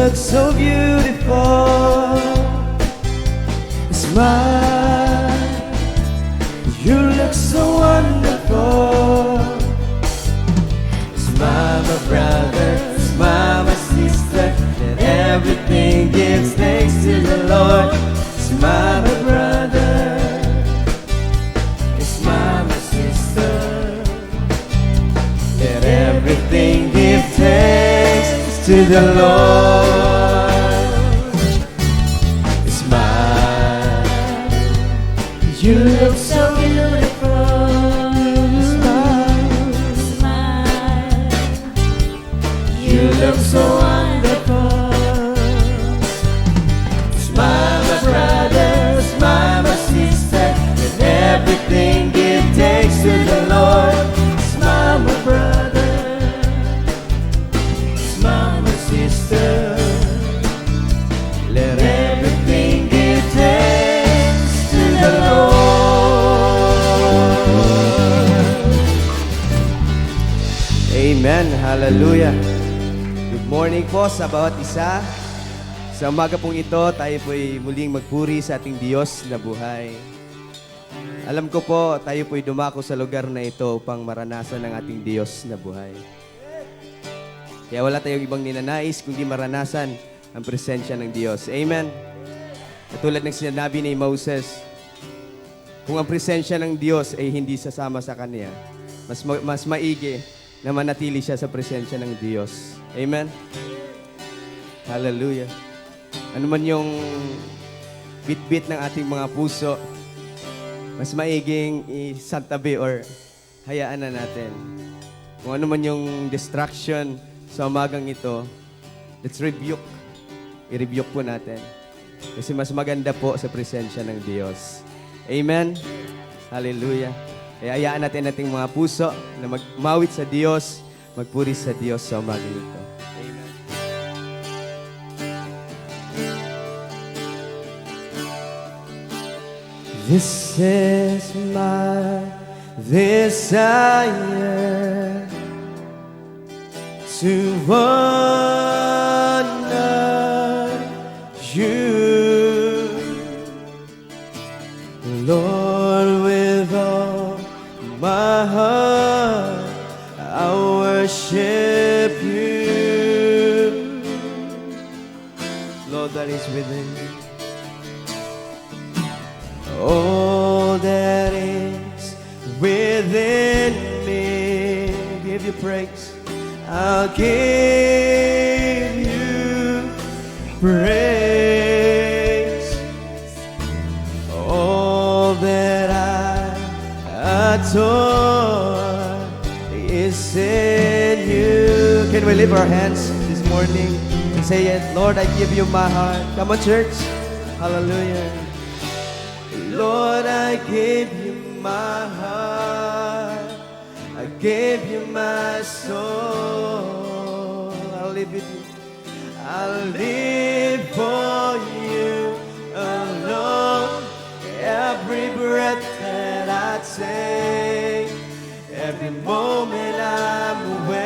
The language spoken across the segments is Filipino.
look so beautiful. Smile, you look so wonderful. Smile, my brother, smile, my sister, let everything gives thanks to the Lord. Smile, my brother, smile, my sister, let everything give thanks to the Lord. Smile, you look so beautiful. Smile, Smile, you look so wonderful. Smile, my brother, smile, my sister, let everything give thanks to the Lord. Smile, my brother, smile, my sister, let everything give thanks to the Lord. Amen. Hallelujah. Good morning po sa bawat isa. Sa umaga pong ito, tayo po'y muling magpuri sa ating Diyos na buhay. Alam ko po, tayo po'y dumako sa lugar na ito upang maranasan ang ating Diyos na buhay. Kaya wala tayong ibang ninanais kundi maranasan ang presensya ng Diyos. Amen? Katulad ng sinabi ni Moses, kung ang presensya ng Diyos ay hindi sasama sa Kanya, mas maigi na manatili siya sa presensya ng Diyos. Amen? Hallelujah. Ano man yung bit-bit ng ating mga puso, mas maiging isantabi or hayaan na natin. Kung ano man yung distraction sa umagang ito, let's rebuke. I-rebuke po natin. Kasi mas maganda po sa presensya ng Diyos. Amen? Hallelujah. Kaya hayaan natin ating mga puso na magmawit sa Diyos, magpuri sa Diyos sa umagang ito. Amen. This is my desire to honor you, Lord, with all my heart. I worship you, Lord, that is within me. All that is within me, give you praise. I'll give you praise. All that I adore is in you. Can we lift our hands this morning and say it? Lord, I give you my heart. Come on, church. Hallelujah. Lord, I give you my heart. I give you my soul. I'll live with you. I'll live for you alone. Every breath that I take, every moment I'm awake.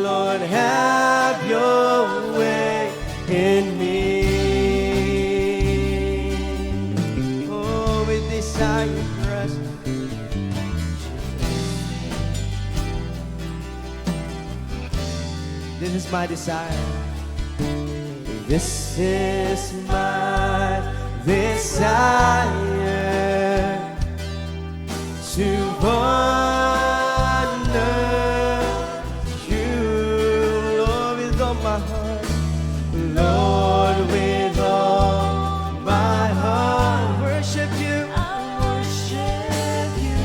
Lord, have your way in me. This is my desire. This is my desire to honor you, Lord, with all my heart. Lord, with all my heart, worship you. I worship you.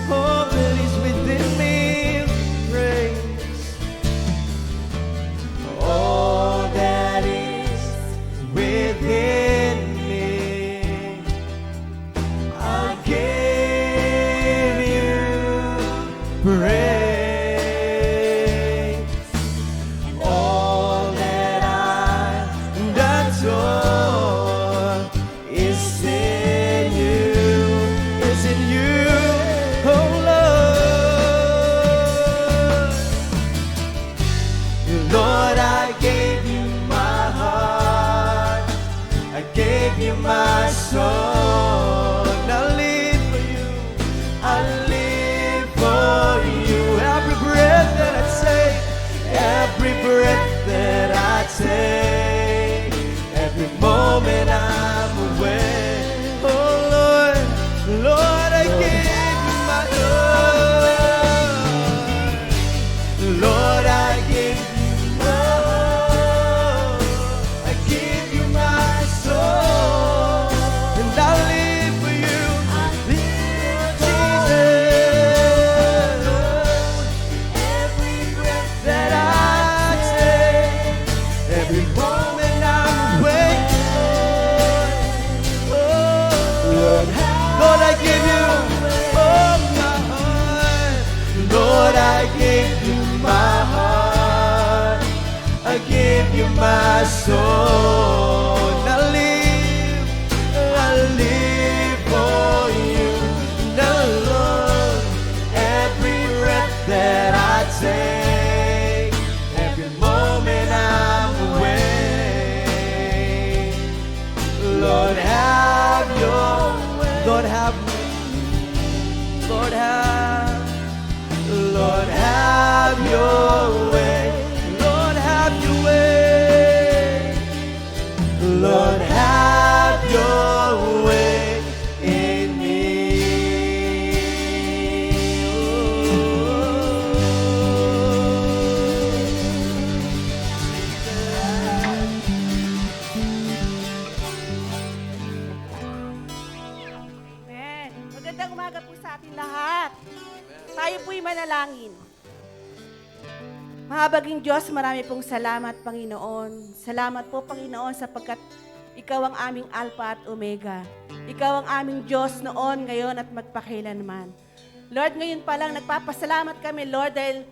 All that is within me, praise. All that is within me, soul. I live for you. I live for you. Every breath that I take, every breath that I take, every moment I'm away. Oh Lord, Lord, I give you my heart. Lord, I give you my heart. I give you my soul, and I live for you. Every breath that I take, every moment I'm awake. Lord, Lord, I give you all my heart. Lord, I give you my heart. I give you my soul. I live for you. Now, Lord, every breath that I take, every moment I'm away. Lord, have your way. Lord, have Lord, have your way. Lord, have your way. Lord, have your way in me. Amen. Magandang umaga po sa atin lahat. Tayo po'y manalangin. Mahabaging Diyos, marami pong salamat, Panginoon. Salamat po, Panginoon, sapagkat Ikaw ang aming Alpha at Omega. Ikaw ang aming Diyos noon, ngayon at magpakailanman. Lord, ngayon pa lang nagpapasalamat kami, Lord, dahil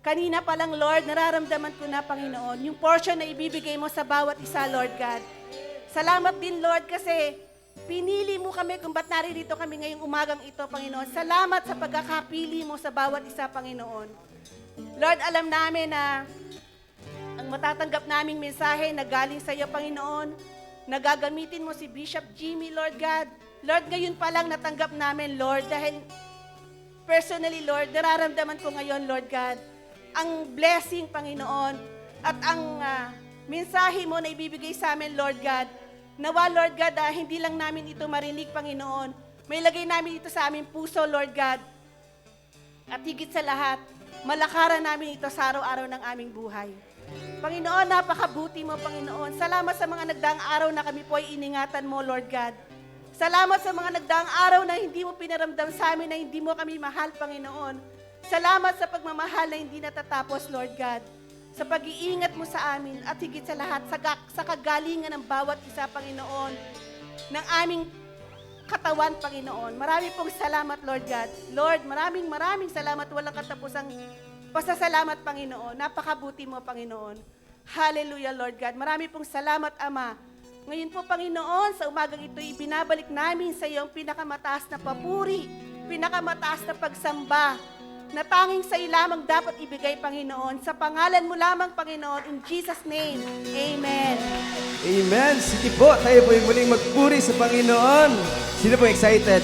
kanina pa lang, Lord, nararamdaman ko na, Panginoon, yung portion na ibibigay mo sa bawat isa, Lord God. Salamat din, Lord, kasi pinili mo kami kung ba't naririto kami ngayong umagang ito, Panginoon. Salamat sa pagkakapili mo sa bawat isa, Panginoon. Lord, alam namin na ang matatanggap naming mensahe na galing sa iyo, Panginoon, nagagamitin mo si Bishop Jimmy, Lord God. Lord, ngayon pa lang natanggap namin, Lord, dahil personally, Lord, nararamdaman ko ngayon, Lord God, ang blessing, Panginoon, at ang mensahe mo na ibibigay sa amin, Lord God. Nawa, Lord God, hindi lang namin ito marinig, Panginoon. May lagay namin ito sa aming puso, Lord God. At higit sa lahat, malakaran namin ito sa araw-araw ng aming buhay. Panginoon, napakabuti mo, Panginoon. Salamat sa mga nagdaang araw na kami po ay iningatan mo, Lord God. Salamat sa mga nagdaang araw na hindi mo pinaramdam sa amin na hindi mo kami mahal, Panginoon. Salamat sa pagmamahal na hindi natatapos, Lord God. Sa pag-iingat mo sa amin at higit sa lahat, sa kagalingan ng bawat isa, Panginoon, ng aming katawan, Panginoon. Marami pong salamat, Lord God. Lord, maraming salamat. Walang katapusang pasasalamat, Panginoon. Napakabuti mo, Panginoon. Hallelujah, Lord God. Marami pong salamat, Ama. Ngayon po, Panginoon, sa umagang ito, ibinabalik namin sa iyo ang pinakamataas na papuri, pinakamataas na pagsamba, na tanging sa iyo lamang dapat ibigay, Panginoon. Sa pangalan mo lamang, Panginoon, in Jesus' name, Amen. Amen. Sige po, tayo po yung muling magpuri sa Panginoon. Sino po excited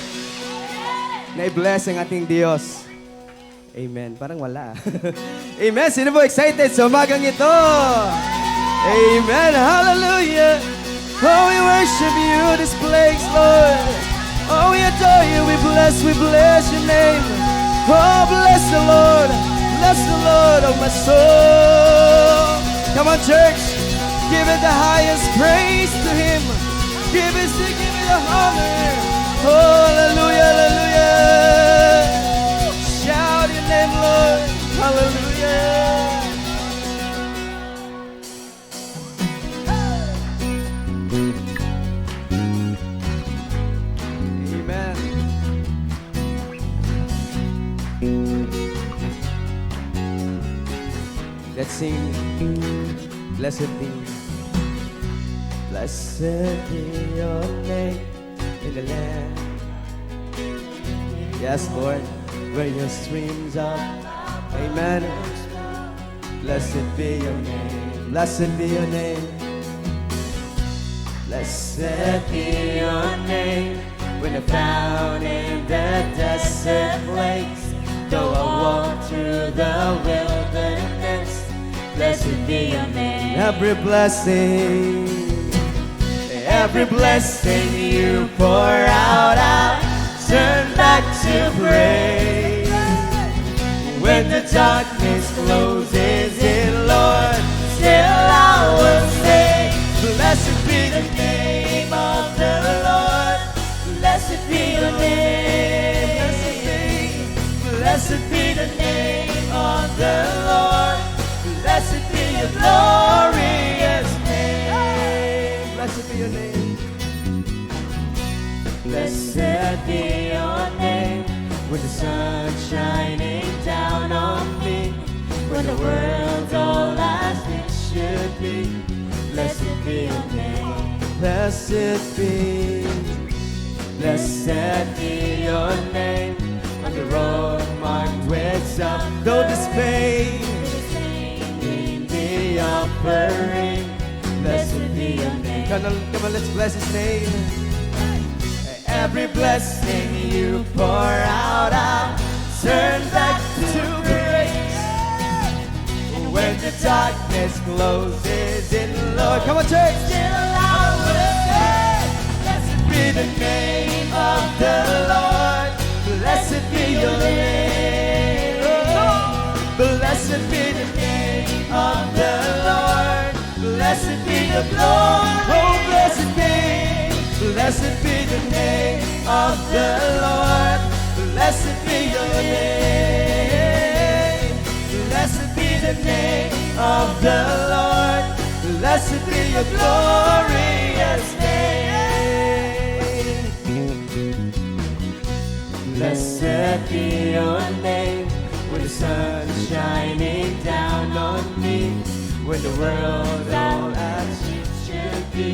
na i-bless ang ating Diyos? Amen. Parang wala. Amen. Sino po excited sa umagang ito? Amen. Hallelujah. Oh, we worship you this place, Lord. Oh, we adore you. We bless your name. Oh, bless the Lord. Bless the Lord, oh my soul. Come on, church. Give it the highest praise to Him. Give it the honor. Oh, hallelujah, hallelujah. Shout your name, Lord. Hallelujah. Amen. Let's sing. Blessed be. Blessed be your name in the land. Yes, Lord. Where your streams are. Amen. Blessed be your name. Blessed be your name. Blessed be your name. When I found in the desert place, though I walk through the wilderness, blessed be your name. Every blessing you pour out, I turn back to praise. When the darkness closes in, Lord, still I will say, blessed be the name of the Lord. Blessed be your name. Blessed be the name of the Lord. Blessed be your glorious name. Blessed be your name. Blessed be your name. When the sun's shining down on me, when the world's all as it should be, blessed be your name. Blessed be your name. On the road marked with some, though dismay in the offering, blessed be your name. Come on, let's bless his name. Every blessing you pour out, I'll turn back to grace. When the darkness closes in, Lord, come on, church. Still I will say, blessed be the name of the Lord. Blessed be your name. Blessed be the name of the Lord. Blessed be the glory. Oh, blessed be. Blessed be the name of the Lord. Blessed be your name. Blessed be the name of the Lord. Blessed be your glorious name. Blessed be your name. When the sun's shining down on me, when the world all as it should be,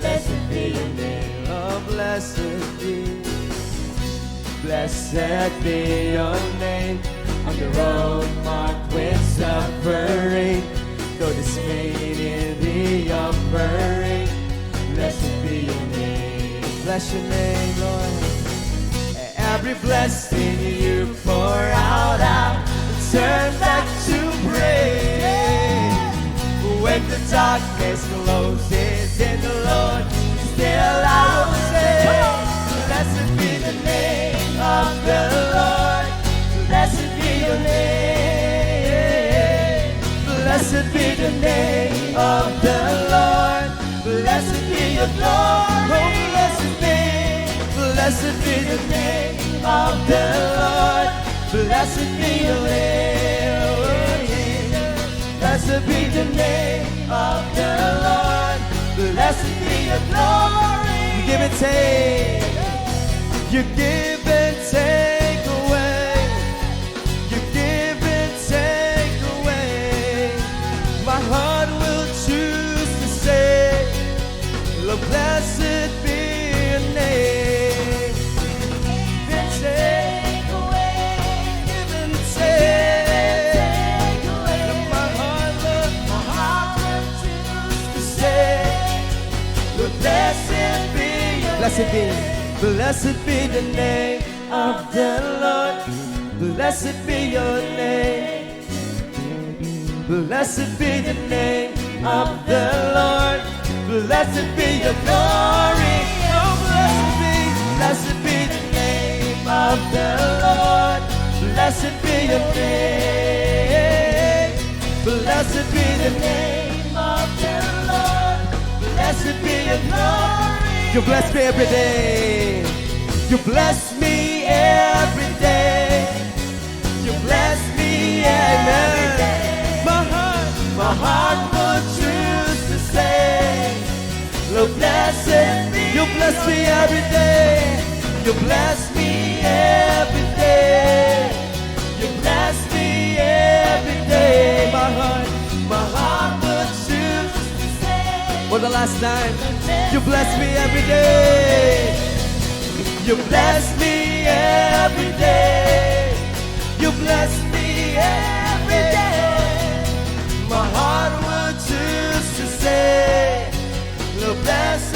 blessed be your name. Oh, blessed be your name. On the road marked with suffering, though dismayed in the offering, blessed be your name. Bless your name, Lord. Every blessing you pour out, I'll turn back to praise. When the darkness closes in, the Lord, still I will say, blessed be the name of the Lord. Blessed be your name. Blessed be the name of the Lord. Blessed be your glory. Oh, blessed be the name of the Lord. Blessed be your name. Blessed be the name of the Lord. Blessed be your glory. You give and take. You give and take away. You give and take away. My heart will choose to say, Lord, blessed be your name. Give and take away. Give and take away. My heart will choose to say, Lord, blessed be your name. Blessed be the name of the Lord. Blessed be your name. Blessed be the name of the Lord. Blessed be your glory. Oh, blessed be the name of the Lord. Blessed be your name. Blessed be the name of the Lord. Blessed be your glory. You bless me every day. You bless me every day. You bless me every day. My heart will choose to say, Lord, blessed be. You bless me every day. You bless me every day. You bless me every day. My heart will choose to say. For the last time, you bless me every day. You bless me every day. You bless me every day. My heart will choose to say, Lord, blessed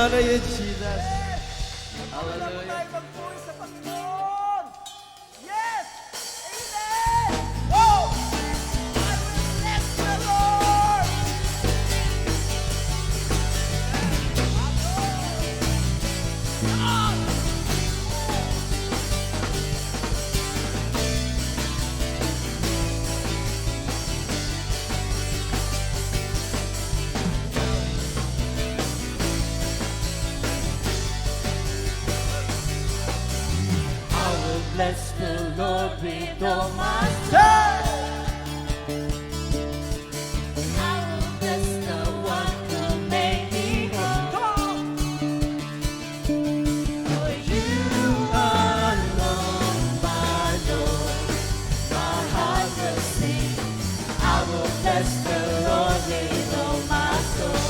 honor you, Jesus. Hallelujah. Magpuri sa Panginoon. Yes! Amen! Oh! I will bless the Lord! I will bless the Lord with all my soul. I will bless the one who made me whole. For you alone, my Lord, my heart will sing. I will bless the Lord with all my soul.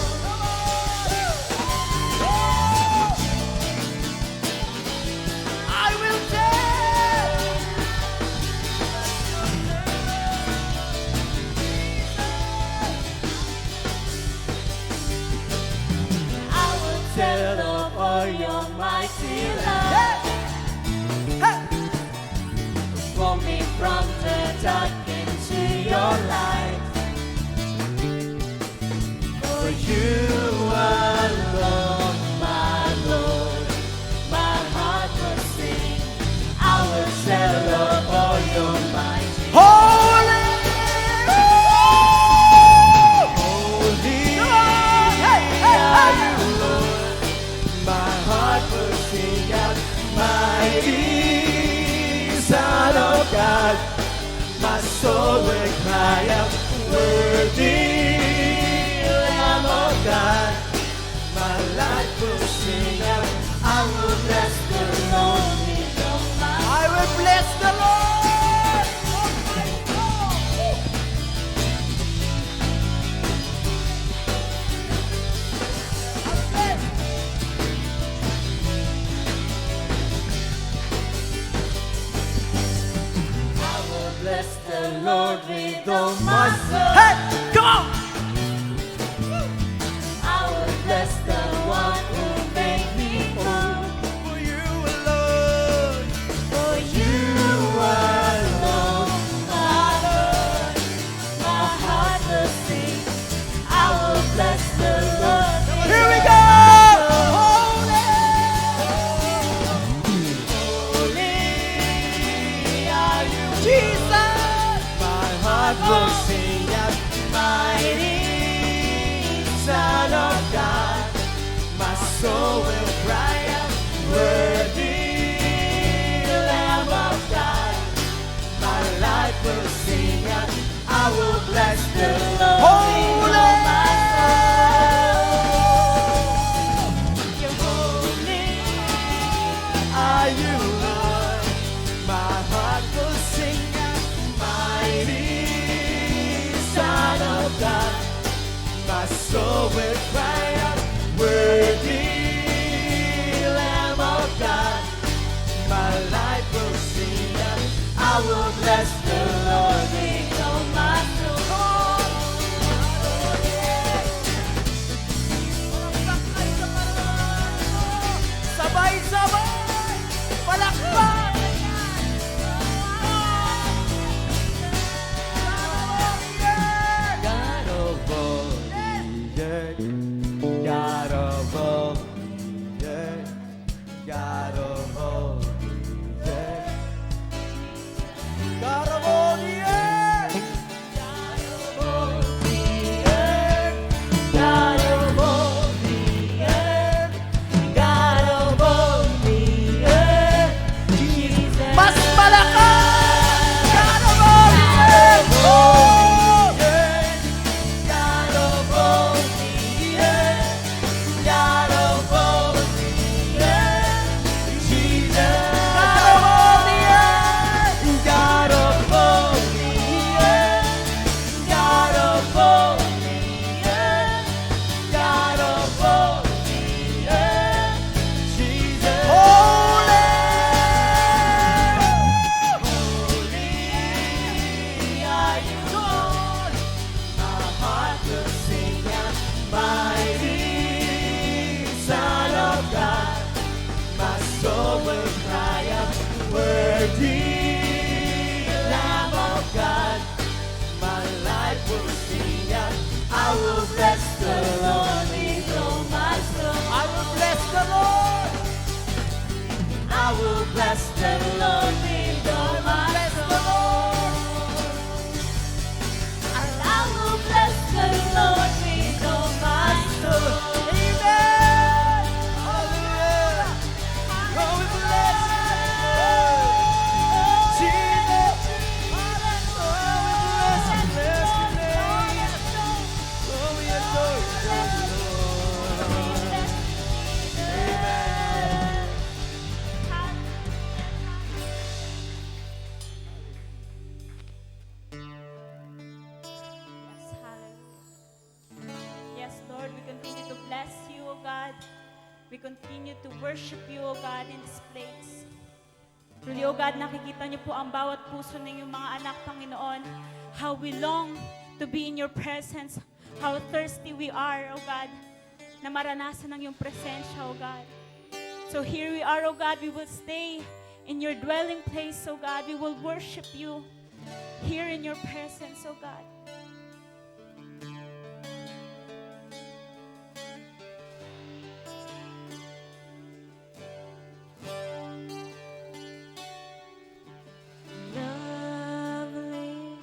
I will dance! I will tell of all your mighty love. Brought me from the dark into your light. For you alone, my Lord, my heart will sing. I will tell of all your mighty Holy! Holy Hey, are you, Lord. My heart will sing out, mighty Son of God. My soul will cry out, worthy Lamb of God. My life will sing out, I will bless the Lord. with all my I will bless the Lord! Oh my God! I will bless the Lord with all my soul. Hey, come on! I will bless the one who made me whole. For you alone, For you alone, my Lord, my heart will sing. I will bless the Lord. Here we go! Holy are you, Jesus! my heart will sing out, mighty Son of God. My soul will cry out, worthy Lamb of God. My life will sing out, I will bless the Lord. Holy! You're holy. Are you, Lord? My heart will sing out, mighty Son of God. My soul will cry out, worthy Lamb of God. My life will sing out, I will bless the Lord with all my soul. Sabay-sabay! Palakpak! God of all the earth, God of all we continue to worship you, O God, in this place. Truly, O God, nakikita niyo po ang bawat puso ng iyong mga anak, Panginoon. How we long to be in your presence. How thirsty we are, O God, na maranasan ang iyong presensya, O God. So here we are, O God, we will stay in your dwelling place, O God. We will worship you here in your presence, O God. Lovely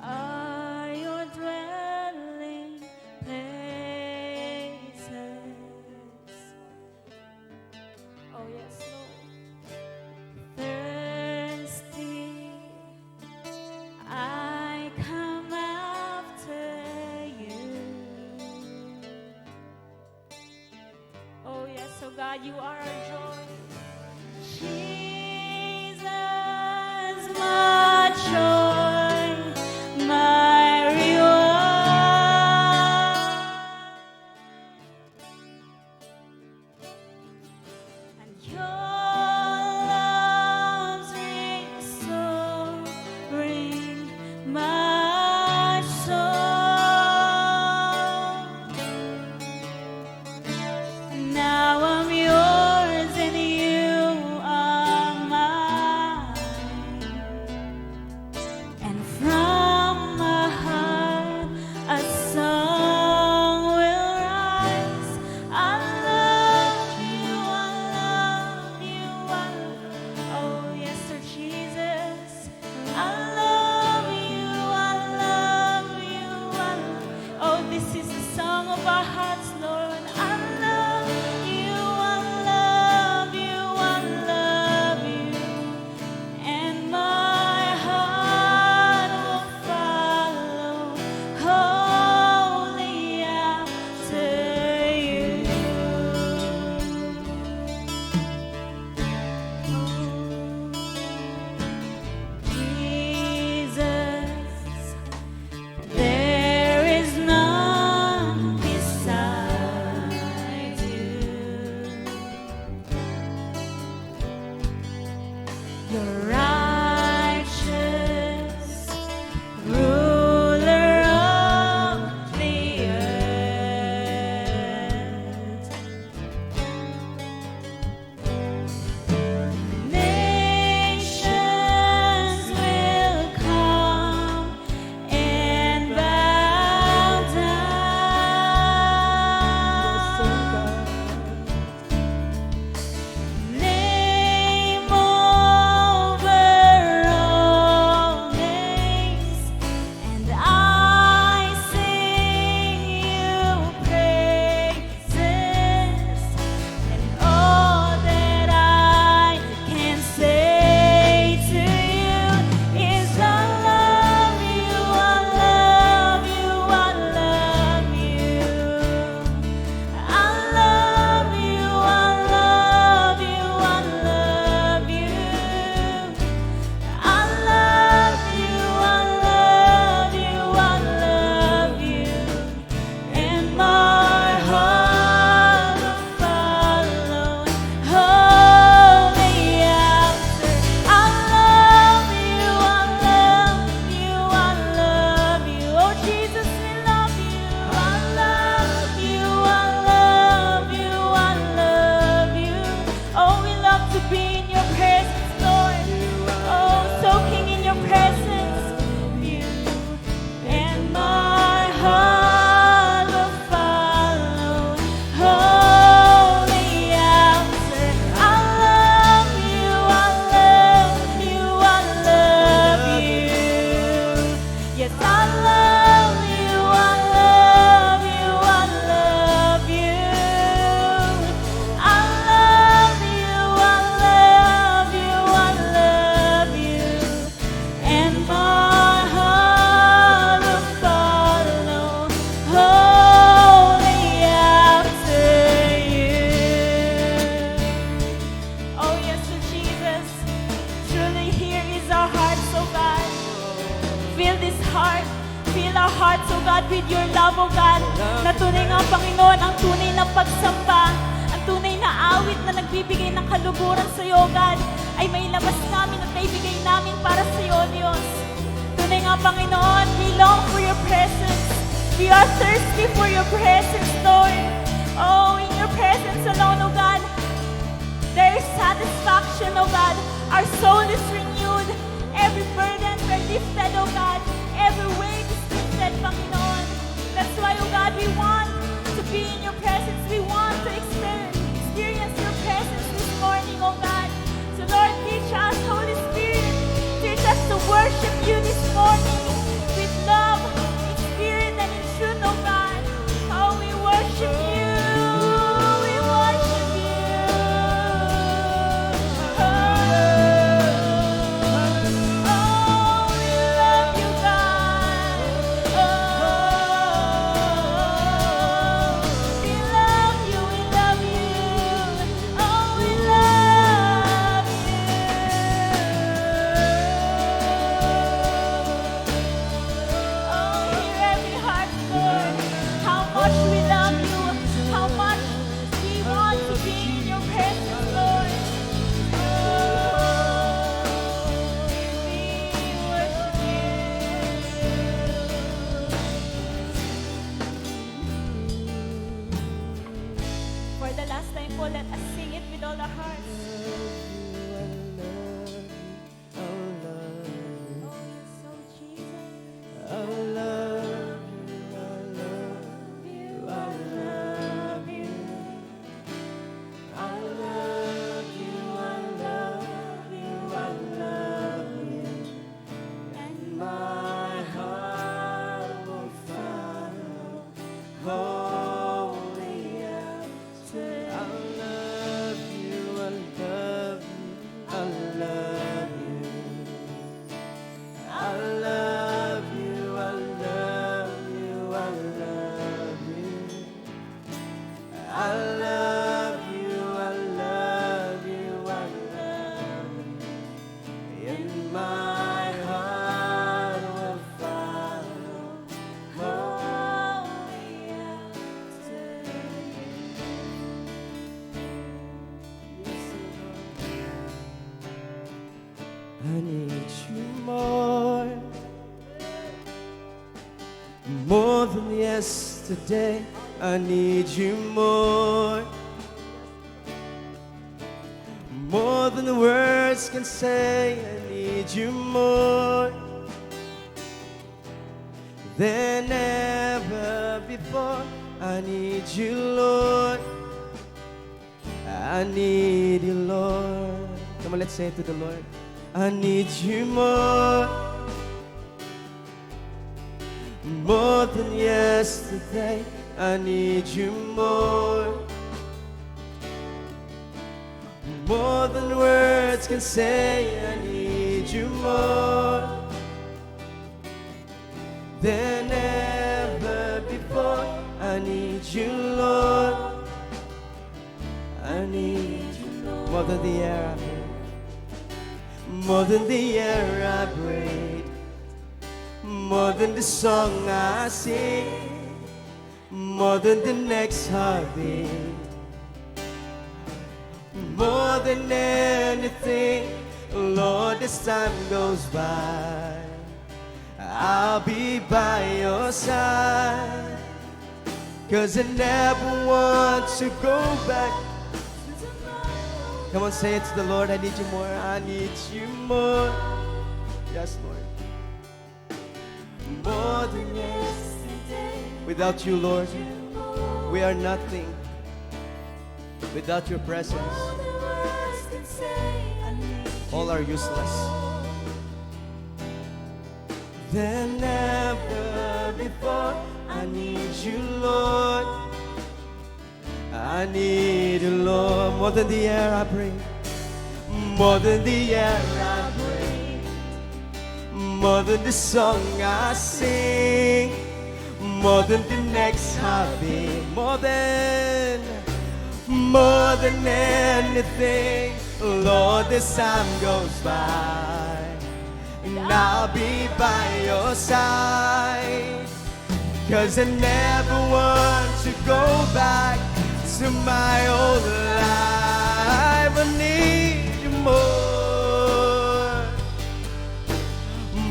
are your dwelling places. Oh yes, Lord. Thirsty, I come after you. Oh yes, oh God, you are our joy. Jesus, my joy, my reward. And your love's restoring my soul. Now I'm yours and hearts, oh God, with your love, oh God. Na tunay nga, Panginoon, ang tunay na pagsamba, ang tunay na awit na nagbibigay ng kaluguran sa iyo, oh God, ay may labas namin at naibigay namin para sa iyo, Diyos. Tunay nga, Panginoon, we long for your presence. We are thirsty for your presence, Lord. Oh, in your presence alone, oh God, there is satisfaction, oh God. Our soul is renewed. Every burden we're lifted, oh God. Every weight is lifted, Panginoon. That's why, oh God, we want to be in your presence. We want to experience your presence this morning, oh God. So Lord, teach us, Holy Spirit. Teach us to worship you this morning with love, in spirit and in truth, oh God. Oh, we worship you. We worship you. Oh, we love you, God. We love you, we love you. Oh, we love you. Oh, hear every heart, Lord. How much we love you. How much we want to be in your presence, Lord. We worship you. For the last time po, let us sing it with all our hearts. Oh, yes, so Jesus. I love You, I love you. I love you, I love you, I love you. And My heart will follow, holy after. I love you, I love you, I love you. I love you, I love you, I love you. I love you, I love you, I love you. In my heart will follow, holy after you. I need you more than yesterday. I need you more than the words can say. I need you more than ever before. I need you, Lord. I need you, Lord. Come on, let's say it to the Lord. I need you more than yesterday. I need you more than words can say. I need you more than ever before. I need you, Lord. I need you, Lord. More than the air I breathe, more than the air I breathe, more than the song I sing, more than the next heartbeat, more than anything, Lord, as time goes by, I'll be by your side, 'cause I never want to go back. Come on, say it to the Lord. I need you more. I need you more. Yes, Lord. More than yesterday. Without you, Lord, we are nothing. Without your presence, all are useless. Than never before, I need you, Lord. I need you, Lord, more than the air I breathe, more than the air I breathe, more than the song I sing, more than the next heartbeat, more than anything, Lord, as time goes by, and I'll be by your side, 'cause I never want to go back to my old life. I need you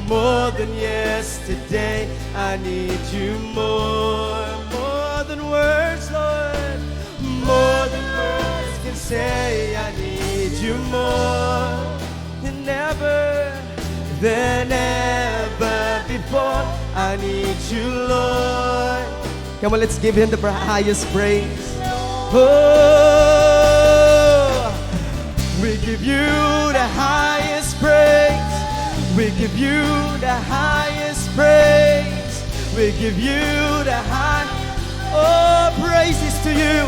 more than yesterday. I need you more than words, Lord, more than words can say. I need you more than ever before. I need you, Lord. Come on, let's give him the highest praise. Oh, we give you the highest praise. We give you the highest praise. We give you the high. Oh, praises to you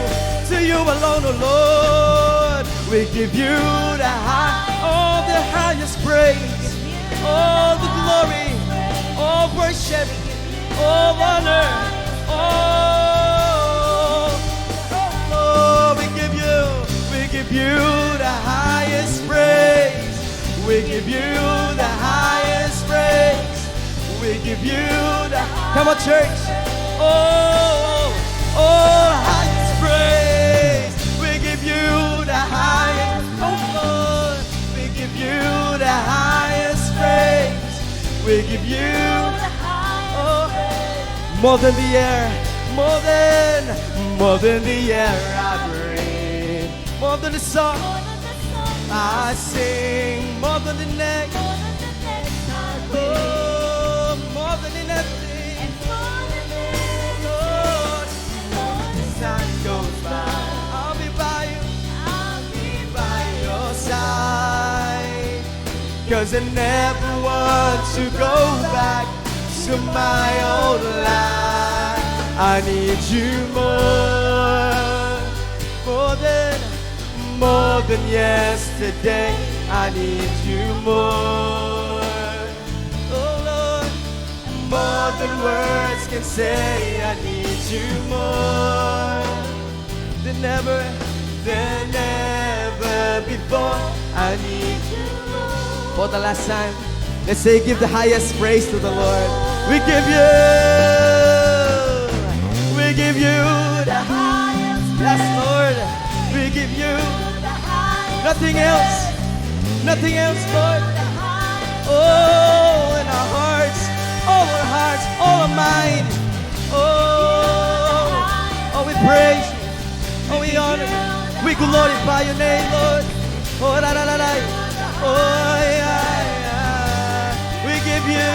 alone, oh Lord. We give you the all the highest praise, all the glory, all worship, all honor, oh, we give you the highest praise. We give you the highest praise. We give you the, come on church, highest praise. We give you the highest, oh Lord. We give you the highest praise. We give you the highest, more than the air, more than the air I breathe, more than the song I sing, more than the next, oh, more than anything, Lord, as time goes by, I'll be by your side, 'cause I never want to go back to my old life. I need you more than yesterday. I need you more, oh Lord, more than words can say. I need you more than ever before. I need you more. For the last time, let's say give the highest praise to the Lord. We give you the highest praise. Yes, Lord, we give you nothing else, Lord. Oh, in our hearts, all our mind. Oh, we praise you. Oh, we honor you. We glorify your name, Lord. Oh, la la la la. Oh, yeah. We give you,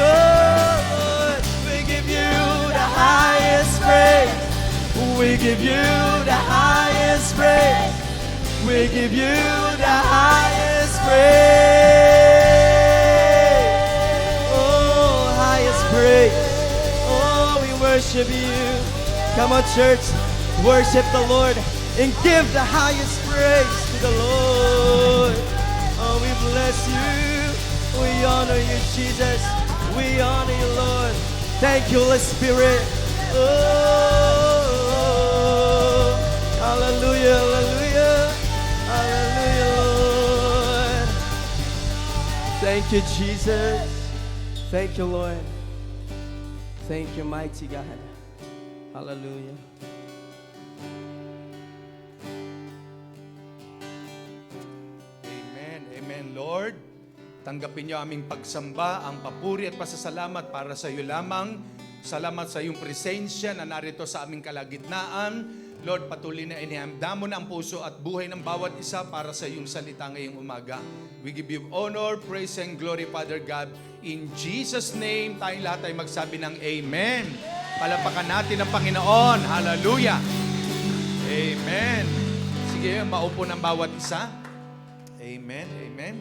oh, Lord, we give you the highest praise. We give you the highest praise. We give you the highest praise. Oh, highest praise. Oh, we worship you. Come on, church. Worship the Lord and give the highest praise to the Lord. Oh, we bless you. We honor you, Jesus. We honor you, Lord. Thank you, Holy Spirit. Oh, hallelujah, hallelujah. Hallelujah, Lord. Thank you, Jesus. Thank you, Lord. Thank you, mighty God. Hallelujah. Amen. Amen, Lord. Tanggapin niyo aming pagsamba, ang papuri at pasasalamat para sa iyo lamang. Salamat sa iyong presensya na narito sa aming kalagitnaan. Lord, patuloy na inihamda mo na ang puso at buhay ng bawat isa para sa iyong salita ngayong umaga. We give you honor, praise, and glory, Father God. In Jesus' name, tayong lahat ay magsabi ng Amen. Palapakan natin ang Panginoon. Hallelujah. Amen. Sige, maupo ng bawat isa. Amen. Amen.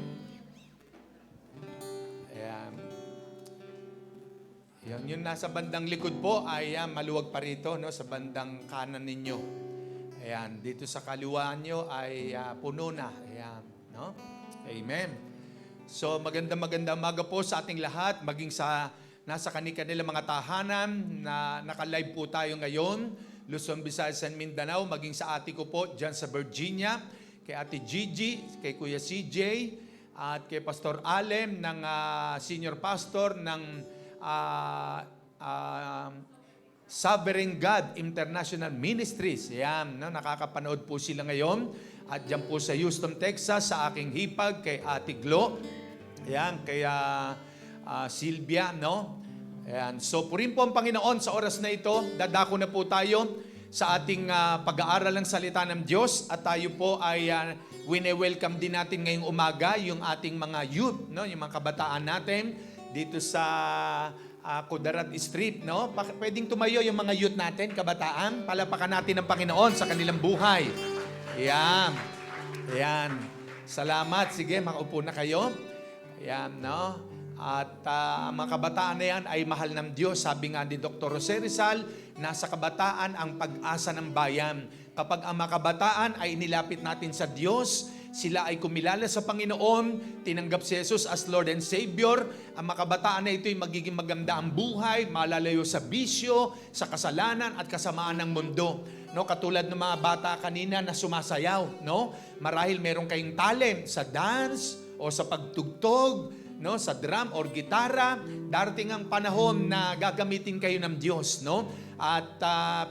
Ayan. Yung nasa bandang likod po ay maluwag pa rito, no, sa bandang kanan ninyo. Ayan, dito sa kaliwa nyo ay puno na. Ayan, no? Amen. So maganda umaga po sa ating lahat, maging sa nasa kanilang mga tahanan na naka-live po tayo ngayon, Luzon, Visayas, and Mindanao, maging sa ate ko po dyan sa Virginia, kay Ate Gigi, kay Kuya CJ, at kay Pastor Alem ng senior pastor ng Sovereign God International Ministries. Yan, no? Nakakapanood po sila ngayon. At dyan po sa Houston, Texas, sa aking hipag kay Ate Glo. Yan, kaya Sylvia, no? Ayan. So, purin po ang Panginoon sa oras na ito. Dadako na po tayo sa ating pag-aaral ng salita ng Diyos. At tayo po ay wine-welcome din natin ngayong umaga yung ating mga youth, no? Yung mga kabataan natin dito sa Kudarat Street, no? Pwedeng tumayo yung mga youth natin, kabataan. Palapakan natin ang Panginoon sa kanilang buhay. Ayan. Ayan. Salamat. Sige, makaupo na kayo. Ayan, no? At ang mga kabataan na yan ay mahal ng Diyos. Sabi nga ni Dr. Jose Rizal, nasa kabataan ang pag-asa ng bayan. Kapag ang mga kabataan ay inilapit natin sa Diyos, sila ay kumilala sa Panginoon, tinanggap si Jesus as Lord and Savior, ang mga kabataan na ito ay magiging maganda ang buhay, malalayo sa bisyo, sa kasalanan at kasamaan ng mundo. No, katulad ng mga bata kanina na sumasayaw, no? Marahil meron kayong talent sa dance o sa pagtugtog, no, sa drum or gitara, darating ang panahon na gagamitin kayo ng Diyos, no? At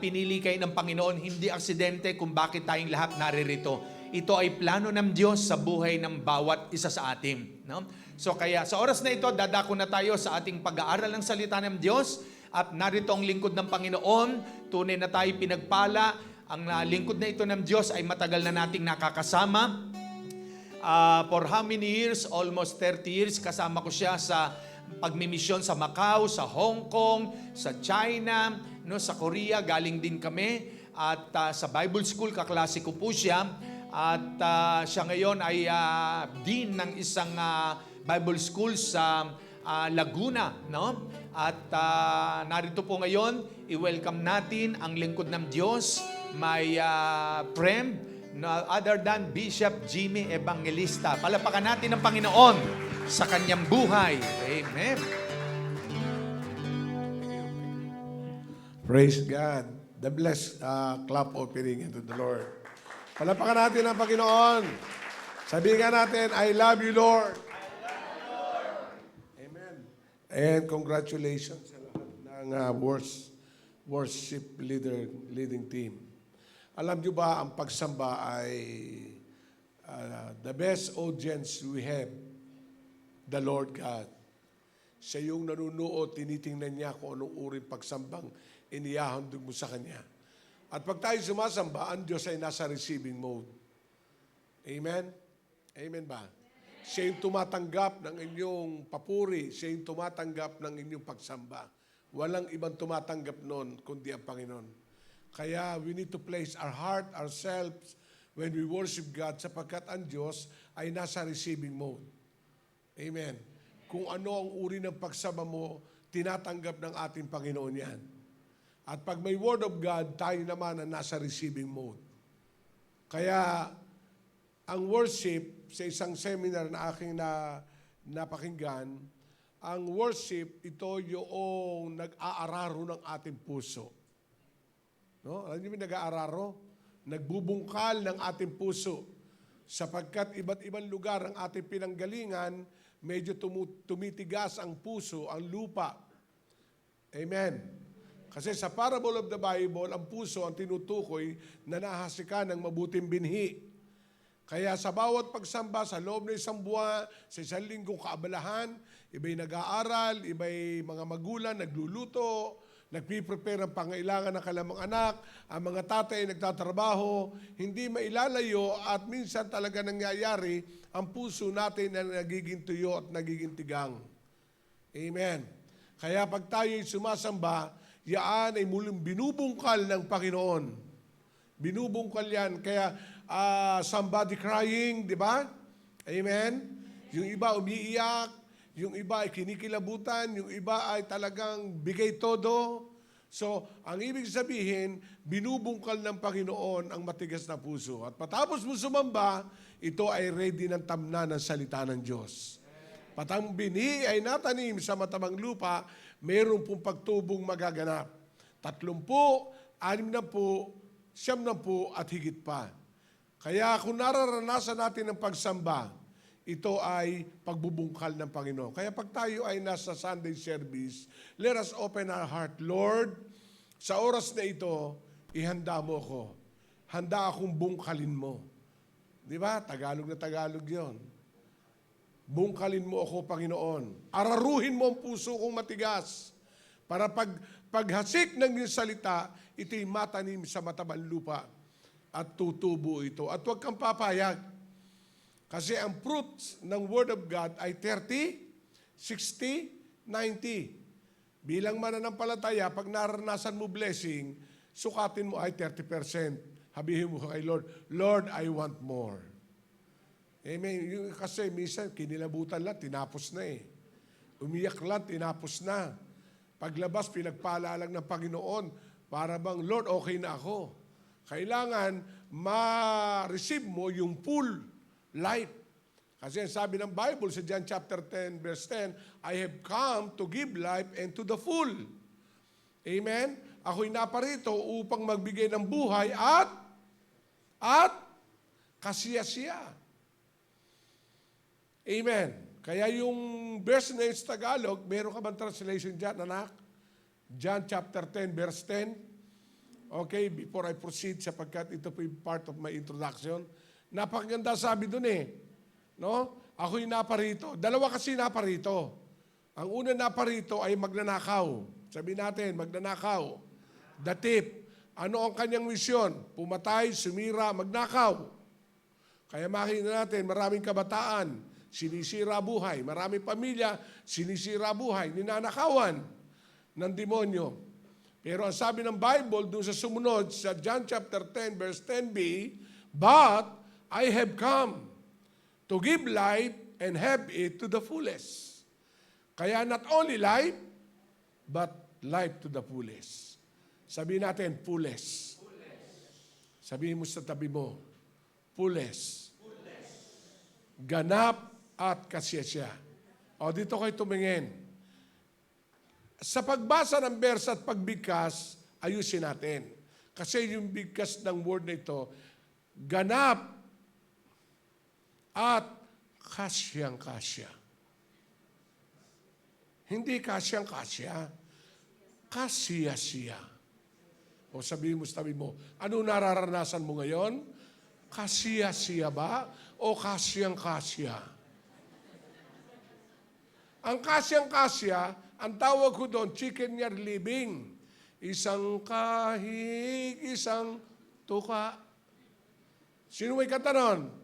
pinili kayo ng Panginoon, hindi aksidente kung bakit tayong lahat naririto. Ito ay plano ng Diyos sa buhay ng bawat isa sa atin, no? So kaya sa oras na ito, dadako na tayo sa ating pag-aaral ng salita ng Diyos. At narito ang lingkod ng Panginoon, tunay na tayo pinagpala. Ang lingkod na ito ng Diyos ay matagal na nating nakakasama. For how many years? Almost 30 years kasama ko siya sa pagmimisyon sa Macau, sa Hong Kong, sa China, no, sa Korea, galing din kami. At sa Bible School, kaklase ko po siya. At siya ngayon ay dean ng isang Bible School sa Laguna, no? At narito po ngayon, i-welcome natin ang lingkod ng Diyos, my friend, no other than Bishop Jimmy Evangelista. Palapakan natin ang Panginoon sa kanyang buhay. Amen. Praise God. The blessed clap offering into the Lord. Palapakan natin ang Panginoon. Sabihin natin, I love you, Lord. Amen. And congratulations sa lahat ng worship leading team. Alam niyo ba, ang pagsamba ay the best audience we have, the Lord God. Siya yung nanunood, tinitingnan niya kung anong uring pagsambang inihahandog mo sa Kanya. At pag tayo sumasamba, ang Diyos ay nasa receiving mode. Amen? Amen ba? Siya yung tumatanggap ng inyong papuri, siya yung tumatanggap ng inyong pagsamba. Walang ibang tumatanggap noon, kundi ang Panginoon. Kaya we need to place our heart, ourselves, when we worship God, sapagkat ang Diyos ay nasa receiving mode. Amen. Kung ano ang uri ng pagsamba mo, tinatanggap ng ating Panginoon yan. At pag may Word of God, tayo naman ang nasa receiving mode. Kaya, ang worship, sa isang seminar na aking napakinggan, ang worship, ito yung nag-aararo ng ating puso. No? Alam niyo ba nag-aararo? Nagbubungkal ng ating puso. Sapagkat iba't ibang lugar ang ating pinanggalingan, medyo tumitigas ang puso, ang lupa. Amen. Kasi sa parable of the Bible, ang puso ang tinutukoy na nahasika ng mabuting binhi. Kaya sa bawat pagsamba, sa loob ng isang buwan, sa isang linggong kaabalahan, iba'y nag-aaral, iba'y mga magulang, nagluluto, nagpiprepare ang pangailangan ng kalamang anak, ang mga tatay ay nagtatrabaho, hindi mailalayo at minsan talaga nangyayari ang puso natin na nagiging tuyo at nagiging tigang. Amen. Kaya pag tayo'y sumasamba, yaan ay muling binubungkal ng Panginoon. Binubungkal yan. Kaya somebody crying, di ba? Amen? Yung iba umiiyak, yung iba ay kinikilabutan, yung iba ay talagang bigay todo. So, ang ibig sabihin, binubungkal ng Panginoon ang matigas na puso. At patapos mo sumamba, ito ay ready ng tamna ng salita ng Diyos. Patang binhi ay natanim sa matabang lupa, mayroon pong pagtubong magaganap. 30, 60, 90 at higit pa. Kaya kung nararanasan natin ang pagsamba, ito ay pagbubungkal ng Panginoon. Kaya pag tayo ay nasa Sunday service, let us open our heart. Lord, Sa oras na ito, ihanda mo ko. Handa akong bungkalin mo. Di ba? Tagalog na Tagalog yon. Bungkalin mo ako, Panginoon. Araruhin mo ang puso kong matigas. Para paghasik ng iyong salita, ito'y matanim sa matabang lupa at tutubo ito. At huwag kang papayag. Kasi ang fruits ng Word of God ay 30, 60, 90. Bilang mananampalataya, pag naranasan mo blessing, sukatin mo ay 30%. Habihin mo kay Lord, Lord, I want more. Amen. Kasi minsan, kinilabutan lang, tinapos na eh. Umiyak lang, tinapos na. Paglabas, pinagpala lang ng Panginoon, para bang, Lord, okay na ako. Kailangan ma-receive mo yung full life. Kasi sabi ng Bible sa John chapter 10, verse 10, I have come to give life and to the full. Amen? Ako'y naparito upang magbigay ng buhay at kasiyasiya. Amen. Kaya yung verse na sa Tagalog, meron ka bang translation dyan, anak? John chapter 10, verse 10. Okay, before I proceed, sapagkat ito po yung part of my introduction. Napakaganda sabi dun eh. No? Ako'y naparito. Dalawa kasi naparito. Ang una naparito ay magnanakaw. Sabi natin, magnanakaw. Datip. Ano ang kanyang misyon? Pumatay, sumira, magnakaw. Kaya makikita natin, maraming kabataan, sinisira buhay. Maraming pamilya, sinisira buhay. Ninanakawan ng demonyo. Pero ang sabi ng Bible, doon sa sumunod, sa John chapter 10, verse 10b, but I have come to give life and have it to the fullest. Kaya not only life, but life to the fullest. Sabihin natin, fullest. Sabihin mo sa tabi mo, fullest. Ganap at kasiyasya. O dito kayo tumingin. Sa pagbasa ng verse at pagbigkas, ayusin natin. Kasi yung bigkas ng word na ito, ganap at kasyang-kasya. Hindi kasyang-kasya, kasiyasiya. O sabihin mo sa tabi mo, ano nararanasan mo ngayon? Kasiyasiya ba o kasyang-kasya? Ang kasyang-kasya, ang tawag ko doon, chicken yard living. Isang kahig, isang tuka. Sino may kanta nun?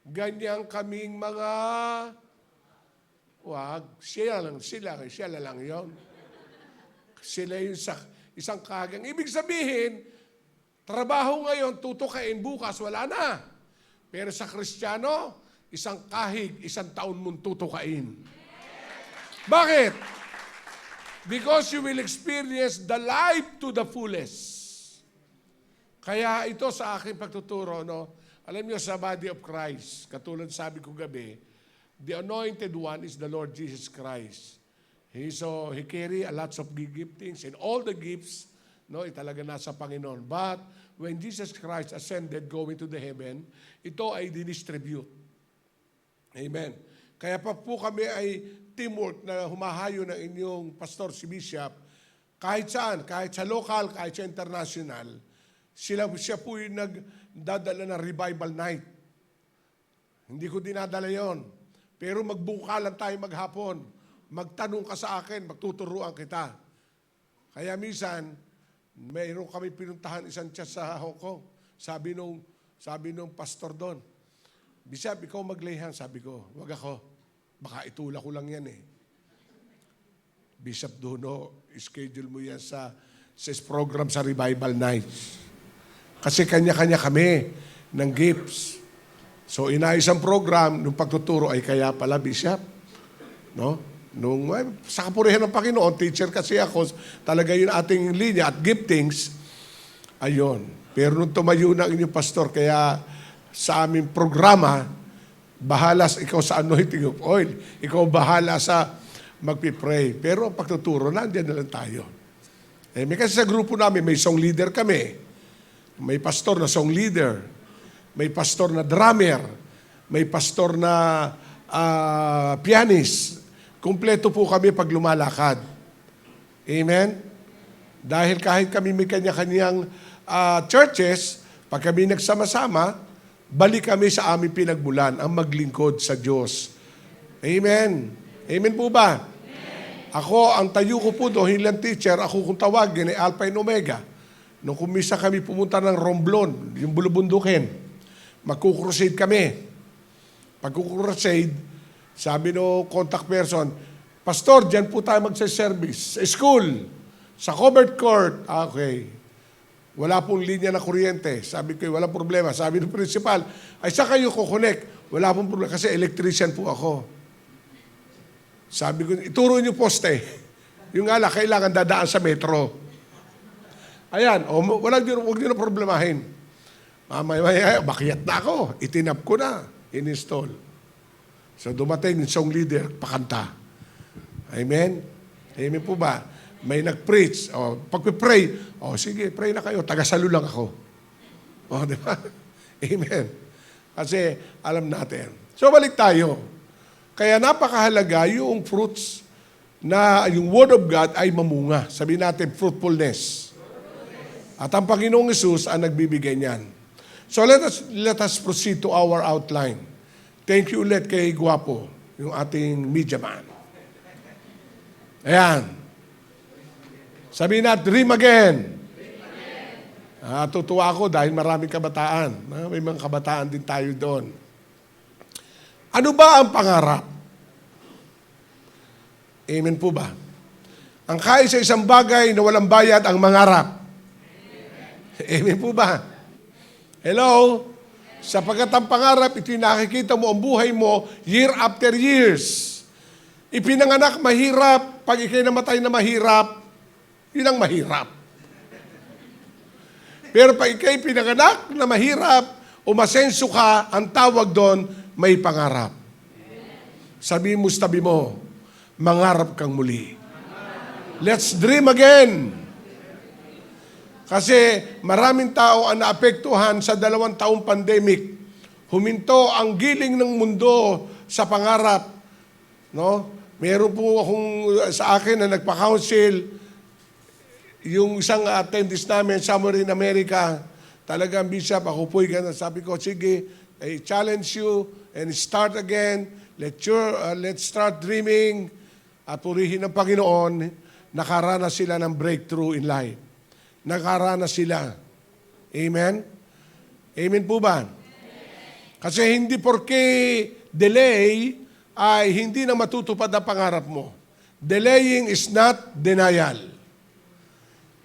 Ganyan kaming mga... Wag, sila lang yon. Sila yung isang kagang. Ibig sabihin, trabaho ngayon, tutukain, bukas, wala na. Pero sa Kristiyano, isang kahig, isang taon mong tutukain. Bakit? Because you will experience the life to the fullest. Kaya ito sa aking pagtuturo, no? Alam niyo sa body of Christ, katulad sabi ko gabi, the anointed one is the Lord Jesus Christ. He carry a lots of giftings and all the gifts, no, talaga nasa Panginoon. But when Jesus Christ ascended, going to the heaven, ito ay dinistribute. Amen. Kaya pa po kami ay teamwork na humahayo ng inyong pastor, si Bishop, kahit saan, kahit sa local, kahit sa international, siya po yung nagdadala ng revival night. Hindi ko dinadala yon. Pero magbungkalan tayo maghapon. Magtanong ka sa akin, magtuturuan kita. Kaya minsan, mayroon kami pinuntahan isang church sa Hong Kong. Sabi nung pastor doon, Bishop, ikaw maglayhan. Sabi ko, wag ako. Baka itula ko lang yan eh. Bishop Dono, schedule mo yan sa program sa Revival Nights. Kasi kanya-kanya kami ng gifts. So inayos ang program, nung pagtuturo ay kaya pala, Bishop. No? Sa kapurihan ng Panginoon, teacher kasi ako, talaga yun ating linya at giftings, ayun. Pero nung tumayo na ang inyong pastor, kaya sa aming programa, bahala ikaw sa anointing of oil. Ikaw bahala sa magpipray. Pero ang pagtuturo, nandiyan na lang tayo. May kasi sa grupo namin, may song leader kami. May pastor na song leader. May pastor na drummer. May pastor na pianist. Kumpleto po kami pag lumalakad. Amen? Dahil kahit kami may kanya-kanyang churches, pag kami nagsama-sama, balik kami sa aming pinagmulan, ang maglingkod sa Diyos. Amen? Amen po ba? Ako, ang tayo ko po doon, hilang teacher, ako kung tawagin ay Alpha and Omega. Nung kumisa kami pumunta ng Romblon, yung bulubundukin, magkukrusade kami. Pagkukrusade, sabi no contact person, Pastor, dyan po tayo magsa-service. Sa school, sa covered court. Okay. Wala pong linya na kuryente. Sabi ko, walang problema. Sabi ng principal, ay sa kayo kukonek. Wala pong problema kasi electrician po ako. Sabi ko, ituro niyo poste. Yung nga lang, kailangan dadaan sa metro. Ayan, huwag niyo na problemahin. Mamaya, bakiyat na ako. Itinap ko na. In-install. So dumating yung song leader, pakanta. Amen? Amen po ba? May nag-preach. Pag-pray, sige, pray na kayo. Tagasalo lang ako. Di ba? Amen. Kasi alam natin. So balik tayo. Kaya napakahalaga yung fruits na yung Word of God ay mamunga. Sabihin natin, fruitfulness. At ang Panginoong Hesus ang nagbibigay niyan. So let us proceed to our outline. Thank you ulit kay Guapo, yung ating media man. Ayan. Sabihin natin, dream again. Tutuwa ako dahil maraming kabataan. May mga kabataan din tayo doon. Ano ba ang pangarap? Amen po ba? Ang kaisa-isang bagay na walang bayad ang mangarap. Amen po ba? Hello? Sapagkat ang pangarap, ito yung nakikita mo ang buhay mo year after years. Ipinanganak mahirap, pag ikay namatay na mahirap, yun ang mahirap. Pero pag ikay pinanganak na mahirap, umasenso ka, ang tawag doon, may pangarap. Sabi mo sa tabi mo, mangarap kang muli. Let's dream again. Kasi maraming tao ang naapektuhan sa 2 taong pandemic. Huminto ang giling ng mundo sa pangarap. No? Meron po akong sa akin na nagpa-counsel, yung isang attendance namin, somewhere in America, talagang bishop, ako po'y gano'n. Sabi ko, sige, I challenge you and start again. Let's start dreaming at purihin ng Panginoon. Nakaranas sila ng breakthrough in life. Nakaranas sila. Amen? Amen po ba? Kasi hindi porke delay ay hindi na matutupad ang pangarap mo. Delaying is not denial.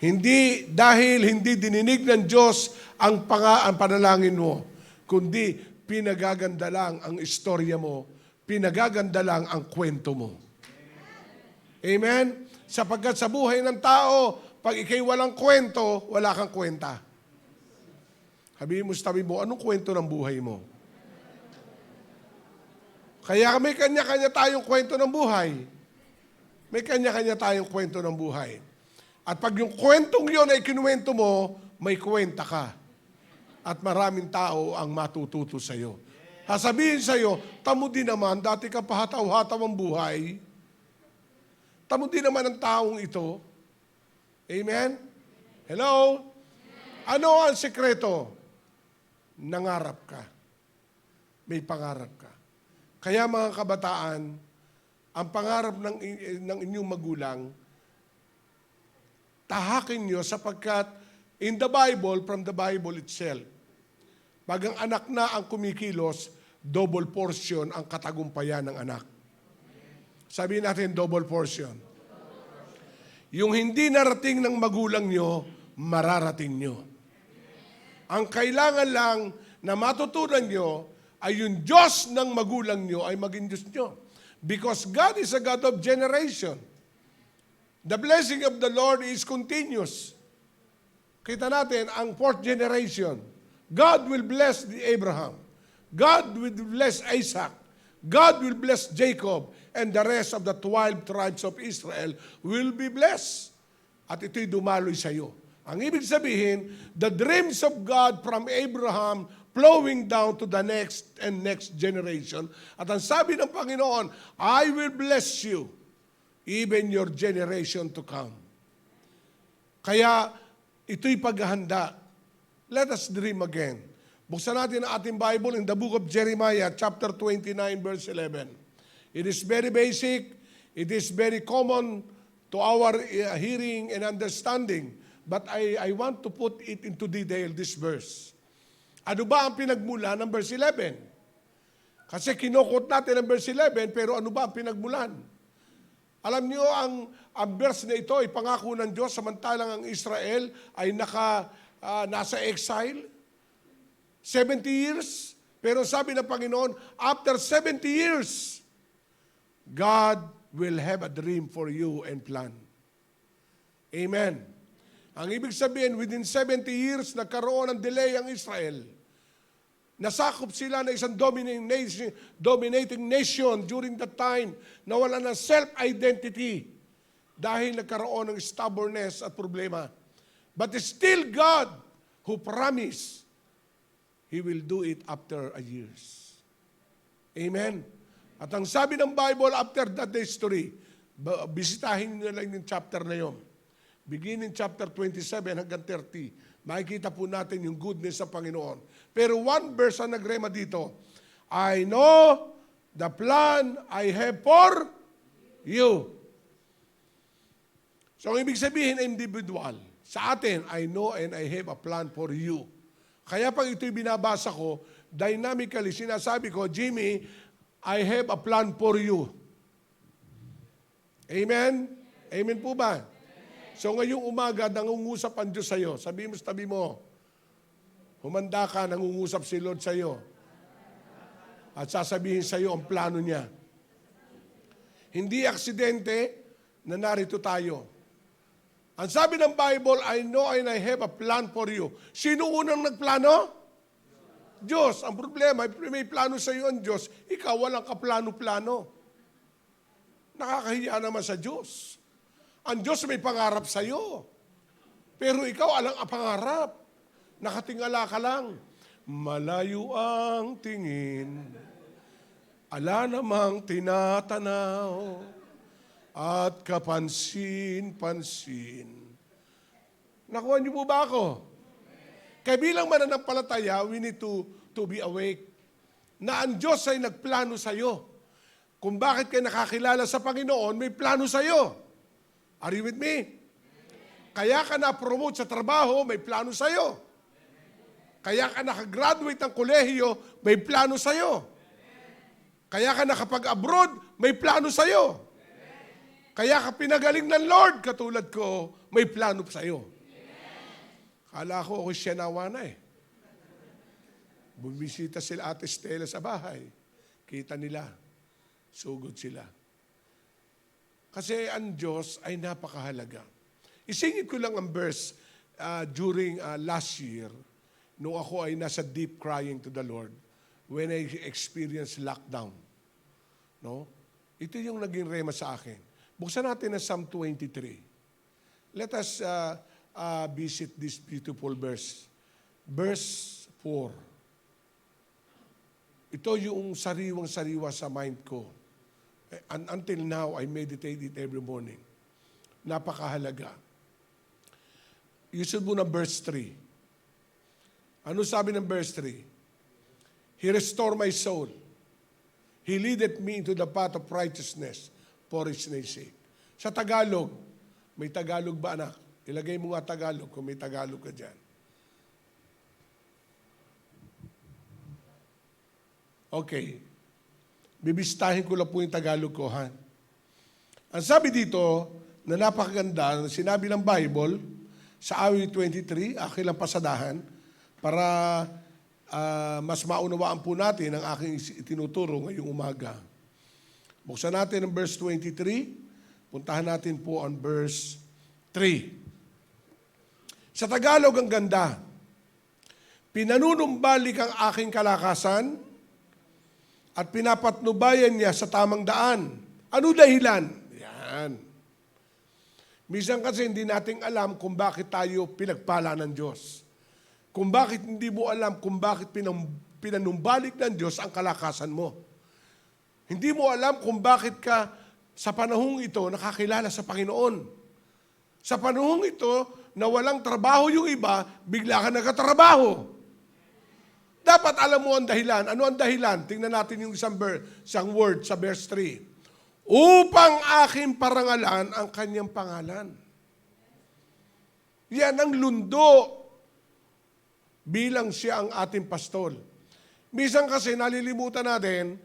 Hindi dahil hindi dininig ng Diyos ang panalangin mo, kundi pinagaganda lang ang istorya mo, pinagaganda lang ang kwento mo. Amen? Sapagkat sa buhay ng tao, pag ikay walang kwento, wala kang kwenta. Sabihin mo sa tabi mo, anong kwento ng buhay mo? Kaya may kanya-kanya tayong kwento ng buhay. May kanya-kanya tayong kwento ng buhay. At pag yung kwentong yon ay kinuwento mo, may kwenta ka. At maraming tao ang matututo sa iyo. Sasabihin sa iyo, tamo din naman, dati ka pahataw-hataw ang buhay. Tamo din naman ang taong ito. Amen? Hello? Ano ang sekreto? Nangarap ka. May pangarap ka. Kaya mga kabataan, ang pangarap ng inyong magulang, tahakin nyo sapagkat in the Bible, from the Bible itself, pag ang anak na ang kumikilos, double portion ang katagumpayan ng anak. Sabihin natin, double portion. Yung hindi narating ng magulang nyo, mararating nyo. Ang kailangan lang na matutunan nyo ay yung Diyos ng magulang nyo ay maging Diyos nyo. Because God is a God of generation. The blessing of the Lord is continuous. Kita natin, ang 4th generation, God will bless the Abraham. God will bless Isaac. God will bless Jacob. And the rest of the 12 tribes of Israel will be blessed. At ito'y dumaloy sa iyo. Ang ibig sabihin, the dreams of God from Abraham flowing down to the next and next generation. At ang sabi ng Panginoon, I will bless you, even your generation to come. Kaya ito'y paghahanda. Let us dream again. Buksan natin ang ating Bible in the book of Jeremiah, chapter 29, verse 11. It is very basic. It is very common to our hearing and understanding. But I want to put it into detail, this verse. Ano ba ang pinagmula ng verse 11? Kasi kinukot natin ang verse 11, pero ano ba ang pinagmulan? Alam niyo, ang verse na ito ay pangako ng Diyos samantalang ang Israel ay nasa exile. 70 years. Pero sabi ng Panginoon, after 70 years, God will have a dream for you and plan. Amen. Ang ibig sabihin, within 70 years, nagkaroon ng delay ang Israel. Nasakop sila na isang dominating nation during that time na wala ng self-identity dahil nagkaroon ng stubbornness at problema. But still God who promised He will do it after a years. Amen. At ang sabi ng Bible, after that history, bisitahin nyo lang yung chapter na yon. Beginning chapter 27 hanggang 30, makikita po natin yung goodness sa Panginoon. Pero one verse ang nagrema dito, I know the plan I have for you. So ang ibig sabihin ay individual. Sa atin, I know and I have a plan for you. Kaya pag ito'y binabasa ko, dynamically sinasabi ko, Jimmy, I have a plan for you. Amen? Amen po ba? So ngayong umaga, nangungusap ang Diyos sa'yo. Sabi mo sa tabi mo, humanda ka, nangungusap si Lord sa'yo. At sasabihin sa'yo ang plano niya. Hindi aksidente na narito tayo. Ang sabi ng Bible, I know and I have a plan for you. Sino unang nagplano? Diyos. Ang problema, may plano sa iyo ang Diyos, ikaw walang kaplano-plano. Nakakahiya naman sa Diyos. Ang Diyos may pangarap sa iyo. Pero ikaw alang pangarap. Nakatingala ka lang. Malayo ang tingin, ala namang tinatanaw, at kapansin-pansin. Nakuha niyo po ba ako? Kaya bilang mananampalataya, we need to be awake. Na ang Diyos ay nagplano sa iyo. Kung bakit kayo nakakilala sa Panginoon, may plano sa iyo. Are you with me? Kaya ka na-promote sa trabaho, may plano sa iyo. Kaya ka nakagraduate ng kolehiyo, may plano sa iyo. Kaya ka nakapag-abroad, may plano sa iyo. Kaya ka pinagaling ng Lord, katulad ko, may plano sa iyo. Kala ko ako siya nawa na eh. Bumisita sila Ate Stella sa bahay. Kita nila, sugod sila. Kasi ang Diyos ay napakahalaga. Isingit ko lang ang verse during last year, nung ako ay nasa deep crying to the Lord, when I experienced lockdown. No? Ito yung naging rema sa akin. Buksan natin ang Psalm 23. Let us visit this beautiful verse. Verse 4. Ito yung sariwang-sariwa sa mind ko. And until now, I meditate it every morning. Napakahalaga. Usod mo na verse 3. Ano sabi ng verse 3? He restored my soul. He leadeth me into the path of righteousness for His name's sake. Sa Tagalog, may Tagalog ba anak? Ilagay mo nga Tagalog kung may Tagalog ka dyan. Okay. Bibistahin ko lang po yung Tagalog ko, ha? Ang sabi dito, na napakaganda, sinabi ng Bible, sa awit 23, aking lang pasadahan, para mas maunawaan po natin ang aking itinuturo ngayong umaga. Buksan natin ang verse 23. Puntahan natin po ang verse 3. Sa Tagalog ang ganda. Pinanunumbalik ang aking kalakasan at pinapatnubayan niya sa tamang daan. Ano dahilan? Yan. Minsan kasi hindi natin alam kung bakit tayo pinagpala ng Diyos. Kung bakit hindi mo alam kung bakit pinanumbalik ng Diyos ang kalakasan mo. Hindi mo alam kung bakit ka sa panahong ito nakakilala sa Panginoon. Sa panahong ito, na walang trabaho yung iba, bigla ka nagkatrabaho. Dapat alam mo ang dahilan. Ano ang dahilan? Tingnan natin yung isang word sa verse 3. Upang aking parangalan ang kanyang pangalan. Yan ang lundo bilang siya ang ating pastol. Minsan kasi nalilimutan natin,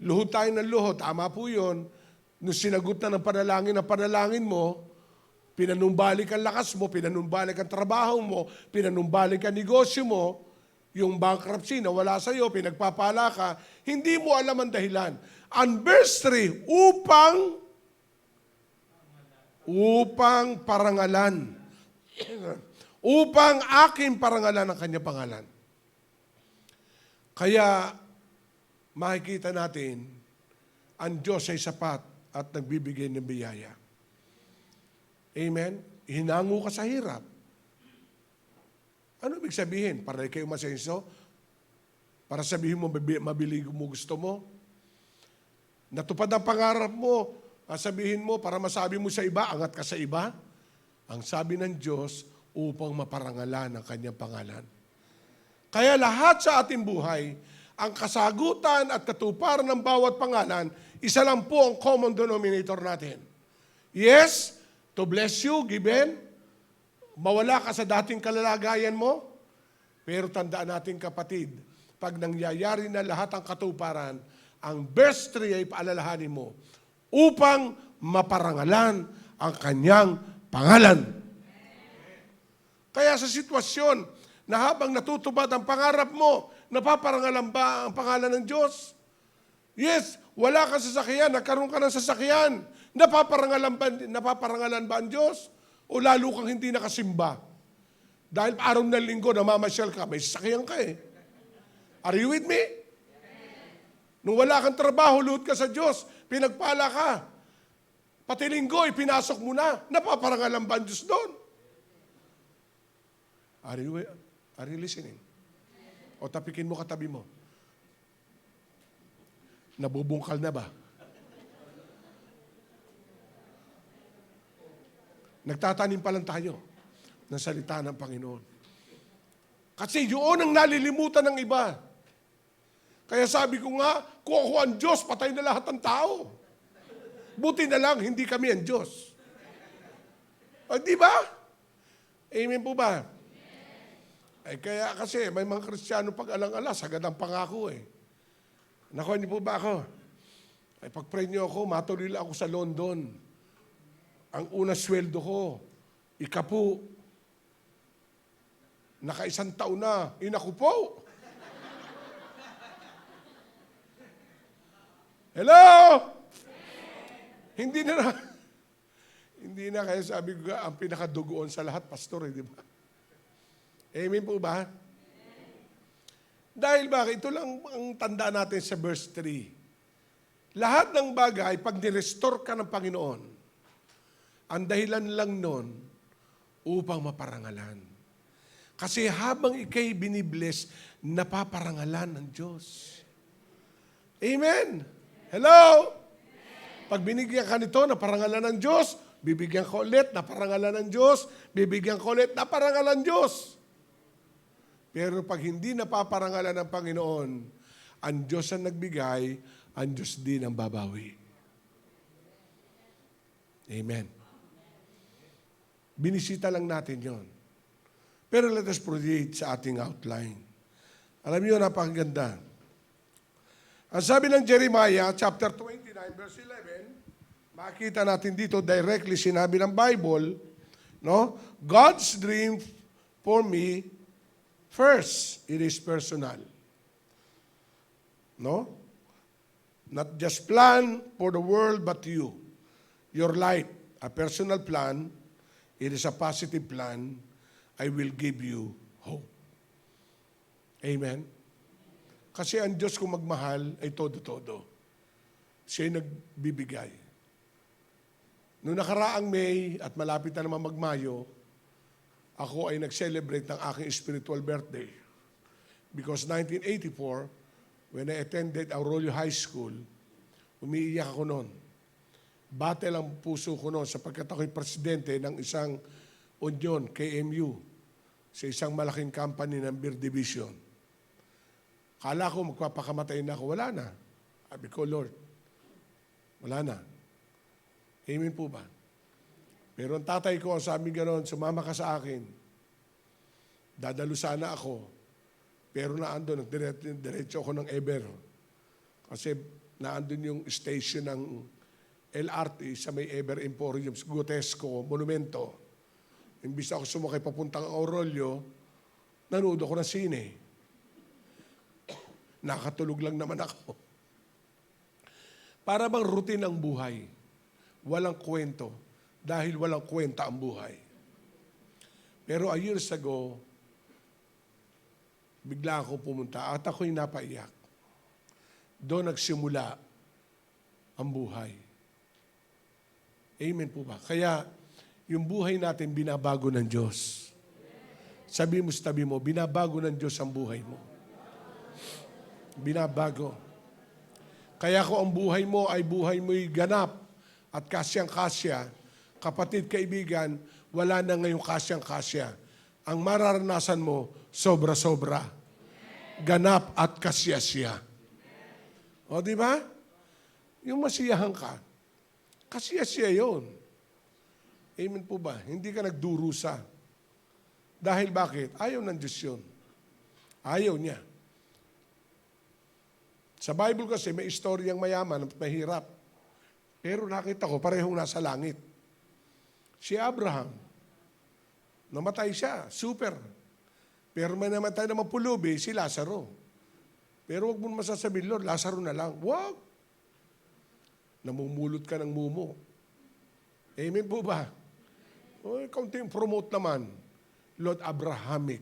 luhod tayo ng luhod, tama po yun. Nung sinagot na ng panalangin mo, pinanumbalik ang lakas mo, pinanumbalik ang trabaho mo, pinanumbalik ang negosyo mo, yung bankruptcy na wala sa iyo, pinagpapala ka, hindi mo alam ang dahilan. Ang verse 3, upang parangalan. Upang aking parangalan ang kanyang pangalan. Kaya, makikita natin, ang Diyos ay sapat at nagbibigay ng biyaya. Amen? Hinango ka sa hirap. Ano ibig sabihin? Para kayo masenso? Para sabihin mo, mabili mo gusto mo? Natupad ang pangarap mo, sabihin mo, para masabi mo sa iba, angat ka sa iba? Ang sabi ng Diyos, upang maparangalan ang kanyang pangalan. Kaya lahat sa ating buhay, ang kasagutan at katuparan ng bawat pangalan, isa lang po ang common denominator natin. Yes, to bless you, given, mawala ka sa dating kalalagayan mo, pero tandaan natin kapatid, pag nangyayari na lahat ang katuparan, ang verse 3 ay paalalahanin mo, upang maparangalan ang kanyang pangalan. Kaya sa sitwasyon na habang natutupad ang pangarap mo, napaparangalan ba ang pangalan ng Diyos? Yes, wala kang sasakyan, nagkaroon ka ng sasakyan. Napaparangalan ba ang Diyos? O lalo kang hindi nakasimba? Dahil araw ng linggo, namamasyal ka, may sasakyan ka eh. Are you with me? Nung wala kang trabaho, luhod ka sa Diyos, pinagpala ka. Pati linggo, ipinasok mo na. Napaparangalan ba ang Diyos doon? Are you listening? O tapikin mo katabi mo. Nabubungkal na ba? Nagtatanim pa lang tayo ng salita ng Panginoon. Kasi yun ang nalilimutan ng iba. Kaya sabi ko nga, kung ako ang Diyos, patay na lahat ng tao. Buti na lang, hindi kami ang Diyos. O, di ba? Amen po ba? Ay kaya kasi may mga Kristiyano pag alang-ala, sagad ang pangako eh. Nakuha niyo po ba ako? Ay pag-pray niyo ako, matuloy lang ako sa London. Ang una sweldo ko, ikapu. Naka-1 taon na, inaku po. Hello? Hindi na kaya sabi ko ang pinakadugoon sa lahat, pastor eh, di ba? Amen po ba? Dahil bakit? Ito lang ang tanda natin sa verse 3. Lahat ng bagay, pag nirestore ka ng Panginoon, ang dahilan lang nun, upang maparangalan. Kasi habang ikay binibless, napaparangalan ng Diyos. Amen? Hello? Pag binigyan ka nito, naparangalan ng Diyos, bibigyan ko ulit, naparangalan ng Diyos, bibigyan ko ulit, naparangalan ng Diyos. Pero pag hindi napaparangalan ng Panginoon, ang Diyos ang nagbigay, ang Diyos din ang babawi. Amen. Binisita lang natin yon. Pero let us proceed sa ating outline. Alam niyo, napakaganda. Ang sabi ng Jeremiah, chapter 29, verse 11, makita natin dito, directly sinabi ng Bible, no? God's dream for me, first, it is personal. No? Not just plan for the world, but you. Your life, a personal plan, it is a positive plan. I will give you hope. Amen? Kasi ang Diyos kung magmahal ay todo-todo. Siya'y nagbibigay. Noong nakaraang May at malapit na naman magmayo, ako ay nag-celebrate ng aking spiritual birthday. Because 1984, when I attended Aurelio High School, umiiyak ako noon. battle ang puso ko noon sapagkat ako'y presidente ng isang union, KMU, sa isang malaking company ng Beer Division. Kala ko magpapakamatay na ako. Wala na. Sabi ko, Lord, wala na. Amen po ba? Pero ang tatay ko, ang sabi gano'n, sumama ka sa akin. Dadalo sana ako. Pero naandun, diretso ako ng Eber. Kasi naandun yung station ng LRT sa may Eber Emporium, Gutesco, Monumento. Imbis ako sumakay papuntang Aurelio, nanood ako ng sine. Nakatulog lang naman ako. Para bang routine ang buhay. Walang kwento. Dahil walang kwenta ang buhay. Pero a years ago, bigla ako pumunta at ako'y napaiyak. Doon nagsimula ang buhay. Amen po ba? Kaya, yung buhay natin binabago ng Diyos. Sabi mo sa tabi mo, binabago ng Diyos ang buhay mo. Binabago. Kaya kung ang buhay mo ay buhay mo'y ganap at kasyang-kasya, kapatid, kaibigan, wala na ngayong kasyang-kasya. Ang mararanasan mo, sobra-sobra. Ganap at kasya-siya. O, di ba? Yung masiyahan ka, kasya-siya yun. Amen po ba? Hindi ka nagdurusa. Dahil bakit? Ayaw ng Diyos yun. Ayaw niya. Sa Bible kasi may istoryang mayaman at mahirap. Pero nakita ko, parehong nasa langit. Si Abraham, namatay siya, super. Pero may namatay naman pulubi, si Lazaro. Pero wag mo masasabihin, Lord, Lazaro na lang. Wag! Namumulot ka ng mumo. Amen po ba? O, kaunting promote naman. Lord Abrahamic.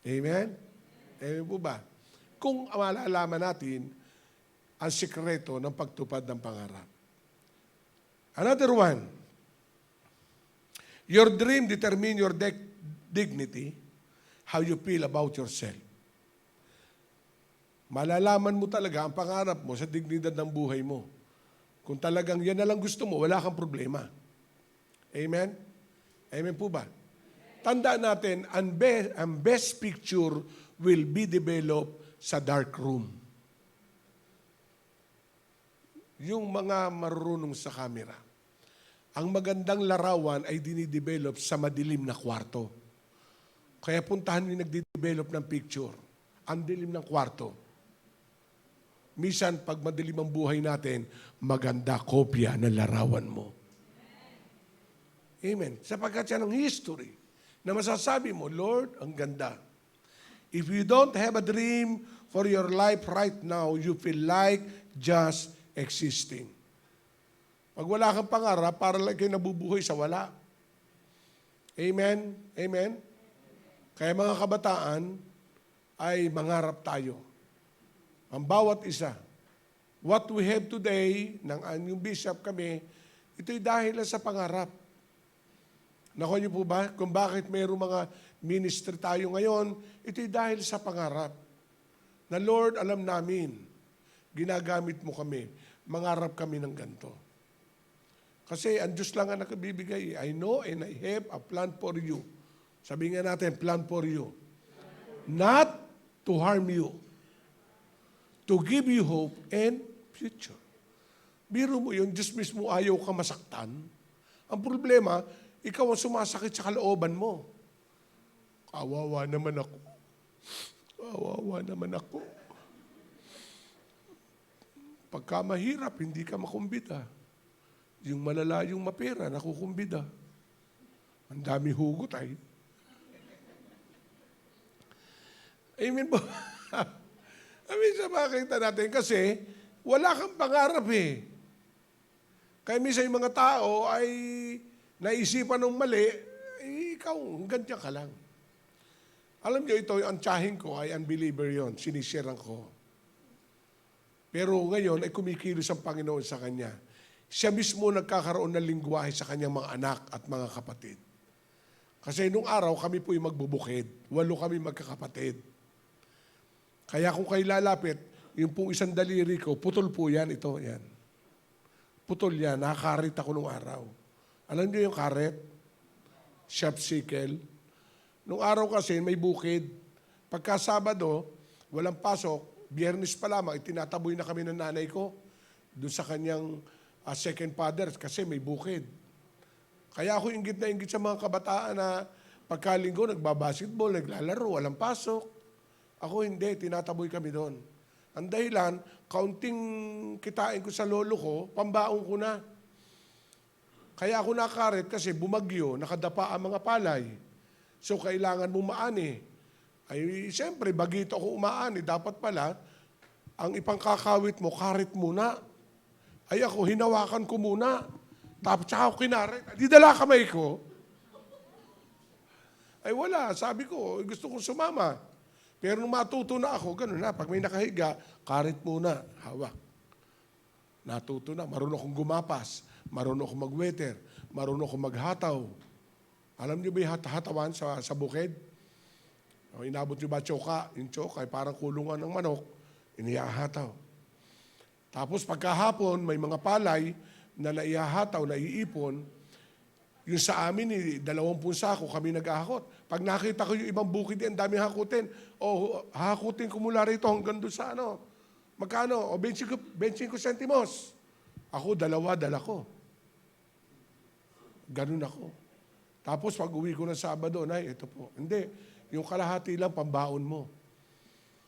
Amen? Amen po ba? Kung malalaman natin ang sikreto ng pagtupad ng pangarap. Another one. Your dream determine your dignity, how you feel about yourself. Malalaman mo talaga ang pangarap mo sa dignidad ng buhay mo. Kung talagang yan na lang gusto mo, wala kang problema. Amen? Amen po ba? Tandaan natin, ang best picture will be developed sa dark room. Yung mga marunong sa camera. Ang magandang larawan ay dinidevelop sa madilim na kwarto. Kaya puntahan nyo yung nagde-develop ng picture. Ang dilim ng kwarto. Minsan, pag madilim ang buhay natin, maganda kopya ng larawan mo. Amen. Sapagkat yan ang history na masasabi mo, Lord, ang ganda. If you don't have a dream for your life right now, you feel like just existing. Pag wala kang pangarap, para lang kayo nabubuhay sa wala. Amen? Amen? Kaya mga kabataan, ay mangarap tayo. Ang bawat isa. What we have today, ng yung bishop kami, ito'y dahil sa pangarap. Nakuha niyo po ba? Kung bakit mayroong mga ministry tayo ngayon, ito'y dahil sa pangarap. Na Lord, alam namin, ginagamit mo kami, mangarap kami ng ganito. Kasi ang Diyos lang ang nakabibigay. I know and I have a plan for you. Sabi nga natin, plan for you. Not to harm you. To give you hope and future. Biro mo yun, Diyos mismo ayaw ka masaktan. Ang problema, ikaw ang sumasakit sa kalooban mo. Kawawa naman ako. Kawawa naman ako. Pagka mahirap, hindi ka makumbida. Yung malalayong mapera, nakukumbida. Ang dami hugot ay. Amen po. Minsan makikita natin kasi wala kang pangarap eh. Kaya minsan yung mga tao ay naisipan ng mali, ikaw, ganyan ka lang. Alam niyo ito, ang tiyahin ko ay unbeliever yon, sinisiran ko. Pero ngayon ay kumikilos ang Panginoon sa kanya. Siya mismo nagkakaroon ng lingwahe sa kanyang mga anak at mga kapatid. Kasi nung araw kami po'y magbubukid. 8 kami magkakapatid. Kaya kung kayo lalapit, yung pong isang daliri ko, putol po yan, ito, yan. putol yan, nakarit ako nung araw. Alam niyo yung karet? Sharp sickle. Nung araw kasi may bukid. Pagka Sabado, walang pasok, Biyernes pa lamang, itinataboy na kami ng nanay ko doon sa kanyang second father kasi may bukid. Kaya ako inggit na inggit sa mga kabataan na pagkalinggo, nagbabasketball, naglalaro, walang pasok. Ako hindi, tinataboy kami doon. Ang dahilan, kaunting kitain ko sa lolo ko, pambaong ko na. Kaya ako nakaret kasi bumagyo, nakadapa ang mga palay. So kailangan mo maani. Ay siyempre, bagito ako umaani, dapat pala, ang ipangkakawit mo, karit muna. Ay ako, hinawakan ko muna. Tapos saka ako kinarit. Di dala kamay ko. Ay wala, sabi ko, gusto kong sumama. Pero nung matuto na ako, ganun na, pag may nakahiga, karit muna, hawak. Natuto na, marunong akong gumapas, marunong akong mag-waiter, marunong akong maghataw. Alam niyo ba yung hatawan sa bukid? O, inabot niyo ba tsoka? Yung tsoka ay parang kulungan ng manok, inihahataw. Tapos pagkahapon, may mga palay na naihahataw, naiipon. Yung sa amin, 20 sako kami nag-ahakot. Pag nakita ko yung ibang bukid, ang daming hakutin. O, hakutin ko mula rito hanggang doon sa ano. Magkano? O, 25 sentimos. Ako, 2 dala ko. Ganun ako. Tapos pag uwi ko ng Sabado, Nay, ito po. Hindi, yung kalahati lang, pambaon mo.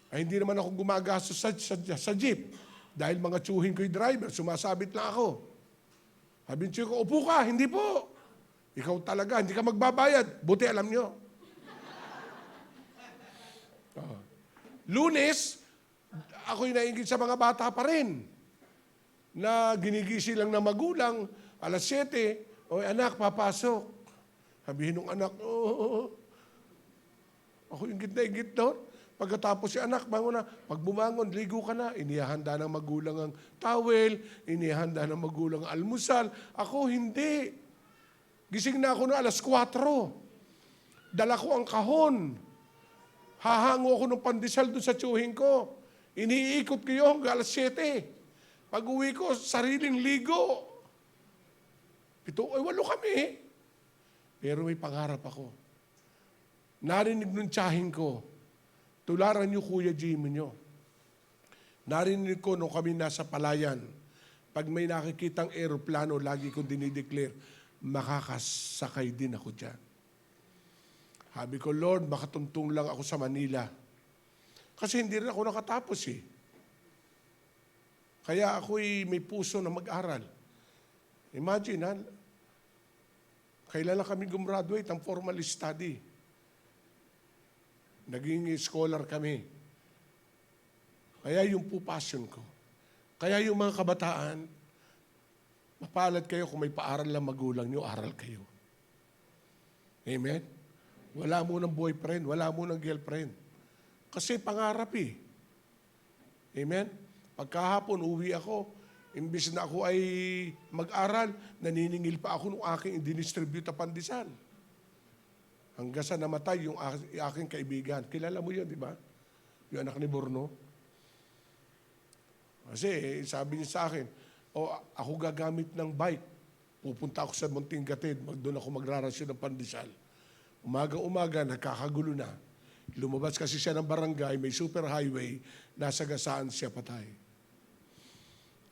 Ay, hindi naman ako gumagastos sa jeep. Dahil mga tsuhin ko yung driver, sumasabit lang ako. Sabi ko, upo ka, hindi po. Ikaw talaga, hindi ka magbabayad. Buti alam nyo. Lunes, ako'y naingit sa mga bata pa rin. Na ginigisi lang na magulang, 7:00, o anak, papasok. Sabihin ng anak, ako ingit na ingit doon. Pagkatapos si anak, bangon na. Pag bumangon, ligo ka na. Inihanda ng magulang ang towel, inihanda ng magulang ang almusal. Ako, hindi. Gising na ako na 4:00. Dala ko ang kahon. Hahango ako ng pandesal doon sa tsuhin ko. Iniikot ko yung hanggang 7:00. Pag uwi ko, sariling ligo. 8 kami. Pero may pangarap ako. Narinig nung tsahin ko, tularan niyo Kuya Jimmy niyo. Narinig ko nung kami nasa palayan, pag may nakikitang aeroplano, lagi kong dinideclare, makakasakay din ako dyan. Sabi ko, Lord, makatuntong lang ako sa Manila. Kasi hindi rin ako nakatapos eh. Kaya ako'y may puso na mag-aral. Imagine, kailan lang kami gumraduate ang formal study. Naging scholar kami. Kaya yung po passion ko. Kaya yung mga kabataan, mapalad kayo kung may paaral lang magulang nyo, aral kayo. Amen? Wala mo ng boyfriend, wala mo ng girlfriend. Kasi pangarap eh. Amen? Pagkahapon, uwi ako. Imbis na ako ay mag-aral, naniningil pa ako ng aking dinistribute na pandesal. Hanggang sa namatay yung aking kaibigan. Kilala mo yun, di ba? Yung anak ni Borno. Kasi sabi niya sa akin, ako gagamit ng bike. Pupunta ako sa Munting Gatid, doon ako magrarasyon ng pandesal. Umaga-umaga, nagkakagulo na. Lumabas kasi siya ng barangay, may super highway, nasagasaan siya patay.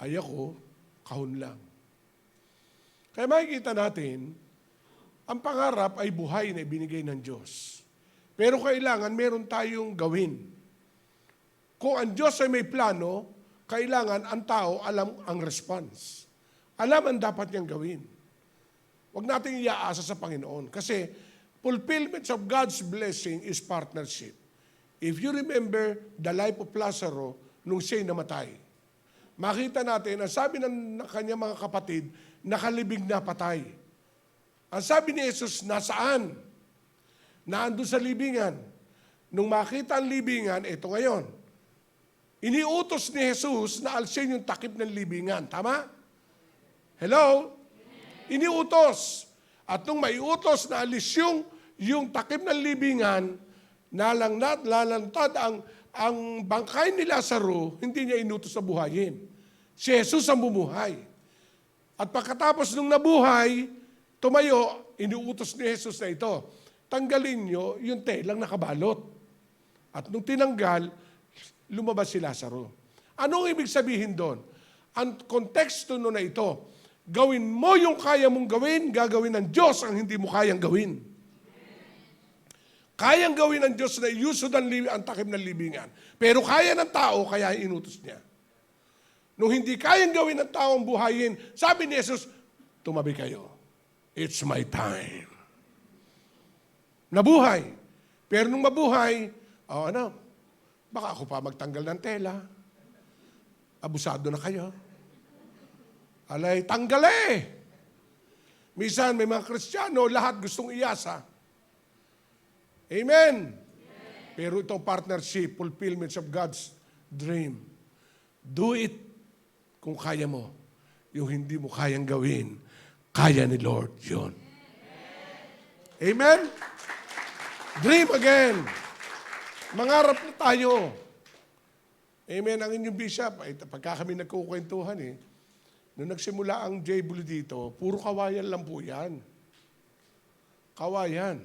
Ay ako, kahon lang. Kaya makikita natin, ang pangarap ay buhay na ibinigay ng Diyos. Pero kailangan meron tayong gawin. Kung ang Diyos ay may plano, kailangan ang tao alam ang response. Alam ang dapat niyang gawin. Huwag natin iaasa sa Panginoon. Kasi fulfillment of God's blessing is partnership. If you remember the life of Lazaro nung siya'y namatay, makita natin, ang sabi ng kanyang mga kapatid, nakalibing na patay. Ang sabi ni Jesus, nasaan? Naandun sa libingan. Nung makita ang libingan, ito ngayon. Iniutos ni Jesus na alsin yung takip ng libingan. Tama? Hello? Iniutos. At nung may utos na alis yung takip ng libingan, lalantad ang bangkay ni Lazaro, hindi niya inutos na buhayin. Si Jesus ang bumuhay. At pagkatapos nung nabuhay, tumayo, inuutos ni Jesus na ito, tanggalin nyo yung telang nakabalot. At nung tinanggal, lumabas si Lazaro. Anong ibig sabihin doon? Ang konteksto na ito, gawin mo yung kaya mong gawin, gagawin ng Diyos ang hindi mo kayang gawin. Kayang gawin ng Diyos na iusod ang takip ng libingan. Pero kaya ng tao, kaya inutos niya. Nung hindi kayang gawin ng tao ang buhayin, sabi ni Jesus, tumabi kayo. It's my time. Nabuhay. Pero nung mabuhay, baka ako pa magtanggal ng tela. Abusado na kayo. Alay, tanggal eh. Minsan may mga Kristiyano, lahat gustong iyasa. Amen. Pero itong partnership, fulfillment of God's dream. Do it kung kaya mo. Yung hindi mo kayang gawin, kaya ni Lord yun. Amen? Dream again. Mangarap na tayo. Amen. Ang inyong bishop, pagka kami nagkukwentuhan nung nagsimula ang J-Blue dito, puro kawayan lang po yan. Kawayan.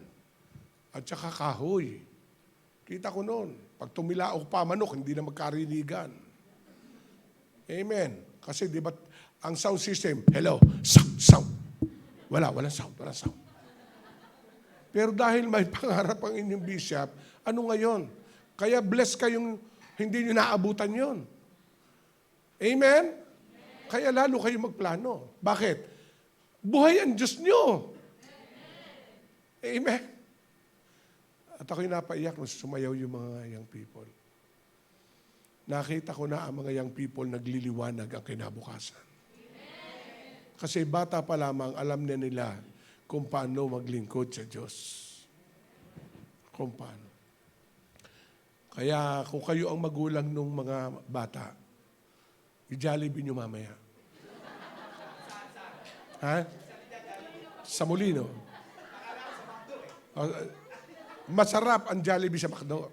At saka kahoy. Kita ko noon. Pag tumilaok pa manok, hindi na magkarinigan. Amen. Kasi di ba, ang sound system, hello, sound. Walang sound. Pero dahil may pangarap ang inyong bishop, ano ngayon? Kaya bless kayong hindi nyo naabutan yon. Amen? Kaya lalo kayo magplano. Bakit? Buhay ang Diyos nyo. Amen? At ako'y napaiyak nung sumayaw yung mga young people. Nakita ko na ang mga young people nagliliwanag ang kinabukasan. Kasi bata pa lamang, alam na nila kung paano maglingkod sa Diyos. Kung paano. Kaya kung kayo ang magulang ng mga bata, i-Jollibee nyo mamaya. Ha? Sa Molino. Masarap ang Jollibee sa McDo.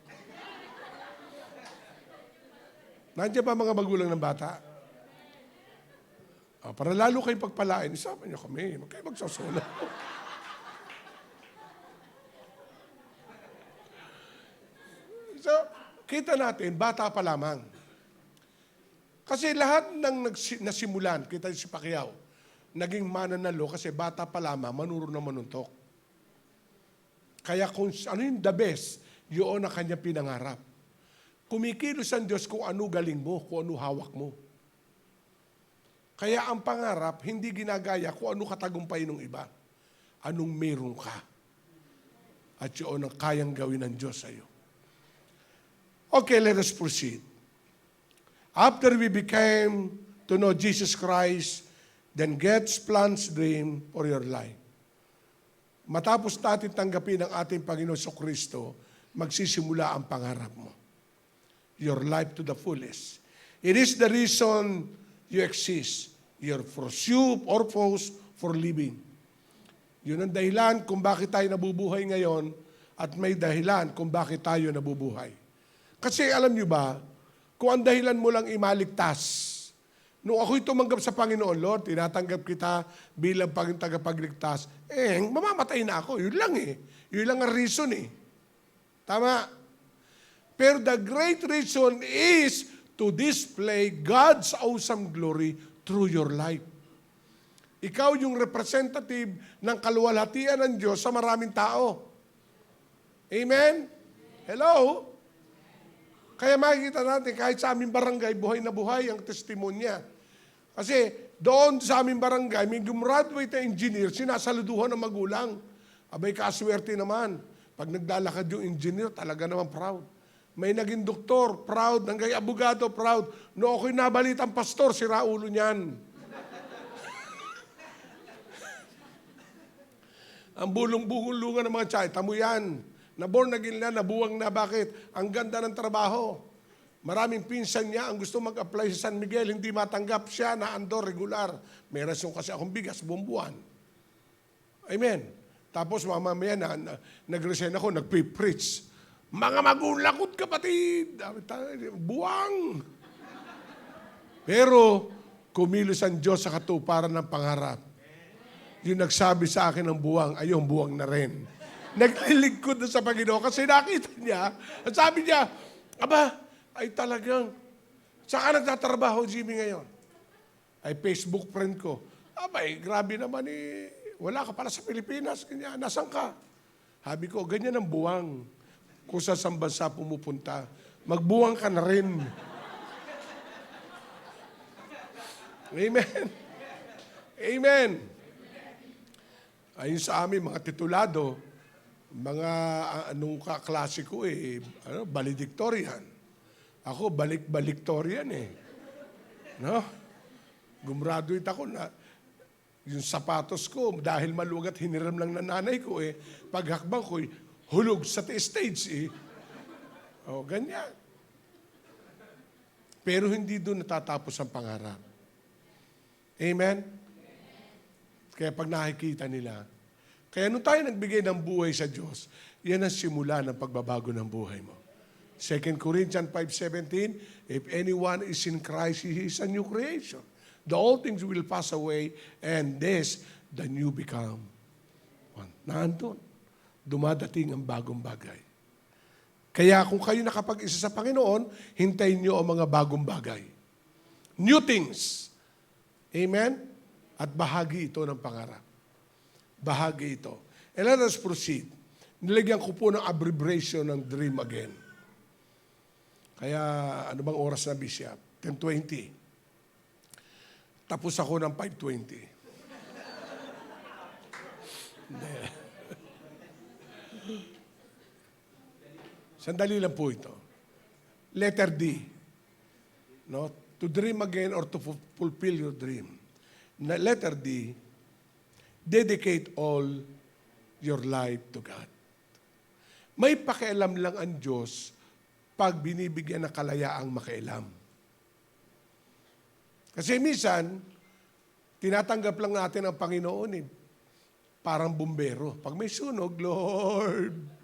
Nandiyan ba mga magulang ng bata? Para lalo kayo pagpalain, isama niyo kami. Huwag kayo magsasolo. So, kita natin, bata pa lamang. Kasi lahat ng nasimulan, kita si Pacquiao, naging mananalo kasi bata pa lamang, manuro na manuntok. Kaya kung ano yung the best, yun ang kanya pinangarap. Kumikilos ang Diyos kung ano galing mo, kung ano hawak mo. Kaya ang pangarap, hindi ginagaya kung ano katagumpay ng iba. Anong meron ka. At yun ang kayang gawin ng Diyos sa iyo. Okay, let us proceed. After we became to know Jesus Christ, then God's plans, dream for your life. Matapos natin tanggapin ang ating Panginoon sa Kristo, magsisimula ang pangarap mo. Your life to the fullest. It is the reason you exist. Your purpose for living. Yun ang dahilan kung bakit tayo nabubuhay ngayon at may dahilan kung bakit tayo nabubuhay. Kasi alam nyo ba, kung ang dahilan mo lang imaligtas, nung ako'y tumanggap sa Panginoon, Lord, tinatanggap kita bilang tagapagligtas, mamamatay na ako. Yun lang Yun lang ang reason Tama? Pero the great reason is to display God's awesome glory through your life. Ikaw yung representative ng kaluwalhatian ng Diyos sa maraming tao. Amen? Hello? Kaya makikita natin, kahit sa aming barangay, buhay na buhay ang testimonya. Kasi doon sa aming barangay, may gumraduate na engineer, sinasaluduhan ng magulang. Abay, kaswerte naman. Pag naglalakad yung engineer, talaga naman proud. May naging doktor, proud. Naging abogado, proud. No, ako'y nabalitang pastor, sira ulo niyan. Ang bulong-bulungan ng mga chay, tamo yan. Naborn again na, nabuwang na. Bakit? Ang ganda ng trabaho. Maraming pinsan niya ang gusto mag-apply sa San Miguel, hindi matanggap siya na andor regular. May rason kasi akong bigas, buwan. Amen. Tapos mamaya nag-resign ako, nag-preach. Mga magulakot kapatid, buwang. Pero kumilos ang Diyos sa katuparan ng pangarap. Yung nagsabi sa akin ng buwang, ay yung buwang na rin. Naglilingkod na sa Panginoon kasi nakita niya, at sabi niya, aba, ay talagang, saka nagtatrabaho, Jimmy, ngayon? Ay Facebook friend ko. Abay, grabe naman wala ka pala sa Pilipinas. Kanya, nasan ka? Sabi ko, ganyan ang buwang. Kung sa isang bansa pumupunta, magbuwang ka na rin. Amen. Amen. Ayun sa amin, mga titulado, mga anong kaklase ko valedictorian. Ako, balik-baliktorian No? Gumraduate ako na yung sapatos ko, dahil malugat, hiniram lang ng nanay ko paghakbang ko, hulog sa stage ganyan. Pero hindi doon natatapos ang pangarap. Amen? Kaya pag nakikita nila, kaya nung tayo nagbigay ng buhay sa Diyos, yan ang simula ng pagbabago ng buhay mo. 2 Corinthians 5:17, if anyone is in Christ, he is a new creation. The old things will pass away, and this, the new become one. Nandun. Dumadating ang bagong bagay. Kaya kung kayo nakapag-isa sa Panginoon, hintayin nyo ang mga bagong bagay. New things. Amen? At bahagi ito ng pangarap. Bahagi ito. And let us proceed. Nilagyan ko po ng abbreviation ng dream again. Kaya ano bang oras na, Bishop? 10:20. Tapos ako ng 5:20. Sandali lang po ito. Letter D. No? To dream again or to fulfill your dream. Letter D, dedicate all your life to God. May pakialam lang ang Diyos pag binibigyan ng kalayaang makialam. Kasi minsan, tinatanggap lang natin ang Panginoon parang bumbero. Pag may sunog, Lord.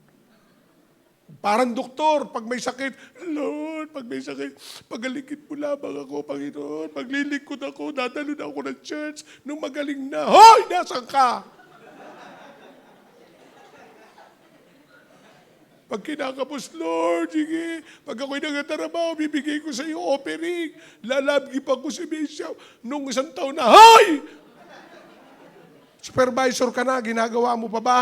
Parang doktor, pag may sakit, Lord, pag may sakit, pagaligid mo lamang ako, Panginoon. Maglilingkod ako, dadalo na ako ng church. Nung magaling na, hoy, nasan ka? Pag kinakapos, Lord, sige, pag ako'y nagtatrabaho, bibigay ko sa iyo offering. Lalabgi pa ko si Bishop. Nung isang taon na, hoy! Supervisor ka na, ginagawa mo pa ba?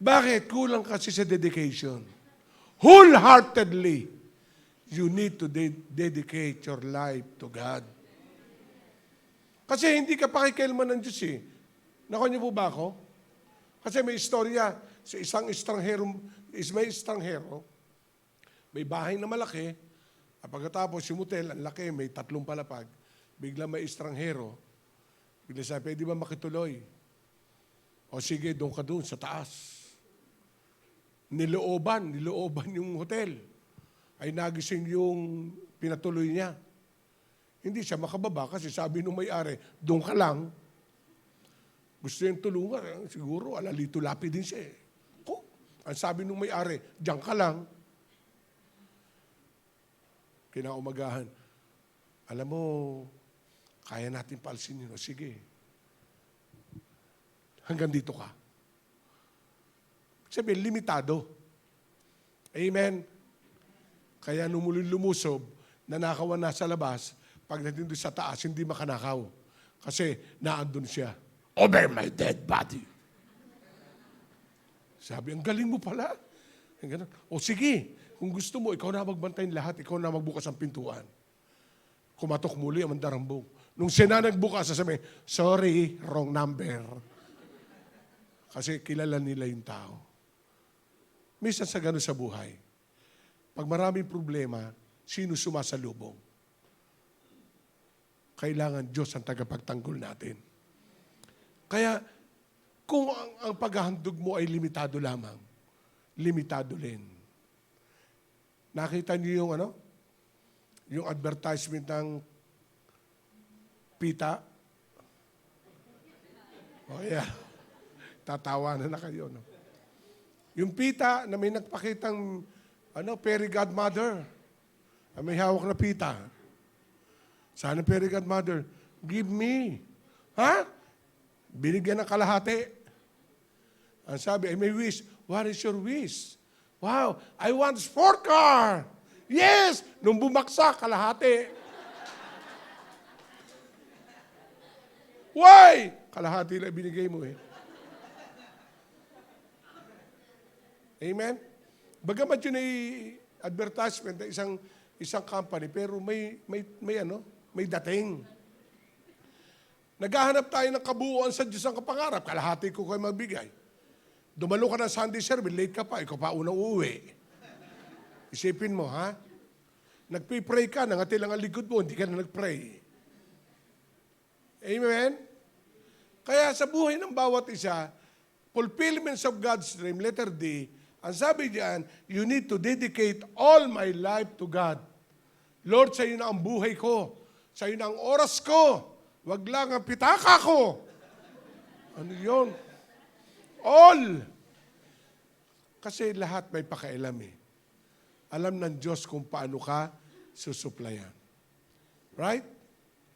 Bakit? Kulang kasi sa dedication. Wholeheartedly, you need to dedicate your life to God. Kasi hindi ka pakikialaman ng Diyos Nakuha niyo po ba ako? Kasi may istorya sa isang may estranghero, may bahay na malaki, at pagkatapos yung hotel, ang laki, may 3 palapag, bigla may estranghero, bigla sabi, pwede ba makituloy? O sige, doon ka doon sa taas. Nilooban yung hotel. Ay nagising yung pinatuloy niya. Hindi siya makababa kasi sabi nung may-ari, doon ka lang. Gusto niyang tulungan. Siguro, alalito-lapi din siya Ang sabi nung may-ari, diyan ka lang. Kinaumagahan. Alam mo, kaya natin paalsin yun. Sige. Hanggang dito ka. Sabi, limitado. Amen? Kaya lumusob, nanakawan na sa labas, pagdating doon sa taas, hindi makanakaw. Kasi naandun siya. Over my dead body. Sabi, ang galing mo pala. O sige, kung gusto mo, ikaw na magbantayin lahat, ikaw na magbukas ang pintuan. Kumatok muli ang mandarambong. Nung siya na nagbukas, sasabi, sorry, wrong number. Kasi kilala nila yung tao. Minsan sa gano'n sa buhay, pag maraming problema, sino sumasalubong? Kailangan Diyos ang tagapagtanggol natin. Kaya, kung ang paghahandog mo ay limitado lamang, limitado din. Nakita niyo yung yung advertisement ng pita? O yeah. Tatawanan na kayo. Yung pita na may nagpakitang fairy godmother, may hawak na pita. Sana fairy godmother, give me. Ha? Binigyan ng kalahati. Ang sabi, I may wish. What is your wish? Wow, I want sport car. Yes! Nung bumaksak, kalahati. Why? Kalahati lang binigay mo eh. Amen? Bagamat yun ay advertisement ng isang company, pero may dating. Naghahanap tayo ng kabuuan sa Diyos ang kapangarap. Kalahati ko kayo magbigay. Dumalo ka ng Sunday service, late ka pa, ikaw pa unang uuwi. Isipin mo, ha? Nagpipray ka, nangati lang ang likod mo, hindi ka na nagpray. Amen? Kaya sa buhay ng bawat isa, fulfillments of God's dream, letter D, ang sabi diyan, you need to dedicate all my life to God. Lord, sa iyo na ang buhay ko. Sa iyo na ang oras ko. Wag lang ang pitaka ko. Ano yun? All. Kasi lahat may pakailam eh. Alam ng Diyos kung paano ka susuplayan. Right?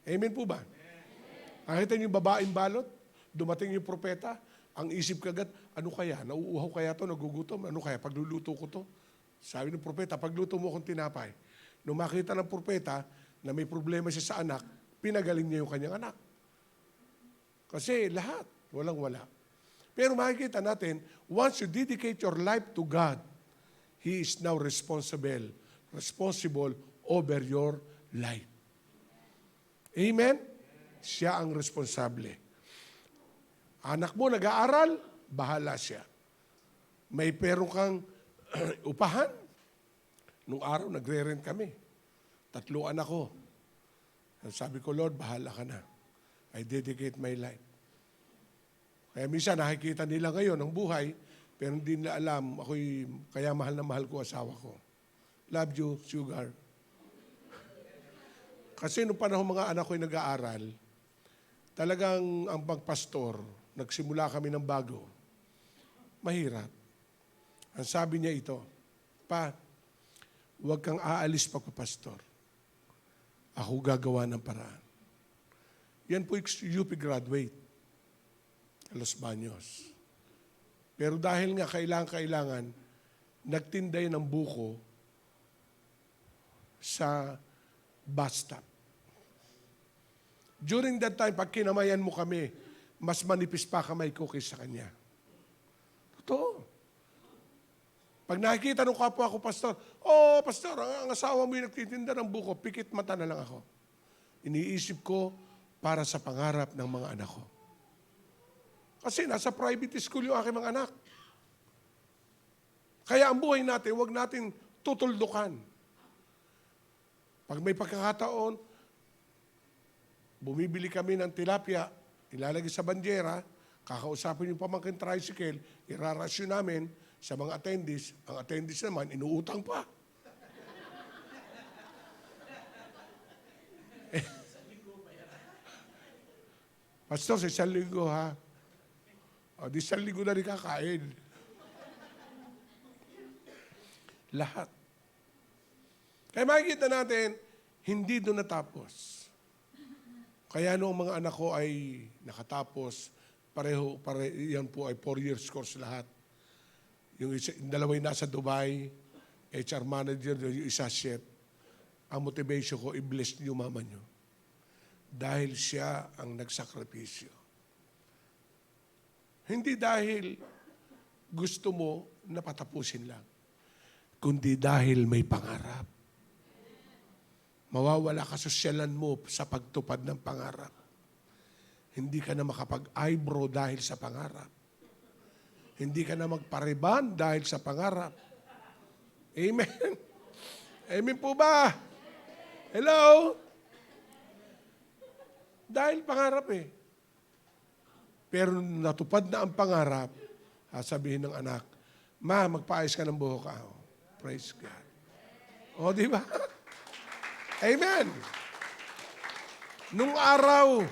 Amen po ba? Nakita niyo yung babaeng balot? Dumating yung propeta, ang isip kagad, ano kaya? Nauuhaw kaya to? Nagugutom? Ano kaya? Pagluluto ko to? Sabi ng propeta, pagluto mo akong tinapay. Nung makita ng propeta na may problema siya sa anak, pinagaling niya yung kanyang anak. Kasi lahat, walang-wala. Pero makikita natin, once you dedicate your life to God, He is now responsible over your life. Amen? Siya ang responsable. Anak mo nag-aaral, bahala siya. May pero kang upahan. Nung araw, nagre-rent kami. 3 anak ko. Sabi ko, Lord, bahala ka na. I dedicate my life. Kaya minsan nakikita nila ngayon ang buhay, pero hindi nila alam, kaya mahal na mahal ko asawa ko. Love you, sugar. Kasi nung panahon mga anak ko'y nag-aaral, talagang ang pagpastor, nagsimula kami ng bago. Mahirap. Ang sabi niya ito, Pa, huwag kang aalis pagpapastor. Ako gagawa ng paraan. Yan po UP graduate. Los Baños. Pero dahil nga kailangan, nagtinday ng buko sa bus stop. During that time, pag kinamayan mo kami, mas manipis pa kamay ko kaysa kanya. Totoo. Pag nakikita ng kapwa ko, pastor, pastor, ang asawa mo yung nagtitinda ng buko, pikit mata na lang ako. Iniisip ko para sa pangarap ng mga anak ko. Kasi nasa private school yung aking mga anak. Kaya ang buhay natin, huwag natin tutuldukan. Pag may pagkakataon, bumibili kami ng tilapia, ilalagay sa bandyera, kakausapin yung pamangkin tricycle, irarasyon namin sa mga attendees. Ang attendees naman, inuutang pa. Pastor, sa 1 linggo ha. O, di 1 linggo na rin kakain. Lahat. Kaya makikita natin, hindi doon natapos. Kaya noong mga anak ko ay nakatapos, pareho, yan po ay 4 years course lahat. Yung dalawa'y nasa Dubai, HR manager, yung isa chef. Ang motivation ko, i-bless niyo mama niyo. Dahil siya ang nagsakripisyo. Hindi dahil gusto mo na patapusin lang, kundi dahil may pangarap. Mawawala ka sosyalan mo sa pagtupad ng pangarap. Hindi ka na makapag-eyebrow dahil sa pangarap. Hindi ka na magpariban dahil sa pangarap. Amen? Amen po ba? Hello? Dahil pangarap eh. Pero natupad na ang pangarap, sabihin ng anak, Ma, magpaayos ka ng buhok ka. Oh, praise God. O, di ba? Amen. Nung araw,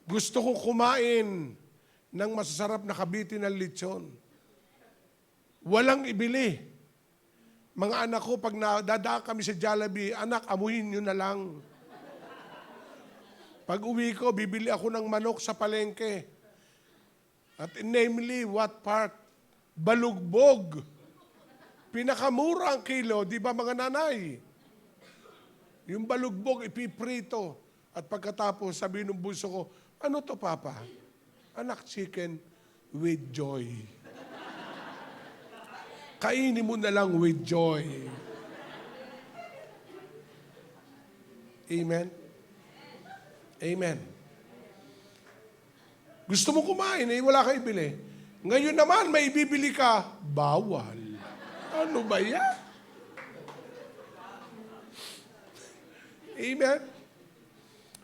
gusto ko kumain ng masasarap na kabitin ng lechon. Walang ibili. Mga anak ko, pag dadaan kami sa Jollibee, anak, amuhin nyo na lang. Pag uwi ko, bibili ako ng manok sa palengke. At namely, what part? Balugbog. Pinakamura ang kilo, di ba mga nanay? Yung balugbog, ipiprito. At pagkatapos, sabi ng bunso ko, ano to, Papa? Anak, chicken with joy. Kainin mo na lang with joy. Amen? Amen. Gusto mo kumain, wala kang ibili. Ngayon naman, may ibibili ka, bawal. Ano ba yan? Amen?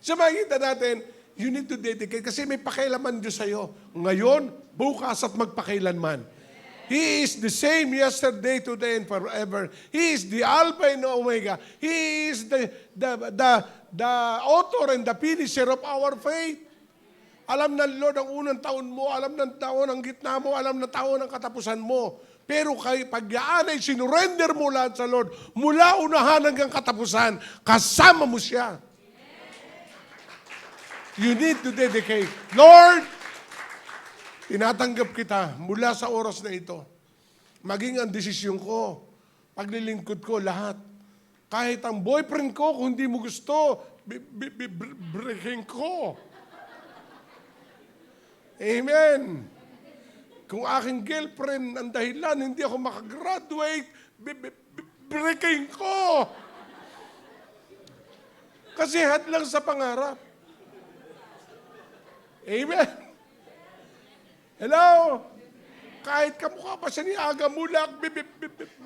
So makikita natin, you need to dedicate kasi may pakailaman Diyos sa'yo. Ngayon, bukas at magpakailanman. He is the same yesterday, today, and forever. He is the Alpha and Omega. He is the author and the finisher of our faith. Alam ng Lord ang unang taon mo, alam ng taon ang gitna mo, alam ng taon ang katapusan mo. Pero pag yaan ay sinurrender mo lahat sa Lord, mula unahan hanggang katapusan, kasama mo siya. You need to dedicate. Lord, tinatanggap kita mula sa oras na ito. Maging ang desisyon ko, paglilingkod ko, lahat. Kahit ang boyfriend ko, kung hindi mo gusto, breaking ko. Amen. Kung aking girlfriend ang dahilan, hindi ako makagraduate, breaking ko. Kasi hadlang sa pangarap. Amen. Hello? Kahit kamukha pa siya ni Aga Mulak,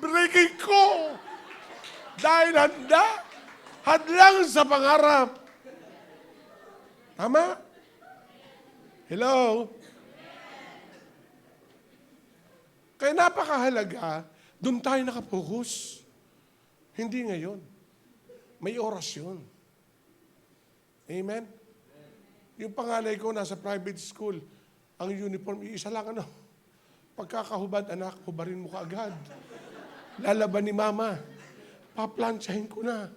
breaking ko. Dahil hadlang sa pangarap. Tama? Hello? Kaya napakahalaga, doon tayo nakapokus. Hindi ngayon. May oras yun. Amen? Yung panganay ko nasa private school, ang uniform, iisa lang ano. Pagkakahubad, anak, hubarin mo kaagad. Lalaban ni mama. Paplansyahin ko na.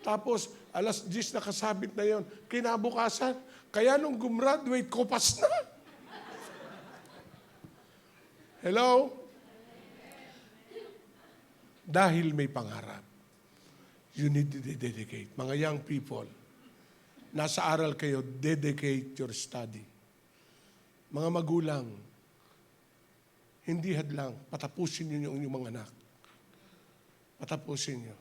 Tapos, alas 10 nakasabit na yon. Kinabukasan, kaya nung gumraduate, kopas na. Hello? Dahil may pangarap, you need to dedicate. Mga young people, nasa aral kayo, dedicate your study. Mga magulang, hindi hadlang, patapusin niyo yung inyong mga anak. Patapusin niyo.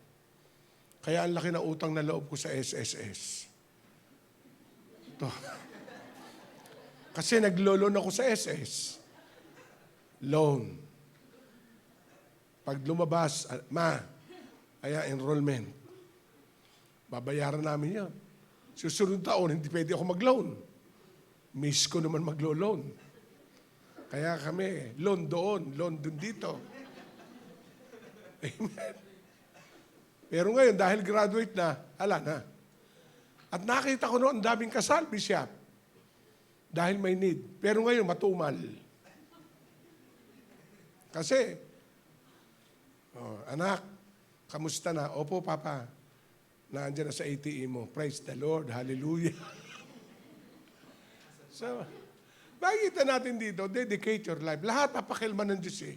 Kaya ang laki ng utang na loob ko sa SSS. Ito. Kasi naglo-loan ako sa SS. Loan. Pag lumabas, enrollment. Babayaran namin yan. Susunod taon, hindi pwede ako mag-loan. Miss ko naman maglo-loan. Kaya kami, loan doon, loan dun dito. Amen. Pero ngayon, dahil graduate na, ala na. At nakita ko noon, ang daming kasal, Bishop. Dahil may need. Pero ngayon, matumal. Kasi, anak, kamusta na? Opo, Papa. Nandiyan na sa ATE mo. Praise the Lord. Hallelujah. So, makikita natin dito, dedicate your life. Lahat papakilman ng Diyos eh.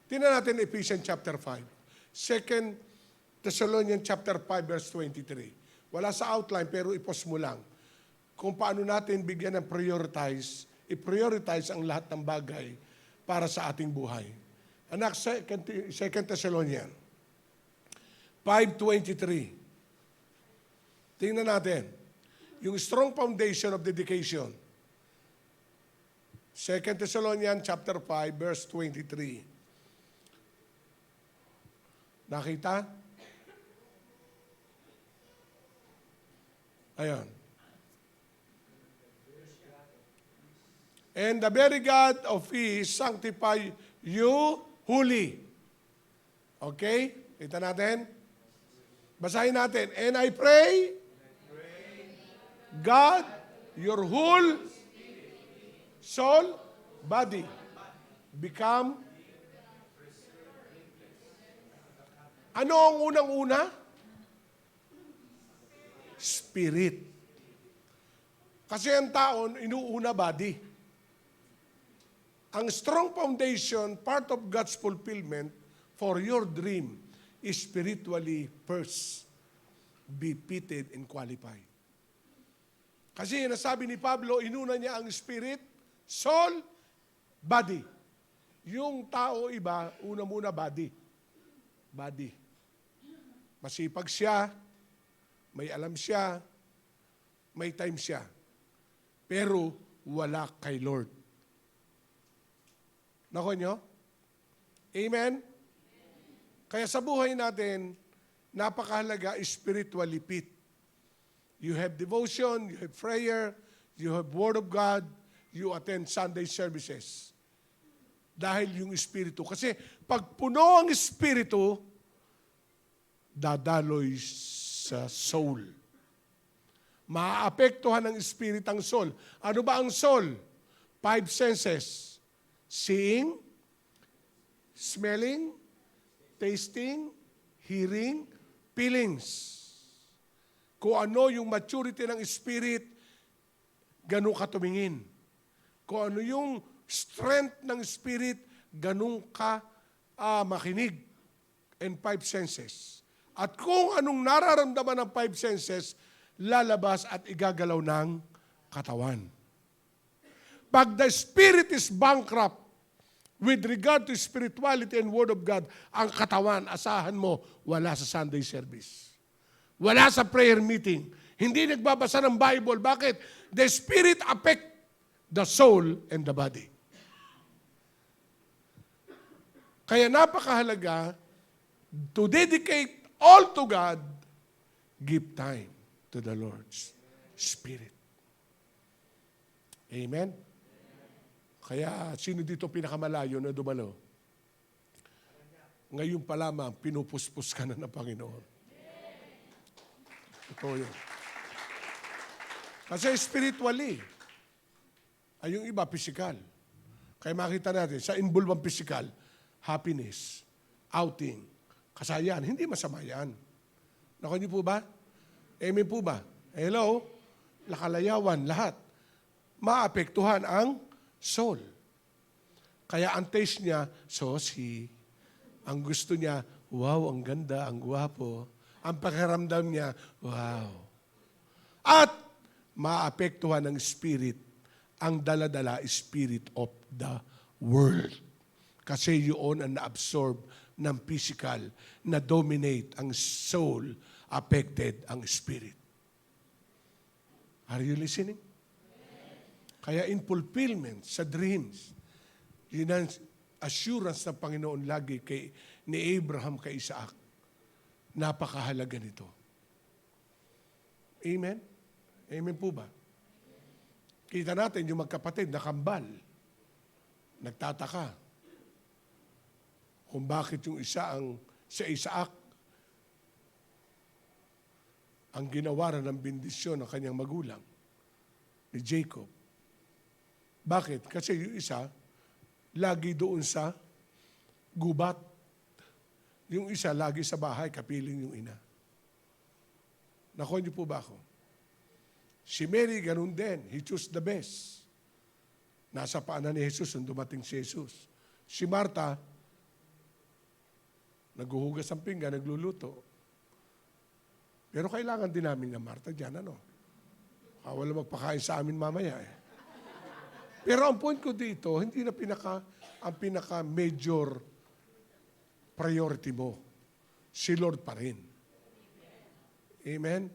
Tingnan natin Ephesians chapter 5. 2 Thessalonians chapter 5 verse 23. Wala sa outline pero i-post mo lang. Kung paano natin bigyan ng i-prioritize ang lahat ng bagay para sa ating buhay. Anak, 2 Thessalonians 5:23. Tingnan natin. Yung strong foundation of dedication. 2 Thessalonians chapter 5 verse 23. Nakita? Ayan. And the very God of peace sanctify you wholly. Okay? Kita natin? Basahin natin. And I pray, God, your whole soul, body, become. Ano ang unang-una? Spirit. Kasi ang taon, inuuna body. Ang strong foundation, part of God's fulfillment for your dream is spiritually first be fitted and qualified. Kasi nasabi ni Pablo, inuna niya ang spirit, soul, body. Yung tao iba, una muna body. Body. Masipag siya, may alam siya, may time siya. Pero wala kay Lord. Nako nyo? Amen? Kaya sa buhay natin, napakahalaga spiritually fit. You have devotion, you have prayer, you have Word of God, you attend Sunday services. Dahil yung Espiritu. Kasi pag puno ang Espiritu, dadaloy sa soul. Maaapektuhan ng Spirit ang soul. Ano ba ang soul? 5 senses. Seeing, smelling, tasting, hearing, feelings. Kung ano yung maturity ng Spirit, ganun ka tumingin. Kung ano yung strength ng Spirit, ganun ka makinig. And 5 senses. At kung anong nararamdaman ng 5 senses, lalabas at igagalaw ng katawan. Pag the Spirit is bankrupt with regard to spirituality and Word of God, ang katawan, asahan mo, wala sa Sunday service. Wala sa prayer meeting. Hindi nagbabasa ng Bible. Bakit? The Spirit affect the soul and the body. Kaya napakahalaga to dedicate all to God, give time to the Lord's Spirit. Amen? Kaya sino dito pinakamalayo na dumalo? Ngayon pa lamang, pinupuspos ka na ng Panginoon. Ito yun. Kasi spiritually, ay yung iba, physical. Kaya makita natin, sa involvang physical, happiness, outing, kasayan, hindi masama yan. Naku niyo po ba? Amen po ba? Hello? Lakalayawan, lahat. Maapektuhan ang soul. Kaya ang taste niya, saucy. Ang gusto niya, wow, ang ganda, ang gwapo. Ang pakiramdam niya, wow. At maapektuhan ng spirit, ang dala-dala spirit of the world. Kasi yun ang na-absorb ng physical, na dominate ang soul, affected ang spirit. Are you listening? Kaya in fulfillment sa dreams, yun ang assurance ng Panginoon lagi ni Abraham kay Isaac. Napakahalaga nito. Amen? Amen po ba? Kita natin yung magkapatid na kambal. Nagtataka kung bakit yung sa Isaac ang ginawaran ng bendisyon ng kanyang magulang, ni Jacob. Bakit? Kasi yung isa, lagi doon sa gubat. Yung isa, lagi sa bahay, kapiling yung ina. Nakuha niyo po ba ako? Si Mary, ganun din. He chose the best. Nasa paanan ni Jesus nung dumating si Jesus. Si Marta, naghuhugas ng pinggan, nagluluto. Pero kailangan din namin ng Marta dyan, ano? Wala magpakain sa amin mamaya eh. Pero ang point ko dito, hindi na ang pinaka-major priority mo. Si Lord pa rin. Amen?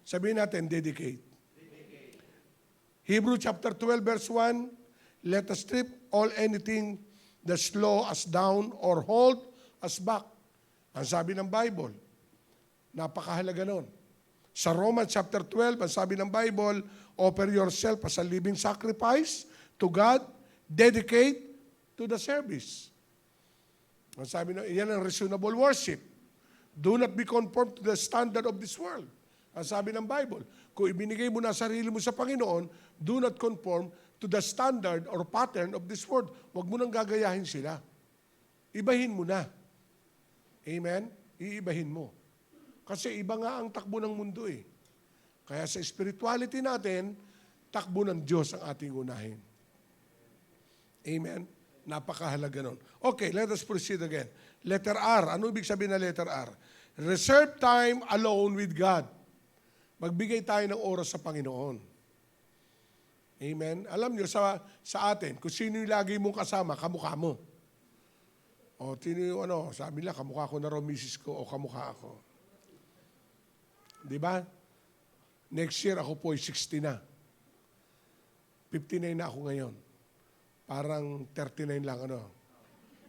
Sabihin natin, dedicate. Hebrew chapter 12 verse 1, let us strip all anything that slow us down or hold us back. Ang sabi ng Bible, napakahalaga nun. Sa Romans chapter 12, ang sabi ng Bible, offer yourself as a living sacrifice to God, dedicate to the service. Ang sabi ng, yan ang reasonable worship. Do not be conformed to the standard of this world. Ang sabi ng Bible, kung ibinigay mo na sarili mo sa Panginoon, do not conform to the standard or pattern of this world. Huwag mo nang gagayahin sila. Ibahin mo na. Amen? Iibahin mo. Kasi iba nga ang takbo ng mundo eh. Kaya sa spirituality natin, takbo ng Diyos ang ating unahin. Amen? Napakahalaga nun. Okay, let us proceed again. Letter R. Ano ibig sabihin na letter R? Reserve time alone with God. Magbigay tayo ng oras sa Panginoon. Amen? Alam nyo, sa atin, kung sino yung lagi mong kasama, kamukha mo. O, sino yung sabi nila, kamukha ko na raw misis ko o kamukha ako. Di ba? Next year, ako po ay 60 na. 59 na ako ngayon. Parang 39 lang,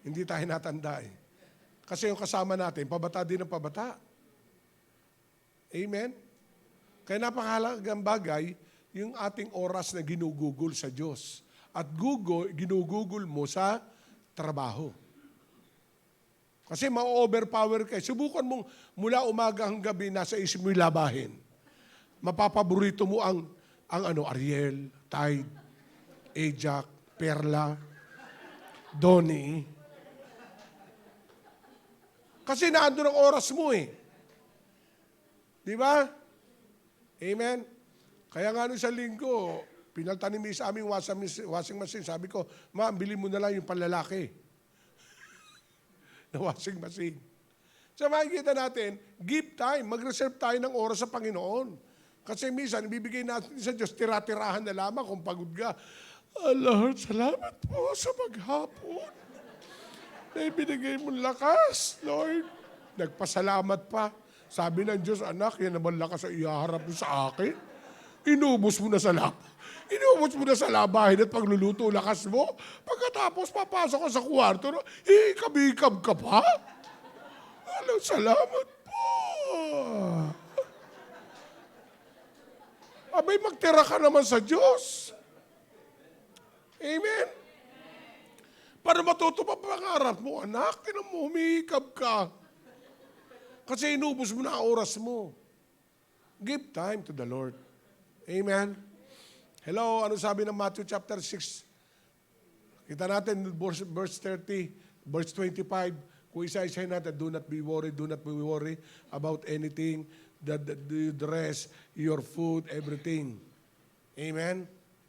Hindi tayo natanda eh. Kasi yung kasama natin, pabata din ng pabata. Amen? Kaya napakahalagang bagay, yung ating oras na ginugugol sa Diyos. At ginugugol mo sa trabaho. Kasi ma-overpower ka. Subukan mong mula umaga hanggang gabi, nasa isip mo yung labahin. Mapapaborito mo ang Ariel, Tide, Ajax, Perla, Donnie. Kasi naandun ang oras mo eh. Di ba? Amen? Kaya nga nung sa linggo, pinaltan ni Miss aming washing machine. Sabi ko, ma'am, bili mo na lang yung panlalaki na washing machine. So makikita natin, give time, mag-reserve tayo ng oras sa Panginoon. Kasi minsan, ibibigay natin sa Diyos, tira-tirahan na lamang kung pagod ka. Lord, salamat po sa maghapon. Na ibinigay mong lakas, Lord. Nagpasalamat pa. Sabi ng Diyos, anak, yan naman lakas ang ihaharap mo sa akin. Inubos mo na sa Inubos mo na sa labahin at pagluluto lakas mo. Pagkatapos papasok ka sa kwarto, ikab-ikab ka pa. Alam, salamat po. Abay, magtira ka naman sa Diyos. Amen? Para matuto pa pangarap mo, anak, humihikab ka. Kasi inubos mo na ang oras mo. Give time to the Lord. Amen? Hello, ano sabi ng Matthew chapter 6? Kita natin, verse 30, verse 25. Kung isa-isa natin, do not be worried about anything, the dress, your food, everything. Amen?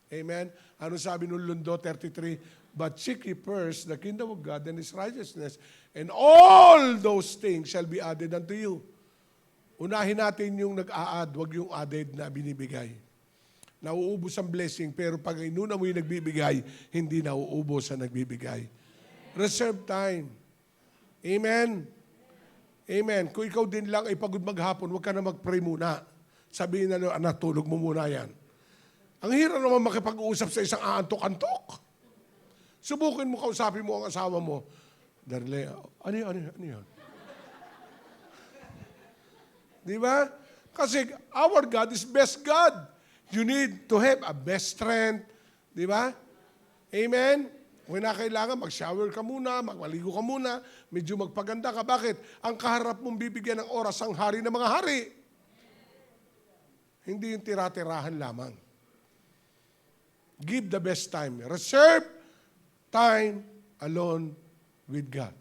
Amen? Ano sabi nung Lundo 33? But seek ye first the kingdom of God and His righteousness, and all those things shall be added unto you. Unahin natin yung nag-a-add, wag yung added na binibigay. Nauubos ang blessing, pero pag inuna mo yung nagbibigay, hindi nauubos ang nagbibigay. Reserve time. Amen? Amen. Kung ikaw din lang ay pagod maghapon, huwag ka na mag-pray muna. Sabihin na, anak, tulog mo muna yan. Ang hirap naman makipag-uusap sa isang aantok-antok. Subukin mo, kausapin mo ang asawa mo. Darle, ano yun? Di ba? Kasi our God is best God. You need to have a best strength. Di ba? Amen? Kung kailangan, mag-shower ka muna, magmaligo ka muna, medyo magpaganda ka. Bakit? Ang kaharap mong bibigyan ng oras ang hari ng mga hari. Hindi yung tira-tirahan lamang. Give the best time. Reserve time alone with God.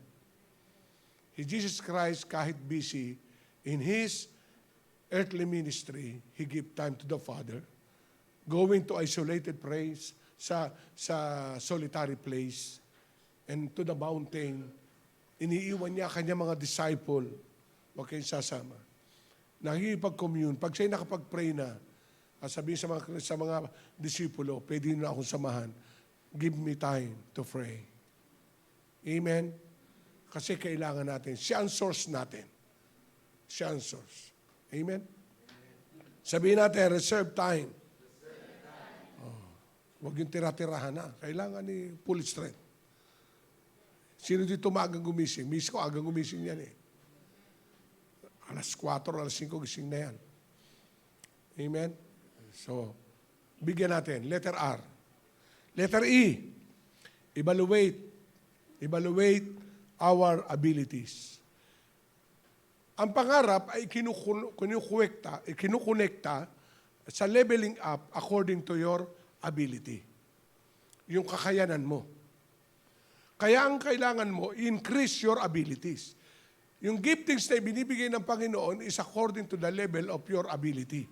Jesus Christ, kahit busy, in His earthly ministry, He gave time to the Father, going to isolated place, sa solitary place, and to the mountain. Iniiwan niya kanya mga disciple. Huwag kayong sasama. Nakikipag-commune. Pag siya'y nakapag-pray na, at sabihin sa mga disipulo, pwede na akong samahan. Give me time to pray. Amen? Kasi kailangan natin. Siya ang source natin. Siya ang source. Amen? Sabihin natin, reserve time. Huwag yung tira-tirahan na. Kailangan ni full strength. Sino dito maagang gumising? Miss ko, agang gumising yan eh. Alas 4, alas 5, gising na yan. Amen? So, bigyan natin. Letter R. Letter E. Evaluate. Evaluate our abilities. Ang pangarap ay kinukonekta sa leveling up according to your ability. Yung kakayanan mo. Kaya ang kailangan mo, increase your abilities. Yung giftings na binibigay ng Panginoon is according to the level of your ability.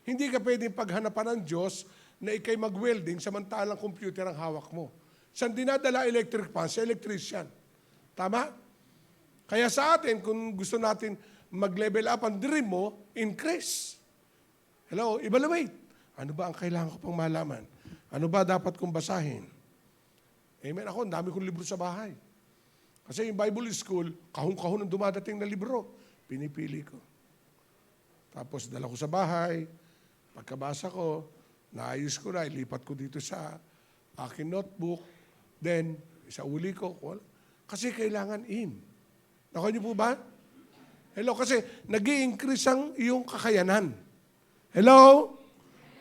Hindi ka pwedeng paghanapan ng Diyos na ikay mag-welding samantalang computer ang hawak mo. Saan dinadala electric fan? Sa electrician. Tama? Kaya sa atin, kung gusto natin mag-level up ang dream mo, increase. Hello, evaluate. Ano ba ang kailangan ko pang malaman? Ano ba dapat kong basahin? Amen. Ako, ang dami kong libro sa bahay. Kasi yung Bible School, kahon-kahon ang dumadating na libro. Pinipili ko. Tapos dala ko sa bahay. Pagkabasa ko, naayos ko na, ilipat ko dito sa aking notebook. Then, sa uli ko, kasi kailangan in. Nakuha niyo po ba? Hello, kasi nag-i-increase ang iyong kakayanan. Hello?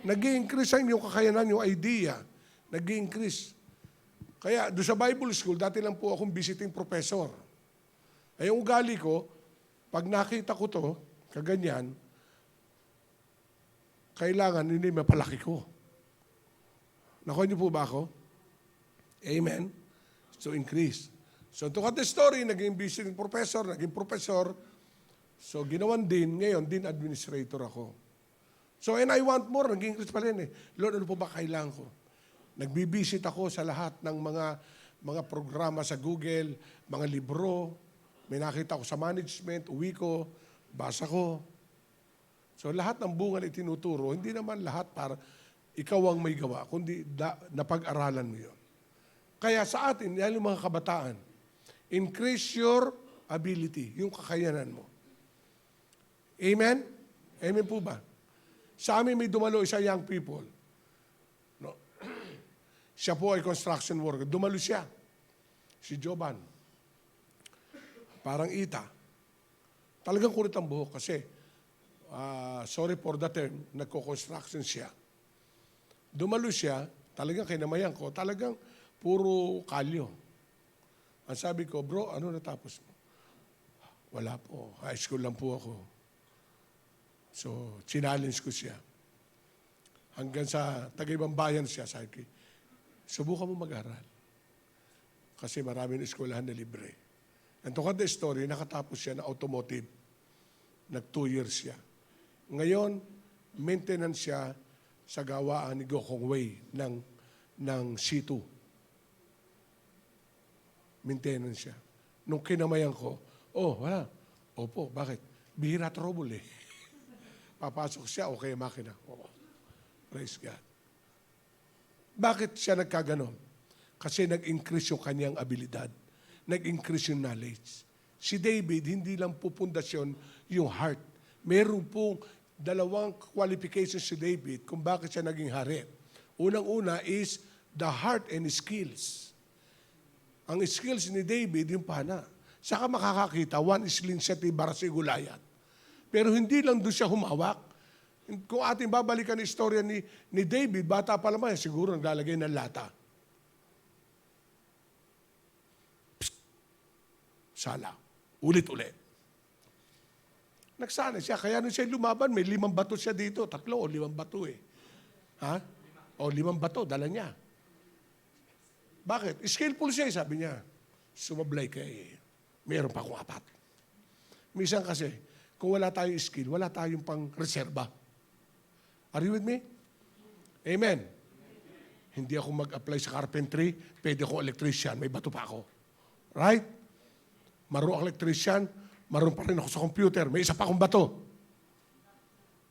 Nag-i-increase ang iyong kakayanan, yung idea. Nag-i-increase. Kaya doon sa Bible School, dati lang po akong visiting professor. Ay yung ugali ko, pag nakita ko to, kaganyan, kailangan hindi mapalaki ko. Nakuha niyo po ba ako? Amen? So increase. So to cut the story, naging visiting professor, naging professor. So ginawan din, ngayon din administrator ako. So and I want more, naging increase pa rin eh. Lord, ano po ba kailangan ko? Nagbibisit ako sa lahat ng mga programa sa Google, mga libro. May nakita ko sa management, uwi ko, basa ko. So lahat ng bunga na itinuturo, hindi naman lahat para ikaw ang may gawa, kundi napag-aralan mo yun. Kaya sa atin, yan yung mga kabataan, increase your ability, yung kakayanan mo. Amen? Amen po ba? Sa amin may dumalo isa young people. No. Siya po ay construction worker. Dumalo siya. Si Joban. Parang ita. Talagang kulit ang buhok kasi, sorry for the term, nagko-construction siya. Dumalo siya, talagang kinamayan ko, talagang puro kalyo. Ang sabi ko, bro, ano natapos mo? Wala po. High school lang po ako. So, challenge ko siya. Hanggang sa Tagaybang Bayan siya, sabi ko, subukan mo mag-aral. Kasi maraming eskwelahan na libre. And to cut the story, nakatapos siya na automotive. Nag 2 years siya. Ngayon, maintenance siya sa gawaan ni Gokong Wei ng C2. Maintenance siya. Nung kinamayan ko, wala. Opo, bakit? Bihira trouble eh. Papasok siya, okay makina. Praise God. Bakit siya nagkaganon? Kasi nag-increase yung kanyang abilidad. Nag-increase yung knowledge. Si David, hindi lang po pundasyon yung heart. Meron pong 2 qualifications si David kung bakit siya naging hari. Unang-una is the heart and skills. Ang skills ni David, yung pana. Saka makakakita, one is linseti barasi gulayat. Pero hindi lang doon siya humawak. Kung ating babalikan ang istorya ni David, bata pa naman, siguro naglalagay ng lata. Psst! Sala. Ulit-ulit. Nagsana siya. Kaya nung siya lumaban, may 5 bato siya dito. 3 o 5 bato eh. Ha? O 5 bato, dala niya. Bakit? Skillful siya, sabi niya. Sumablay kay meron pa akong 4. Minsan kasi, kung wala tayong skill, wala tayong pang reserba. Are you with me? Amen. Hindi ako mag-apply sa carpentry, pwede ako electrician, may bato pa ako. Right? Marunong ako electrician, marunong pa rin ako sa computer, may isa pa akong bato.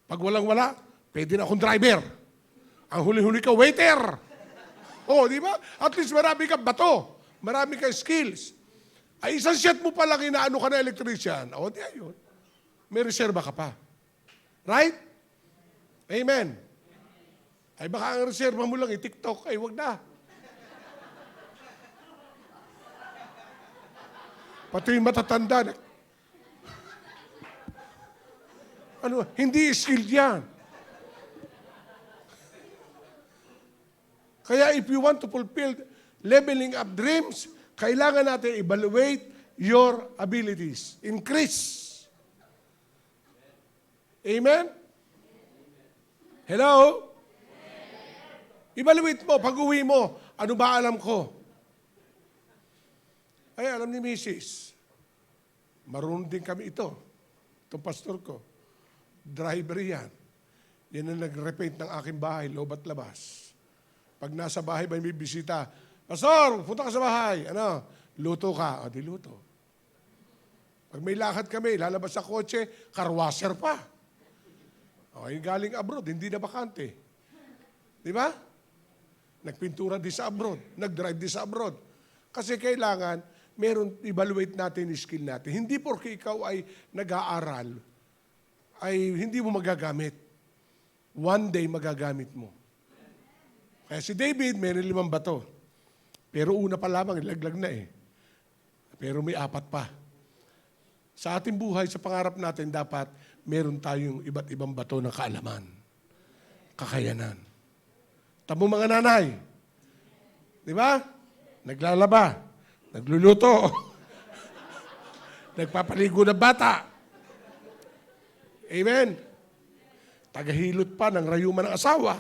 Pag walang-wala, pwede na akong driver. Ang huli-huli ka, waiter. Di ba? At least marami kang bato. Marami kang skills. Ay, isang set mo palang inaano ka na electrician. Di ayun. May reserba ka pa. Right? Amen. Ay baka ang reserva mo lang TikTok, ay wag na. Pati yung matatanda. Hindi skilled yan. Kaya if you want to fulfill leveling up dreams, kailangan natin evaluate your abilities. Increase. Amen? Hello? Evaluate mo, pag-uwi mo, ano ba alam ko? Ay, alam ni Mrs. Marunong din kami ito. Itong pastor ko. Driver yan. Yan ang nag-repaint ng aking bahay, loob at labas. Pag nasa bahay may bisita, Pastor, punta ka sa bahay. Ano? Luto ka. O, di luto. Pag may lakad kami, lalabas sa kotse, carwasher pa. O, yung galing abroad, hindi na bakante. Di ba? Nagpintura din sa abroad. Nag-drive din sa abroad. Kasi kailangan, evaluate natin yung skill natin. Hindi porke ikaw ay nag-aaral, ay hindi mo magagamit. One day magagamit mo. Kaya si David, may 5 bato. Pero una pa lamang, ilaglag na eh. Pero may 4 pa. Sa ating buhay, sa pangarap natin, dapat meron tayong iba't ibang bato ng kaalaman. Kakayanan. Tamo mga nanay. Di ba? Naglalaba. Nagluluto. Nagpapaligo ng bata. Amen. Tagahilot pa ng rayuman ng asawa.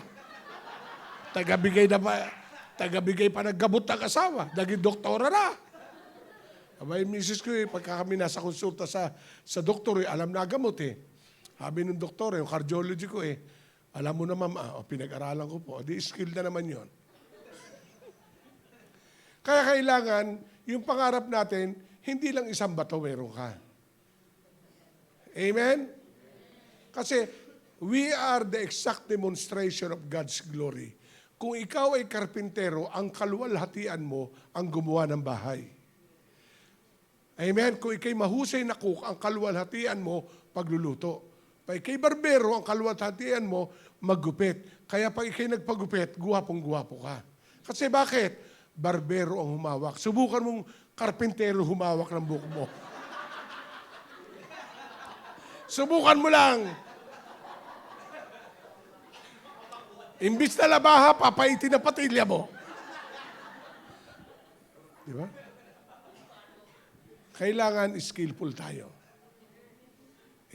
Tagabigay pa ng gamot ng asawa. Naging doktora na. Abay, misis ko pagka kami nasa konsulta sa doktor, alam na gamot eh. Sabi ng doktor, yung cardiology ko alam mo na ma'am, pinag-aralan ko po. Di skill na naman yon. Kaya kailangan, yung pangarap natin, hindi lang isang bato meron ka. Amen? Kasi, we are the exact demonstration of God's glory. Kung ikaw ay karpintero, ang kaluwalhatian mo ang gumawa ng bahay. Amen? Kung ikay mahusay na cook, ang kaluwalhatian mo pagluluto. Pag ikay barbero, ang kaluwalhatian mo maggupit. Kaya pag ikay nagpagupit, guwapong-guwapo ka. Kasi bakit? Barbero ang humawak. Subukan mong karpintero humawak ng buhok mo. Subukan mo lang. Imbis na labaha, papaitin na patilya mo. Di ba? Kailangan skillful tayo.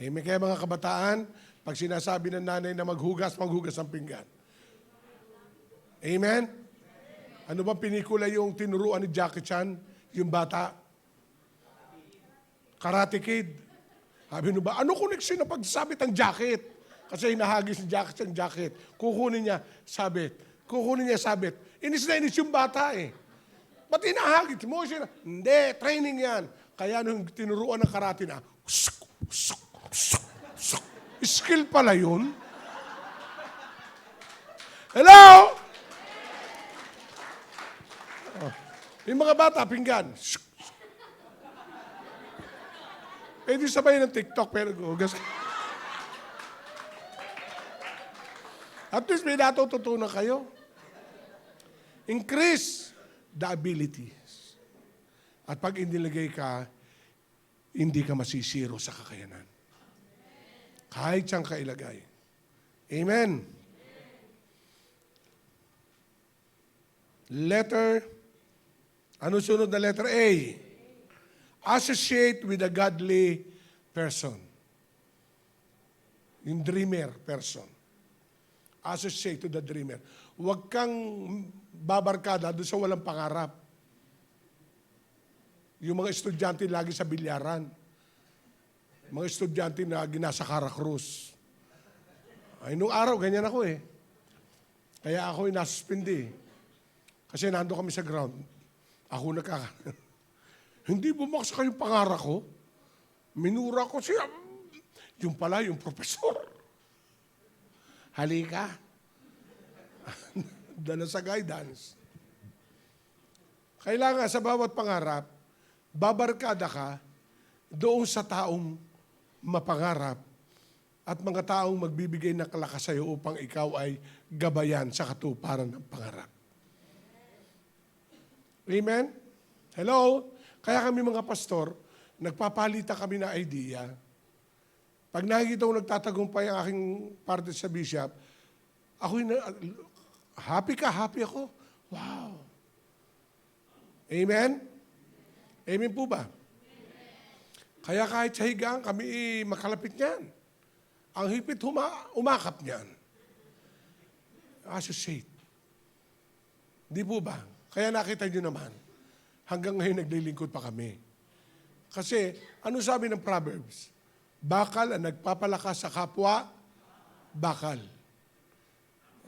May kaya mga kabataan, pag sinasabi ng nanay na maghugas ang pinggan. Amen? Ano bang pinikula yung tinuruan ni Jackie Chan, yung bata? Karate Kid. Sabi nyo ba, ano connection na pagsabit ang jacket? Kasi hinahagis ni Jackie Chan jacket. Kukunin niya sabit. Inis na inis yung bata eh. Ba't hinahagis mo siya? Hindi, training yan. Kaya nung tinuruan ng karate na, skill pala yun. Hello? Yung mga bata, pinggan. Pwede sabay ng TikTok, pero gugas. At least may natututunan kayo. Increase the abilities. At pag inilagay ka, hindi ka masisiro sa kakayanan. Kahit siyang kailagay. Amen. Ano sunod na letter A? Associate with a godly person. Yung dreamer person. Associate to the dreamer. Huwag kang babarkada doon sa walang pangarap. Yung mga estudyante lagi sa bilyaran. Mga estudyante na ginasa Caracruz. Ay, nung araw, ganyan ako eh. Kaya ako ay nasuspindi. Kasi nando kami sa ground. Ako Hindi bumaksa kayong pangarap ko. Minura ko siya. Yung pala, yung profesor. Halika. Dala sa guidance. Kailangan sa bawat pangarap, babarkada ka doon sa taong mapangarap at mga taong magbibigay ng kalakas sa iyo upang ikaw ay gabayan sa katuparan ng pangarap. Amen? Hello? Kaya kami mga pastor, nagpapalitan kami ng idea. Pag nakikita ko nagtatagumpay ang aking parte sa bishop, happy ako. Wow. Amen? Amen po ba? Kaya kahit sa higaan, kami makalapit niyan. Ang hipit umakap niyan. Associate. Di po ba? Kaya nakita niyo naman, hanggang ngayon naglilingkod pa kami. Kasi, ano sabi ng Proverbs? Bakal ang nagpapalakas sa kapwa, bakal.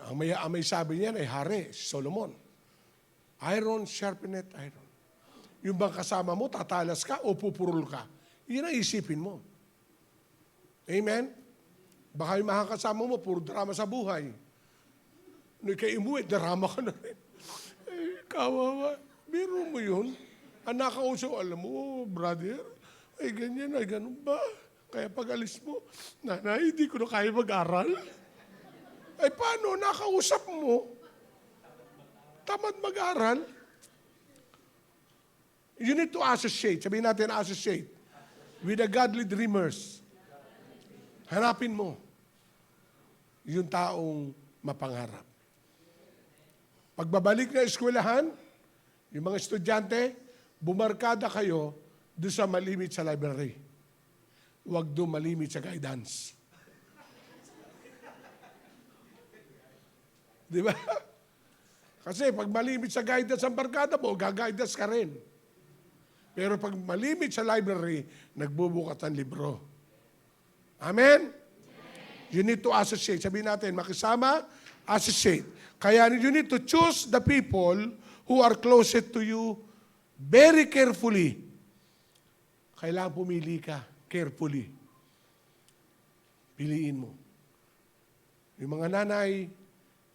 Ang may sabi niyan ay hari, si Solomon. Iron sharpeneth iron. Yung bang kasama mo, tatalas ka o pupurol ka? Yun ang isipin mo. Amen? Baka yung makakasama mo, puro drama sa buhay. Nung kay umuwi, drama ka na rin. Kawawa. Biro mo yun. Ang nakausap, alam mo, brother, ay ganyan, ay ganun ba? Kaya pag alis mo, nanay, hindi ko na kaya mag-aral. Ay paano, nakausap mo? Tamad mag-aral? You need to associate. Sabihin natin, associate. With the godly dreamers. Hanapin mo yung taong mapangarap. Pagbabalik na eskwelahan, yung mga estudyante, bumarkada kayo doon sa malimit sa library. Huwag doon malimit sa guidance. Di ba? Kasi pag malimit sa guidance ang barkada mo, gag-guidance ka rin. Pero pag malimit sa library, nagbubukat ang libro. Amen? You need to associate. Sabihin natin, makisama, associate. Kaya you need to choose the people who are closest to you very carefully. Kailangan pumili ka carefully. Piliin mo. Yung mga nanay,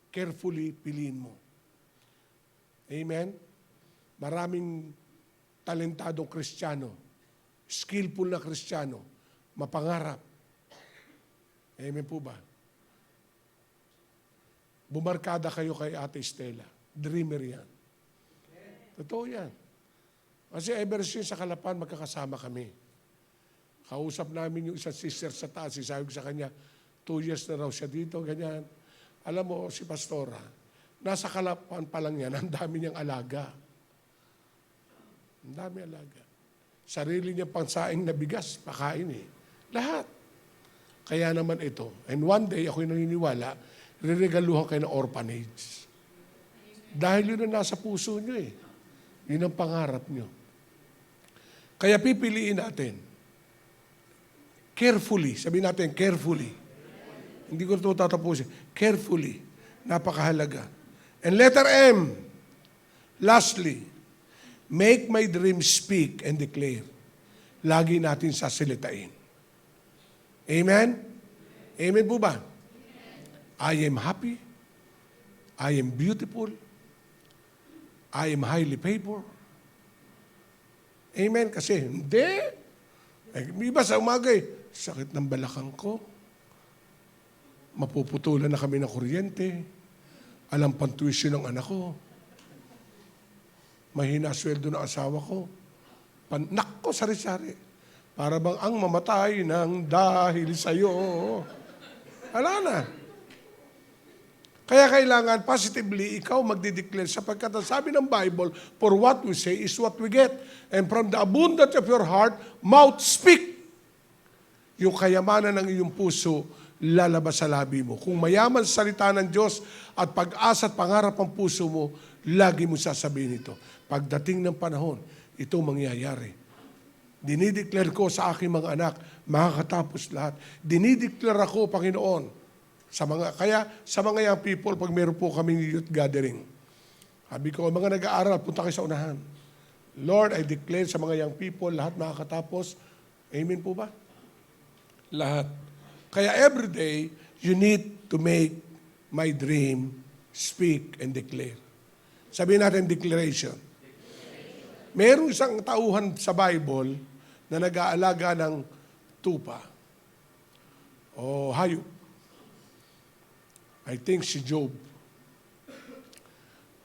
carefully piliin mo. Amen? Maraming talentadong Kristiyano, skillful na Kristiyano, mapangarap. Amen po ba? Bumarkada kayo kay Ate Estela. Dreamer yan. Totoo yan. Kasi ever since sa Kalapan, magkakasama kami. Kausap namin yung isang sister sa taas. Sabi ko sa kanya, 2 years na raw siya dito, ganyan. Alam mo, si Pastora, nasa Kalapan pa lang yan, ang dami niyang alaga. Ang dami alaga. Sarili niya pansaing na bigas, pakain eh. Lahat. Kaya naman ito. And one day, ako'y naniniwala, riregaluhan kayo ng orphanage. Dahil yun ang nasa puso niyo eh. Yun ang pangarap niyo. Kaya pipiliin natin. Carefully. Sabihin natin, carefully. Hindi ko ito tatapusin. Carefully. Napakahalaga. And letter M. Lastly, make my dream speak and declare. Lagi natin sasalitain. Amen? Amen po ba? I am happy. I am beautiful. I am highly favored. Amen? Kasi hindi. May iba sa umaga sakit ng balakang ko. Mapuputulan na kami ng kuryente. Alam pang tuition ng anak ko. Mahina sweldo ng asawa ko. Panak ko, sari-sari. Para bang ang mamatay ng dahil sa'yo. Wala na. Kaya kailangan positively ikaw magdideclare sapagkat ang sabi ng Bible, for what we say is what we get. And from the abundance of your heart, mouth speak. Yung kayamanan ng iyong puso, lalabas sa labi mo. Kung mayaman sa salita ng Diyos at pag-asa at pangarap ang puso mo, lagi mo sasabihin ito. Pagdating ng panahon, ito mangyayari. Dinideclare ko sa aking mga anak, makakatapos lahat. Dinideclare ako, Panginoon, kaya sa mga young people, pag meron po kaming youth gathering, sabi ko, mga nag-aaral, punta kayo sa unahan. Lord, I declare sa mga young people, lahat makakatapos. Amen po ba? Lahat. Kaya every day, you need to make my dream speak and declare. Sabihin natin declaration. Mayroong isang tauhan sa Bible na nag-aalaga ng tupa o hayop. I think si Job.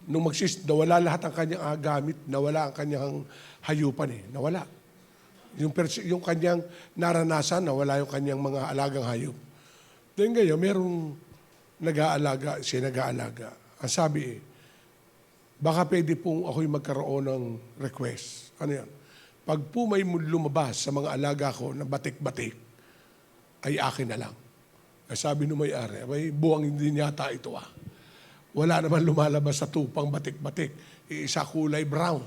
Nung nawala lahat ang kanyang gamit, nawala ang kanyang hayupan eh. Nawala. Yung kanyang naranasan, nawala yung kanyang mga alagang hayop. Then ngayon, merong nag-aalaga, siya nag-aalaga. Ang sabi baka pwede pong ako'y magkaroon ng request. Ano yan? Pag po may lumabas sa mga alaga ko na batik-batik, ay akin na lang. Ay sabi nung may-ari, may buwang hindi yata ito Wala naman lumalabas sa tupang batik-batik. Isa kulay brown.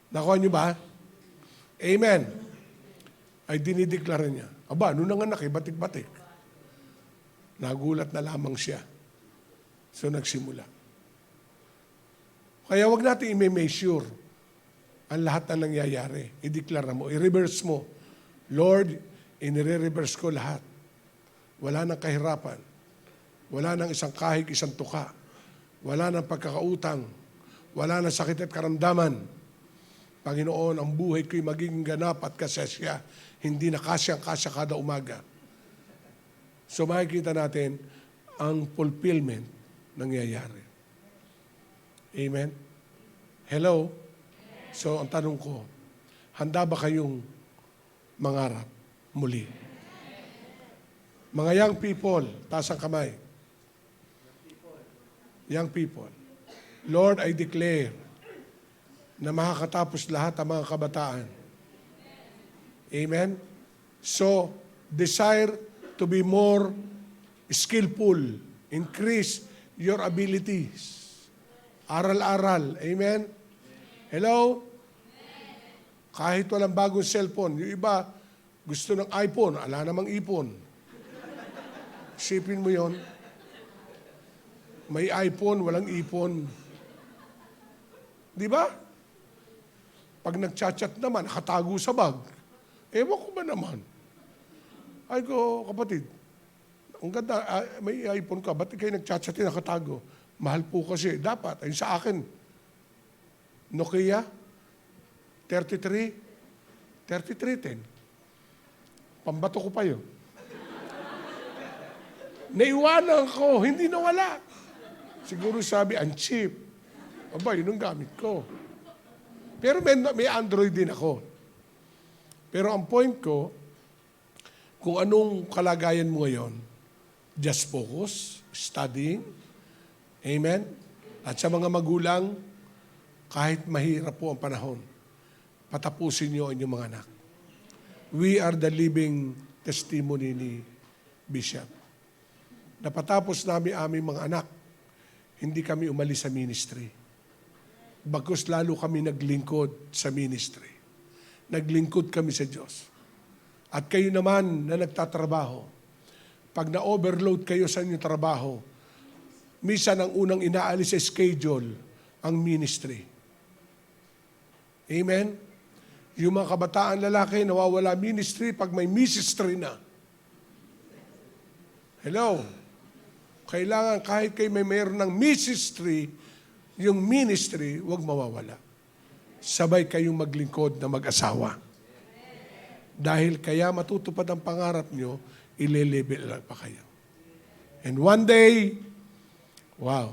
Nakuha niyo ba? Amen. Ay dinideklara niya. Aba, nung nanganak batik-batik. Nagulat na lamang siya. So nagsimula. Kaya wag natin i-measure ang lahat na nangyayari. I-declare mo, i-reverse mo. Lord, inire-reverse ko lahat. Wala nang kahirapan. Wala nang isang kahig, isang tuka. Wala nang pagkakautang. Wala nang sakit at karamdaman. Panginoon, ang buhay ko'y magiging ganap at kasesya. Hindi na kasyang-kasya kada umaga. So makikita natin ang fulfillment nangyayari. Amen? Hello? So ang tanong ko, handa ba kayong mangarap muli? Mga young people, taas ang kamay. Young people, Lord, I declare na makakatapos lahat ang mga kabataan. Amen? So, desire to be more skillful. Increase your abilities. Aral-aral. Amen? Hello? Kahit walang bagong cellphone, yung iba gusto ng iPhone, ala namang ipon. Isipin mo yon. May iPhone, walang ipon. Di ba? Pag nagchat-chat naman, nakatago sa bag. Ewan ko ba naman? Ay ko, kapatid, ang ganda, may iPhone ka, ba't kayo nagchat-chat nakatago? Mahal po kasi. Dapat, ayun sa akin. Nokia, 3310. Pambato ko pa yun. Naiwanan ko, hindi nawala. Siguro sabi, ang cheap. Aba, yun ang gamit ko. Pero may Android din ako. Pero ang point ko, kung anong kalagayan mo ngayon, just focus, studying, amen? At sa mga magulang, kahit mahirap po ang panahon, patapusin niyo ang inyong mga anak. We are the living testimony ni Bishop. Napatapos namin aming mga anak, hindi kami umalis sa ministry. Bagkus lalo kami naglingkod sa ministry. Naglingkod kami sa Diyos. At kayo naman na nagtatrabaho, pag na-overload kayo sa inyong trabaho, minsan ang unang inaalis sa schedule, ang ministry. Amen? Yung mga kabataan lalaki, nawawala ministry pag may ministry na. Hello? Kailangan kahit kayo may mayroon ng ministry, yung ministry, huwag mawawala. Sabay kayong maglingkod na mag-asawa. Dahil kaya matutupad ang pangarap nyo, ile-level lang pa kayo. And one day, wow,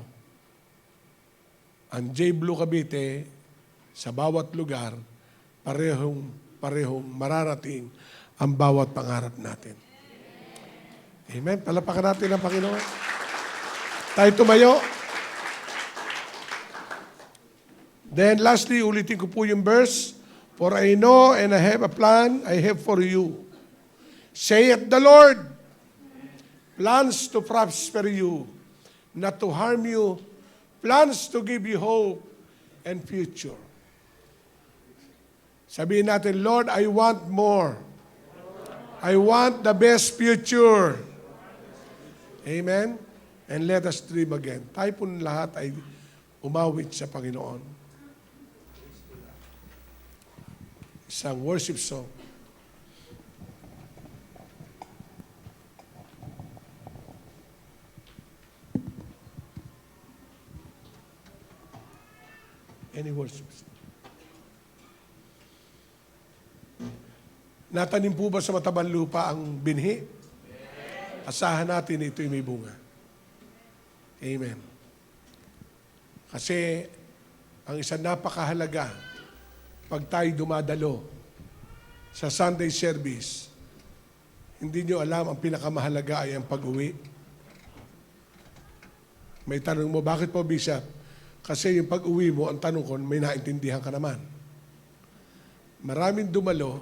ang J. Blue Cavite, sa bawat lugar, parehong mararating ang bawat pangarap natin. Amen? Palapakan natin ang Panginoon. Tayo tumayo. Then lastly, ulitin ko po yung verse. For I know and I have a plan I have for you. Saith the Lord, plans to prosper you, not to harm you, plans to give you hope and future. Sabihin natin, Lord, I want more. I want the best future. Amen? And let us dream again. Tayo po lahat ay umawit sa Panginoon. Isang worship song. Any worship song? Natanim po ba sa matabang lupa ang binhi? Asahan natin ito'y may bunga. Amen. Kasi ang isang napakahalaga pag tayo dumadalo sa Sunday service, hindi nyo alam ang pinakamahalaga ay ang pag-uwi. May tanong mo, bakit po, Bishop? Kasi yung pag-uwi mo, ang tanong ko, may naintindihan ka naman. Maraming dumalo,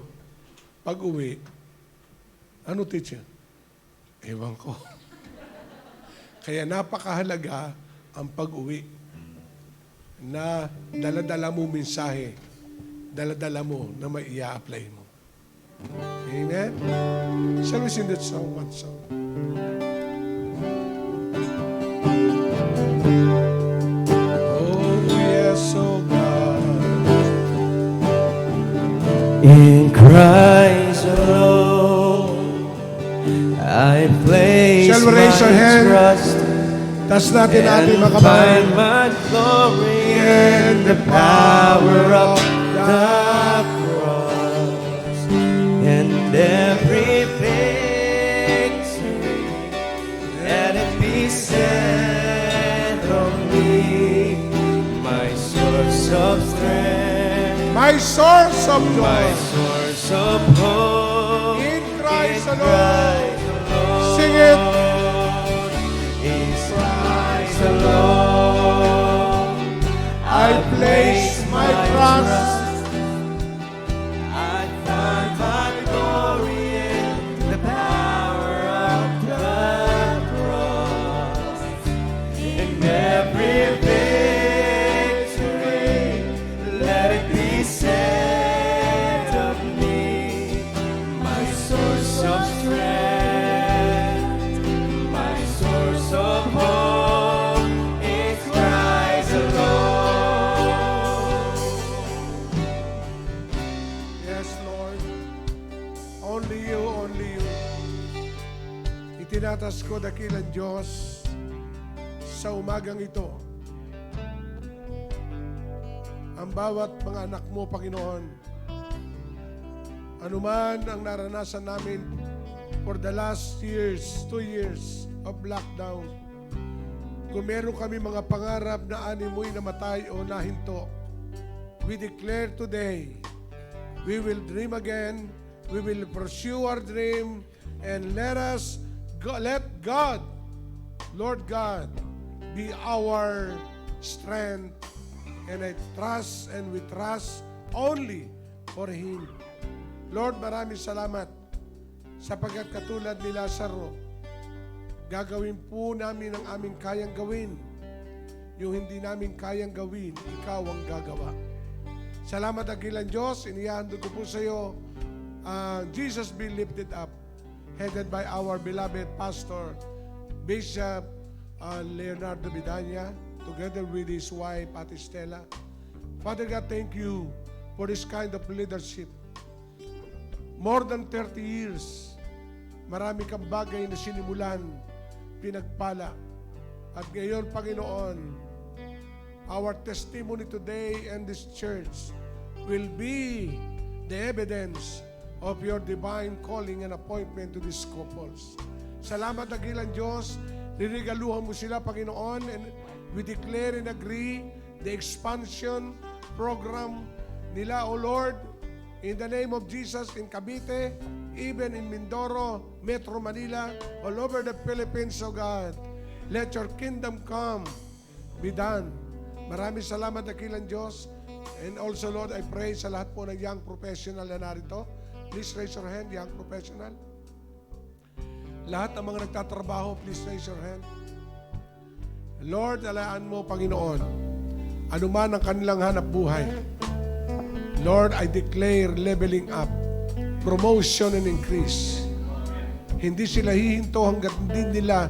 pag-uwi, ano teacher? Ewan ko. Kaya napakahalaga ang pag-uwi na dala-dala mo mensahe, dala-dala mo na may i-apply mo. Amen? Shall we sing that song, one song? In Christ alone, I place Shall we raise our my hand? trust Tas natin ating and mga kamay. find my glory in the power of the cross and every victory. Let it be said of me, my source of strength, My source of my joy. source of hope. In Christ in alone. Christ alone. Sing it. In Christ alone, I place my trust. I find my glory in the power of the cross. In every victory, let it be said of me, my source of strength, my source of hope is Christ alone. Yes, Lord. Only you, only you. Itinatas ko dakilang Diyos sa umagang ito. Ang bawat mga anak mo, Panginoon, anuman ang naranasan namin for the last years, 2 years of lockdown, kung meron kami mga pangarap na ani mo'y namatay o nahinto, we declare today, we will dream again, we will pursue our dream, and let God, Lord God, be our strength. And I trust and we trust only for Him. Lord, maraming salamat sapagkat katulad ni Lazaro, gagawin po namin ang aming kayang gawin. Yung hindi namin kayang gawin, Ikaw ang gagawa. Salamat dakilang Diyos, inihandog ko po sa iyo, Jesus be lifted up, headed by our beloved Pastor, Bishop Leonardo Vidania, together with his wife, Ate Stella. Father God, thank you for this kind of leadership. More than 30 years, marami kang bagay na sinimulan, pinagpala. At ngayon, Panginoon, our testimony today and this church will be the evidence of your divine calling and appointment to these couples. Salamat dakilang Diyos, rinigaluhan mo sila, Panginoon, and we declare and agree the expansion program nila, O Lord, in the name of Jesus, in Cavite, even in Mindoro, Metro Manila, all over the Philippines, O God. Let your kingdom come, be done. Maraming salamat dakilang Diyos. And also, Lord, I pray sa lahat po ng young professional na narito. Please raise your hand, young professional. Lahat ng mga nagtatrabaho, please raise your hand. Lord, alaan mo, Panginoon, anuman ang kanilang hanap buhay. Lord, I declare leveling up, promotion and increase. Hindi sila hihinto hanggat hindi nila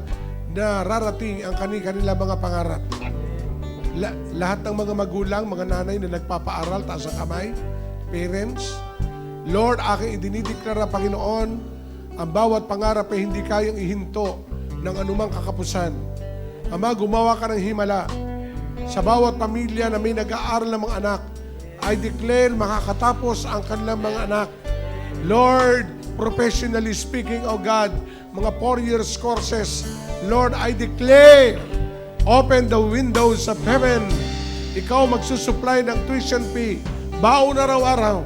nararating ang kanilang mga pangarap. Lahat ng mga magulang, mga nanay na nagpapaaral, taas ang kamay, parents, Lord, aking idinideklara, Panginoon, ang bawat pangarap ay hindi kayang ihinto ng anumang kakapusan. Ama, gumawa ka ng himala. Sa bawat pamilya na may nag-aaral ng mga anak, I declare makakatapos ang kanilang mga anak. Lord, professionally speaking, O God, mga 4 years courses, Lord, I declare, open the windows of heaven. Ikaw magsusupply ng tuition fee, baon araw-araw,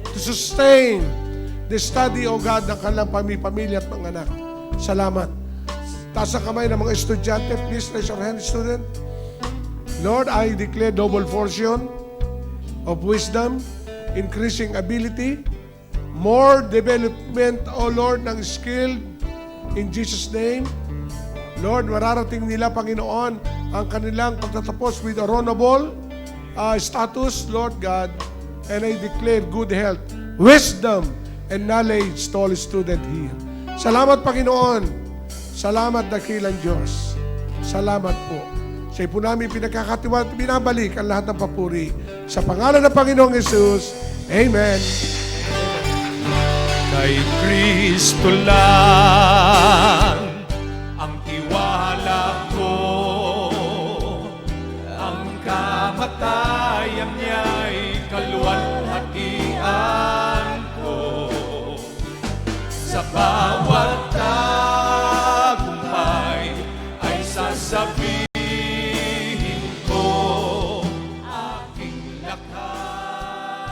to sustain the study, O God, ng kanilang pamilya at mga anak. Salamat. Taas ang kamay ng mga estudyante. Please raise your hand, student. Lord, I declare double portion of wisdom, increasing ability, more development, O Lord, ng skill in Jesus' name. Lord, mararating nila, Panginoon, ang kanilang pagtatapos with honorable status, Lord God, and I declare good health, wisdom, and knowledge to all students here. Salamat, Panginoon. Salamat, dakilang Diyos. Salamat po. Sa po namin pinagkakatiwala at binabalik ang lahat ng papuri. Sa pangalan ng Panginoong Yesus, Amen. Kay Kristo lang ang tiwala ko, ang kamatayan niya'y kaluwalhatian ko. Sa bawat tagumpay ay sasabihin ko, aking lakas,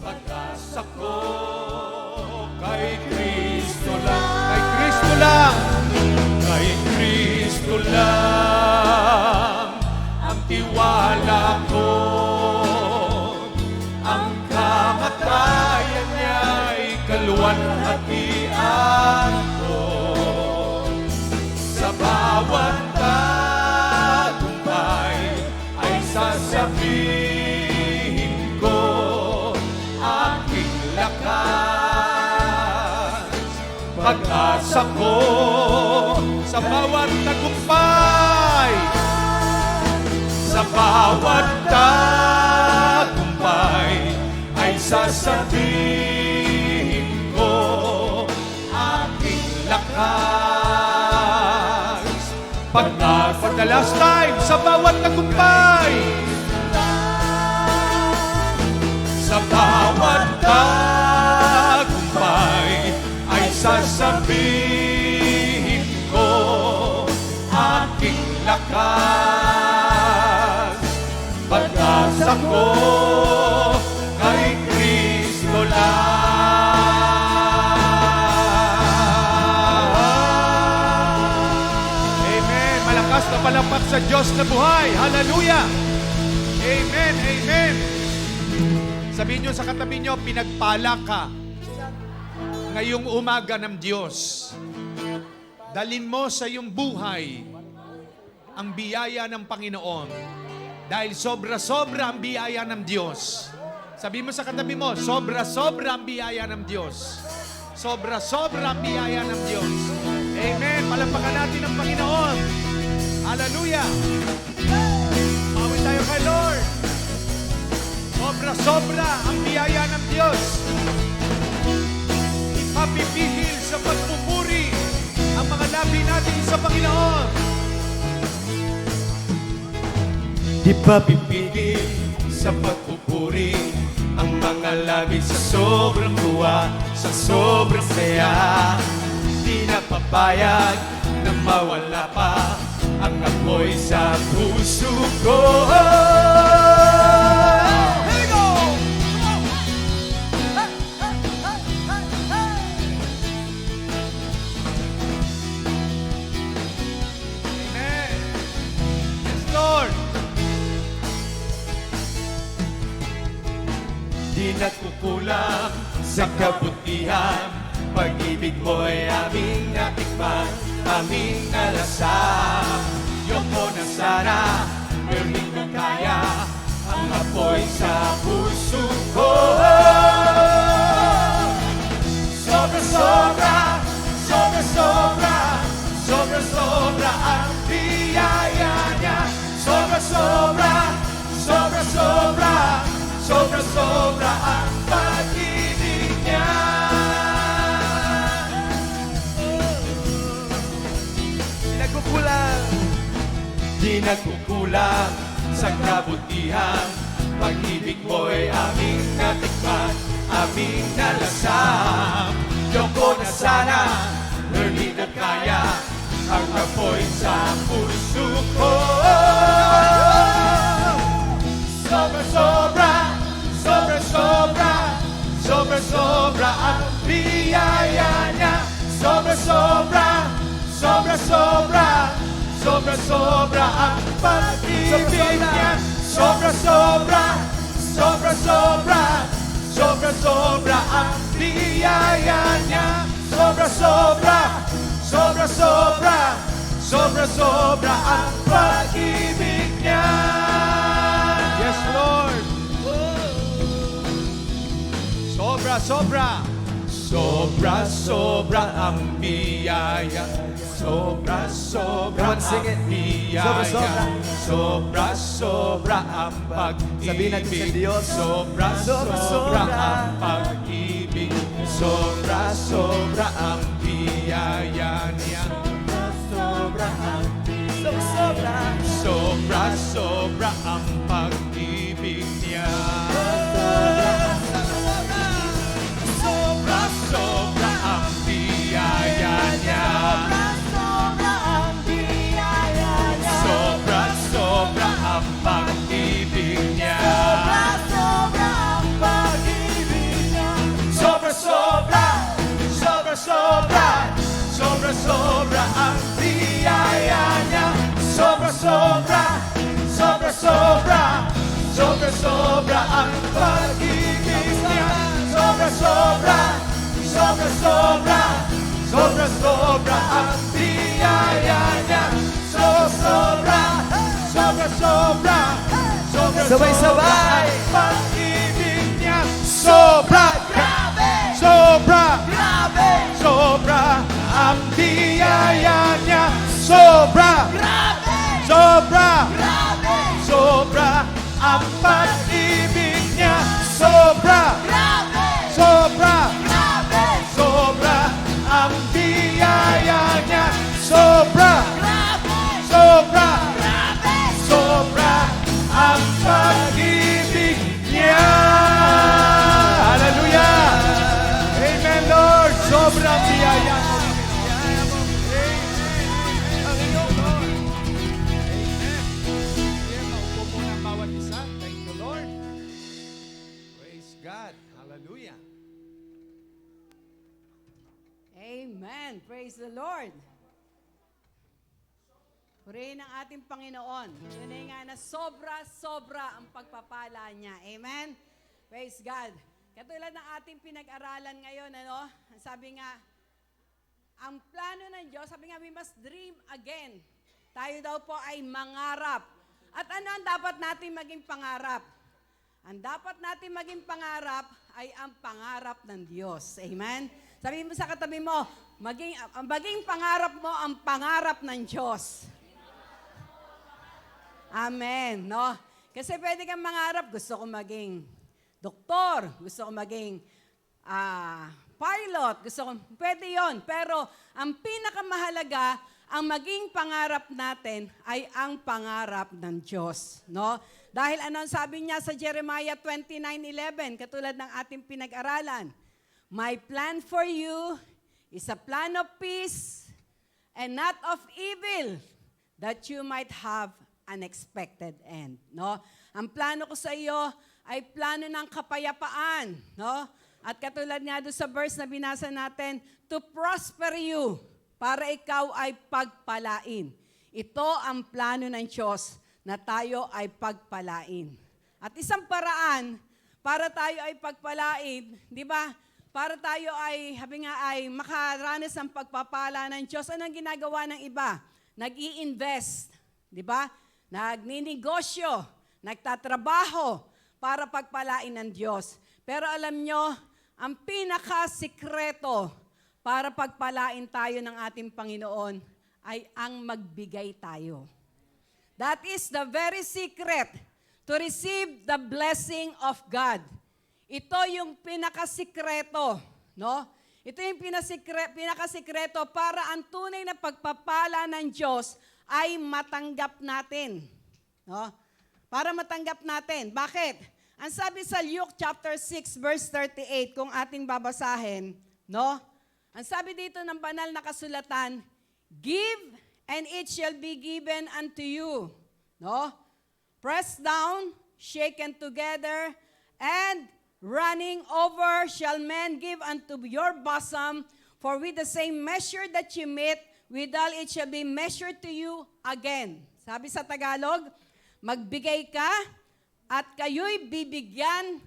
pag-asa ko kay Kristo lang, kay Kristo lang, kay Kristo lang ang tiwala ko, ang kamatayan niya'y kaluwalhatian ko. Sa bawat tagumpay ay sasabihin ko, aking lakas, pag-asa ko. Sa bawat tagumpay, sa bawat tagumpay ay sasabihin ko, aking lakas, pag-asa. For the last time, sa bawat tagumpay, sa bawat tagumpay ay sasabihin ko, aking lakas, pag-asa ko kay Kristo lang. Amen. Malakas na palakpak sa Diyos na buhay. Hallelujah. Amen. Amen. Sabihin nyo sa katabi nyo, pinagpala ka ngayong umaga ng Diyos. Dalin mo sa iyong buhay ang biyaya ng Panginoon. Dahil sobra-sobra ang biyaya ng Diyos. Sabihin mo sa katabi mo, sobra-sobra ang biyaya ng Diyos. Sobra-sobra ang biyaya ng Diyos. Amen. Palampakan natin ang Panginoon. Hallelujah. Mawin tayo kay Lord. Sobra-sobra ang biyaya ng Diyos. Ipapipigil sa pagpupuri ang mga labi natin sa Panginoon. Ipapipigil sa pagpupuri ang mga labi sa sobrang tuwa, sa sobrang saya. Di na papayag na mawala pa ang apoy sa puso ko. Di nagkukulang sa kabutihan, pag-ibig mo'y aming natikman, aming nalasap. Yoko na sana, pero di ko kaya ang apoy sa puso ko. Sobra-sobra, sobra-sobra, sobra-sobra ang biyaya niya. Sobra-sobra, sobra-sobra, sobra-sobra ang pag-ibig niya. Di nagkukulang, di nagkukulang sa kabutihan, pag-ibig mo'y aming natikman, aming nalasap. Yoko na sana, pero di na kaya ang apoy sa puso ko. Sobra-sobra, sobra-sobra, sobra-sobra ang biyaya niya. Sobra-sobra, sobra-sobra, sobra-sobra ang pag-ibig niya. Sobra-sobra, sobra-sobra, sobra-sobra ang biyaya niya. Sobra-sobra, sobra-sobra, sobra-sobra ang pag-ibig niya. Yes, Lord. Sobra-sobra. Sobra-sobra ang biyaya. Sobra-sobra Come on, sing it. ang biyaya. Sobra-sobra. Sobra-sobra ang pag-ibig. Sabihin natin sa Diyos. Sobra-sobra Sobra-sobra. ang pag-ibig. Sobra-sobra ang biyaya niya. Sobra ang sobra. Sobra-sobra ang pag-ibig niya. Sobra-sobra ang biyaya niya. Sobra-sobra ang pag-ibig niya. Sobra-sobra, sobra-sobra, sobra-sobra ang biyaya niya. Sobra-sobra, sobra-sobra, sobra-sobra ang pag-ibig niya. Sobra-sobra, sobra-sobra, sobra-sobra ang biyaya niya. Sobra-sobra, sobra-sobra, sobra-sobra Sabay-sabay. ang pag-ibig niya. Sobra, sobra, sobra ang biyaya niya. Sobra, sobra, sobra ang pag-ibig niya. Sobra, sobra, sobra ang biyaya niya. Sobra, sobra, sobra ang pag-ibig niya. Hallelujah! Amen, Lord! Sobrang biyaya mo. Ang iyong Lord. Amen. Sige, maupo muna ang bawat isa. Thank you, Lord. Praise God. Hallelujah. Amen. Praise the Lord. Purihin ang ating Panginoon. Yun ay nga na sobra-sobra ang pagpapala niya. Amen? Praise God. Katulad ng ating pinag-aralan ngayon, ano? Sabi nga, ang plano ng Diyos, sabi nga, we must dream again. Tayo daw po ay mangarap. At ano ang dapat natin maging pangarap? Ang dapat natin maging pangarap ay ang pangarap ng Diyos. Amen? Sabihin mo sa katabi mo, maging pangarap mo ang pangarap ng Diyos. Amen, no? Kasi pwede kang mangarap, gusto ko maging doktor, gusto ko maging pilot, pwede yon. Pero ang pinakamahalaga, ang maging pangarap natin ay ang pangarap ng Diyos, no? Dahil ano ang sabi niya sa Jeremiah 29:11, katulad ng ating pinag-aralan, my plan for you is a plan of peace and not of evil, that you might have an expected end, no? Ang plano ko sa iyo ay plano ng kapayapaan, no? At katulad nga doon sa verse na binasa natin, to prosper you, para ikaw ay pagpalain. Ito ang plano ng Diyos na tayo ay pagpalain. At isang paraan para tayo ay pagpalain, di ba? Para tayo ay, habi nga ay makaranas ng pagpapala ng Diyos. Ano ang ginagawa ng iba? Nag-i-invest, di ba? Nagninegosyo, nagtatrabaho para pagpalain ng Diyos. Pero alam nyo, ang pinakasikreto para pagpalain tayo ng ating Panginoon ay ang magbigay tayo. That is the very secret to receive the blessing of God. Ito yung pinakasikreto, no? Ito yung pinakasikreto para ang tunay na pagpapala ng Diyos ay matanggap natin. No? Para matanggap natin. Bakit? Ang sabi sa Luke chapter 6 verse 38, kung ating babasahin, no? Ang sabi dito ng banal na kasulatan, give and it shall be given unto you. No? Pressed down, shaken together, and running over shall men give unto your bosom, for with the same measure that you mete, withal it shall be measured to you again. Sabi sa Tagalog, magbigay ka at kayo'y bibigyan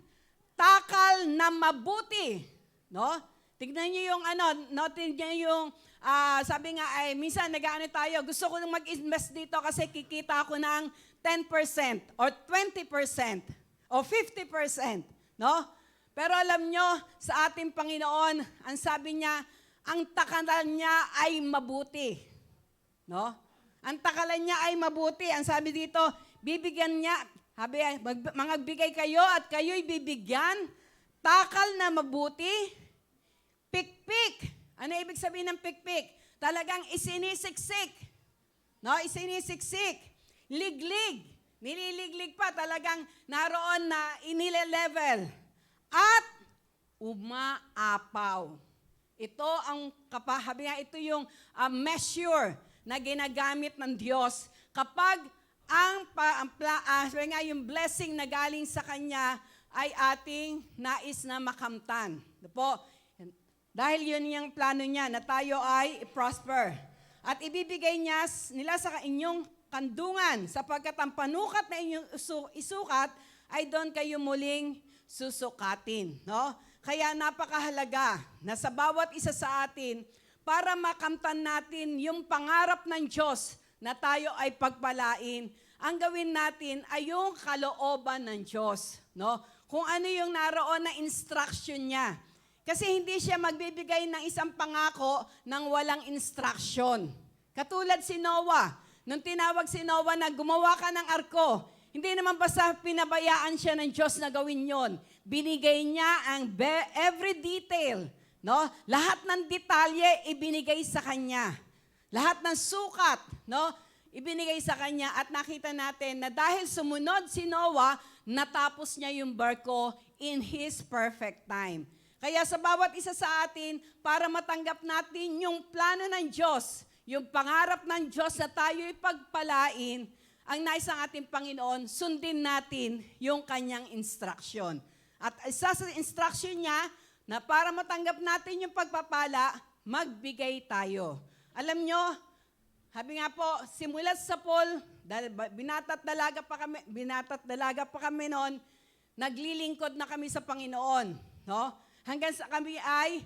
takal na mabuti. No? Tignan niyo yung tignan niyo yung sabi nga ay minsan nag-aano tayo, gusto ko mag-invest dito kasi kikita ako ng 10% or 20% o 50%, no? Pero alam nyo, sa ating Panginoon, ang sabi niya, ang takalan niya ay mabuti. No? Ang takalan niya ay mabuti. Ang sabi dito, bibigyan niya, mangagbigay kayo at kayo'y bibigyan. Takal na mabuti. Pikpik. Ano ibig sabihin ng pikpik? Talagang isinisiksik. No? Isinisiksik. Liglig. Nililiglig pa. Talagang naroon na inile-level. At umaapaw. Ito ang kapahabi nga, ito yung measure na ginagamit ng Diyos kapag yung blessing na galing sa Kanya ay ating nais na makamtan. Po, dahil yun yung plano niya na tayo ay prosper. At ibibigay nila sa inyong kandungan sapagkat ang panukat na inyong isukat ay doon kayo muling susukatin. No? Kaya napakahalaga na sa bawat isa sa atin para makamtan natin yung pangarap ng Diyos na tayo ay pagpalain, ang gawin natin ay yung kalooban ng Diyos. No? Kung ano yung naroon na instruction niya. Kasi hindi siya magbibigay ng isang pangako nang walang instruction. Katulad si Noah. Nung tinawag si Noah na gumawa ka ng arko, hindi naman basta pinabayaan siya ng Diyos na gawin yon. Binigay niya ang every detail. No? Lahat ng detalye ibinigay sa kanya. Lahat ng sukat, no? Ibinigay sa kanya at nakita natin na dahil sumunod si Noah, natapos niya yung barko in His perfect time. Kaya sa bawat isa sa atin, para matanggap natin yung plano ng Diyos, yung pangarap ng Diyos na tayo'y pagpalain, ang nais ng ating Panginoon, sundin natin yung kanyang instruction. At isa sa instruction niya, na para matanggap natin yung pagpapala, magbigay tayo. Alam nyo, sabi nga po, simulat sa Paul, binata't dalaga pa kami noon, naglilingkod na kami sa Panginoon. No? Hanggang sa kami ay,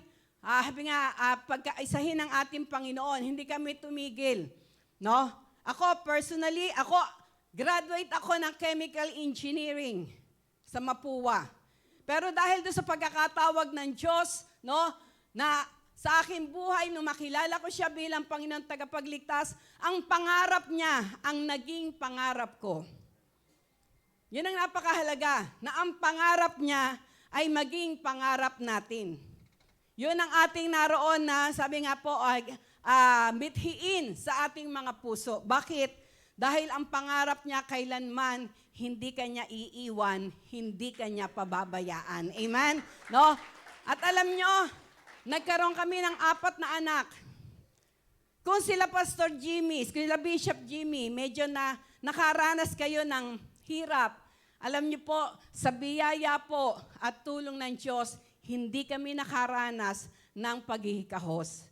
pagkaisahin ng ating Panginoon, hindi kami tumigil. No? Ako, personally, graduate ako ng chemical engineering sa Mapua. Pero dahil doon sa pagkakatawag ng Diyos, no, na sa aking buhay, nung makilala ko siya bilang Panginoon tagapagligtas, ang pangarap niya, ang naging pangarap ko. Yun ang napakahalaga, na ang pangarap niya ay maging pangarap natin. Yun ang ating naroon na, sabi nga po, mithiin sa ating mga puso. Bakit? Dahil ang pangarap niya kailanman, hindi kanya iiwan, hindi kanya pababayaan. Amen? No? At alam nyo, nagkaroon kami ng 4 na anak. Kung sila Pastor Jimmy, sila Bishop Jimmy, medyo na nakaranas kayo ng hirap. Alam niyo po, sa biyaya po at tulong ng Diyos, hindi kami nakaranas ng paghihikahos.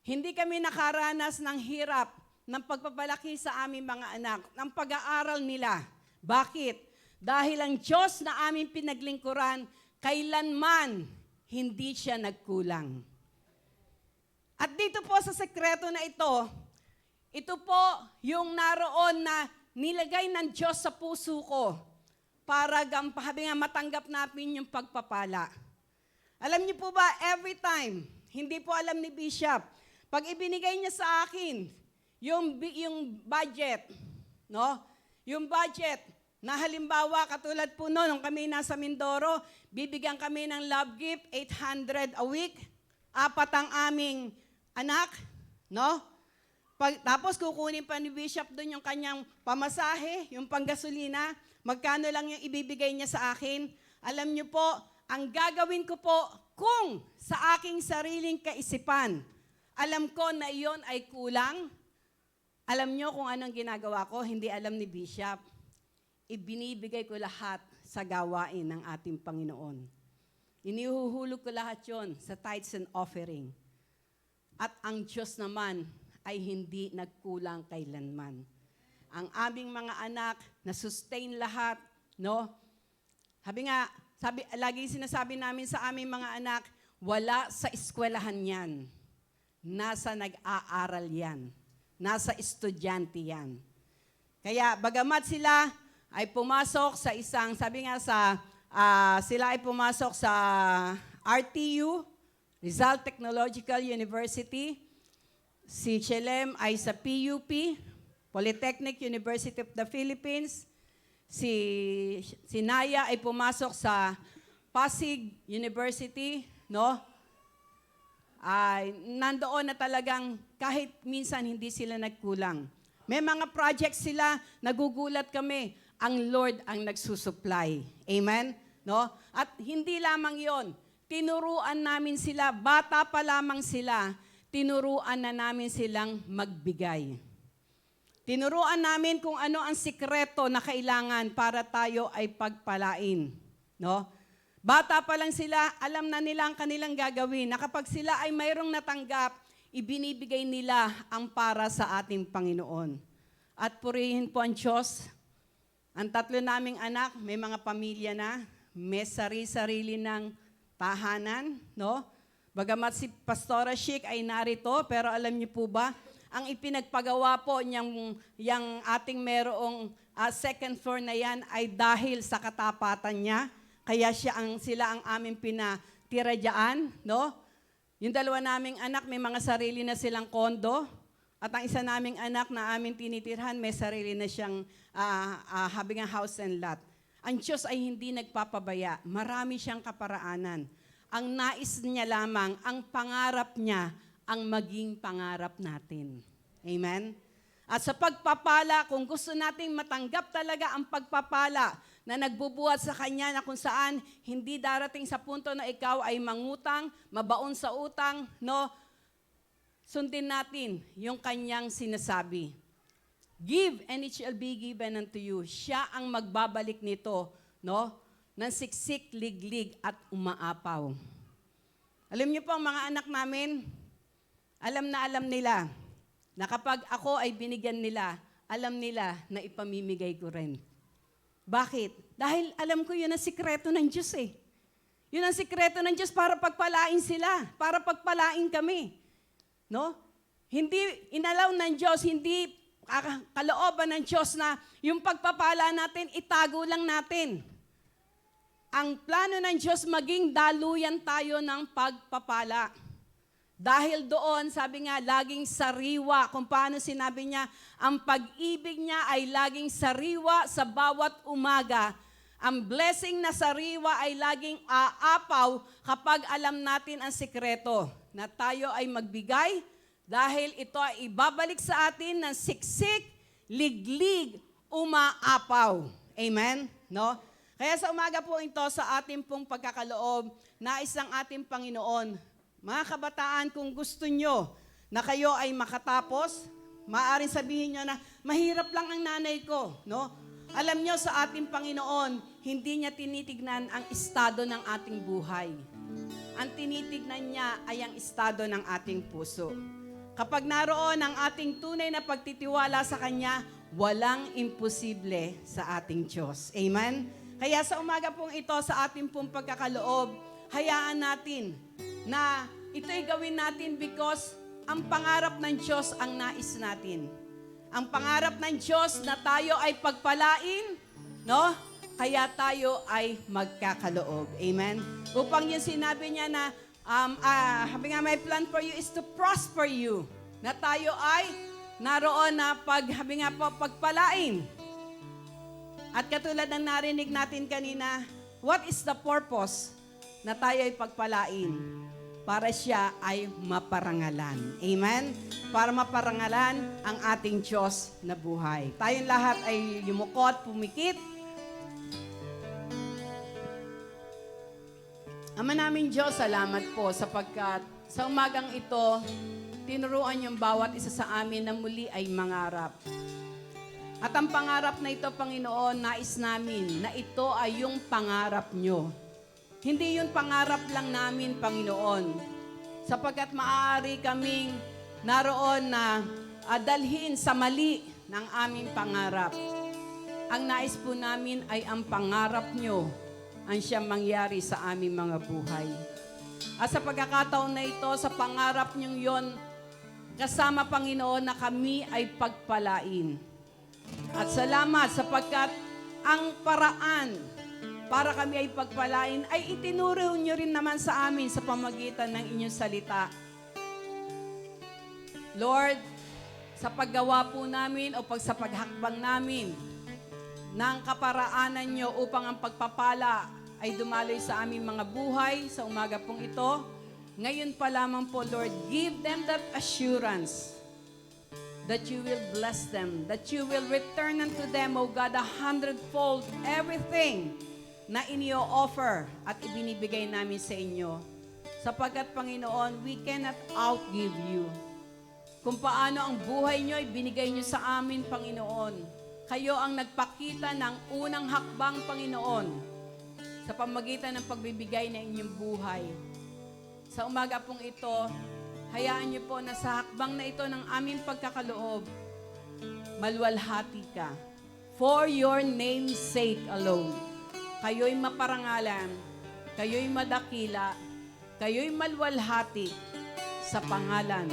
Hindi kami nakaranas ng hirap, ng pagpapalaki sa aming mga anak, ng pag-aaral nila. Bakit? Dahil ang Diyos na aming pinaglingkuran, kailanman hindi siya nagkulang. At dito po sa sekreto na ito po yung naroon na nilagay ng Diyos sa puso ko para matanggap natin yung pagpapala. Alam niyo po ba, every time, hindi po alam ni Bishop, pag ibinigay niya sa akin, yung budget, no? Yung budget, na halimbawa, katulad po nung kami nasa Mindoro, bibigyan kami ng love gift, 800 a week, 4 ang aming anak, no? Tapos kukunin pa ni Bishop doon yung kanyang pamasahe, yung panggasolina, magkano lang yung ibibigay niya sa akin. Alam niyo po, ang gagawin ko po, kung sa aking sariling kaisipan, alam ko na iyon ay kulang, alam niyo kung anong ginagawa ko, hindi alam ni Bishop. Ibinibigay ko lahat sa gawain ng ating Panginoon. Inihuhulog ko lahat yon sa tithes and offering. At ang Diyos naman ay hindi nagkulang kailanman. Ang aming mga anak na sustain lahat, no? Lagi sinasabi namin sa aming mga anak, wala sa eskwelahan yan. Nasa nag-aaral yan. Nasa estudyante yan. Kaya bagamat sila ay pumasok sa isang, sila ay pumasok sa RTU, Rizal Technological University, Si Chelem ay sa PUP, Polytechnic University of the Philippines. Si Naya ay pumasok sa Pasig University, no? Ay nandoon na talagang kahit minsan hindi sila nagkulang. May mga projects sila, nagugulat kami, ang Lord ang nagsusupply. Amen? No? At hindi lamang 'yon. Tinuruan namin sila, bata pa lamang sila, tinuruan na namin silang magbigay. Tinuruan namin kung ano ang sikreto na kailangan para tayo ay pagpalain. No? Bata pa lang sila, alam na nila ang kanilang gagawin. Na kapag sila ay mayroong natanggap, ibinibigay nila ang para sa ating Panginoon. At purihin po ang Diyos. Ang tatlo naming anak, may mga pamilya na, may sarili-sarili ng tahanan. No? Bagamat si Pastora Chic ay narito, pero alam niyo po ba, ang ipinagpagawa po niyang ating merong second floor na yan ay dahil sa katapatan niya. Kaya sila ang aming pinatira dyan, no? Yung dalawa naming anak, may mga sarili na silang kondo. At ang isa naming anak na aming tinitirhan, may sarili na siyang having a house and lot. Ang Diyos ay hindi nagpapabaya. Marami siyang kaparaanan. Ang nais niya lamang, ang pangarap niya, ang maging pangarap natin. Amen? At sa pagpapala, kung gusto nating matanggap talaga ang pagpapala na nagbubuhat sa Kanya na kung saan hindi darating sa punto na ikaw ay mangutang, mabaon sa utang, no? Sundin natin yung Kanyang sinasabi. Give and it shall be given unto you. Siya ang magbabalik nito, no? Ng siksik, liglig at umaapaw. Alam niyo po ang mga anak namin, alam nila na kapag ako ay binigyan nila, alam nila na ipamimigay ko rin. Bakit? Dahil alam ko yun ang sikreto ng Diyos eh. Yun ang sikreto ng Diyos para pagpalain sila, para pagpalain kami. No? Hindi inalaw ng Diyos, hindi kalooban ng Diyos na yung pagpapala natin, itago lang natin. Ang plano ng Diyos, maging daluyan tayo ng pagpapala. Dahil doon, sabi nga, laging sariwa. Kung paano sinabi niya, ang pag-ibig niya ay laging sariwa sa bawat umaga. Ang blessing na sariwa ay laging aapaw kapag alam natin ang sikreto na tayo ay magbigay dahil ito ay ibabalik sa atin ng siksik, liglig, umaapaw. Amen? No? Kaya sa umaga po ito, sa ating pong pagkakaloob, nais ng ating Panginoon, mga kabataan, kung gusto nyo na kayo ay makatapos, maaaring sabihin nyo na, mahirap lang ang nanay ko. No? Alam nyo, sa ating Panginoon, hindi niya tinitignan ang estado ng ating buhay. Ang tinitignan niya ay ang estado ng ating puso. Kapag naroon ang ating tunay na pagtitiwala sa Kanya, walang imposible sa ating Diyos. Amen? Kaya sa umaga pong ito, sa ating pong pagkakaloob, hayaan natin na ito'y gawin natin because ang pangarap ng Diyos ang nais natin. Ang pangarap ng Diyos na tayo ay pagpalain, no? Kaya tayo ay magkakaloob. Amen? Upang yung sinabi niya na, sabi nga, my plan for you is to prosper you. Na tayo ay naroon na pagpalain. At katulad ng narinig natin kanina, what is the purpose na tayo ay pagpalain? Para siya ay maparangalan. Amen? Para maparangalan ang ating Diyos na buhay. Tayong lahat ay yumukot, pumikit. Ama naming Diyos, salamat po sapagkat sa umagang ito, tinuruan yung bawat isa sa amin na muli ay mangarap. At ang pangarap na ito, Panginoon, nais namin na ito ay yung pangarap nyo. Hindi yun pangarap lang namin, Panginoon. Sapagkat maaari kaming naroon na dalhin sa mali ng aming pangarap. Ang nais po namin ay ang pangarap nyo ang siyang mangyari sa aming mga buhay. At sa pagkakataon na ito, sa pangarap nyo yon, kasama, Panginoon, na kami ay pagpalain. At salamat sapagkat ang paraan para kami ay pagpalain ay itinuro nyo rin naman sa amin sa pamagitan ng inyong salita. Lord, sa paggawa po namin o sa paghakbang namin ng kaparaanan nyo upang ang pagpapala ay dumaloy sa aming mga buhay sa umaga pong ito. Ngayon pa lamang po, Lord, give them that assurance that you will bless them, that you will return unto them, O God, 100-fold everything na inio-offer at ibinibigay namin sa inyo. Sapagkat, Panginoon, we cannot outgive you. Kung paano ang buhay nyo ay binigay nyo sa amin, Panginoon. Kayo ang nagpakita ng unang hakbang, Panginoon, sa pamagitan ng pagbibigay ng inyong buhay. Sa umaga pong ito, hayaan niyo po na sa hakbang na ito ng aming pagkakaloob, maluwalhati ka. For your name's sake alone. Kayo'y maparangalan, kayo'y madakila, kayo'y maluwalhati sa pangalan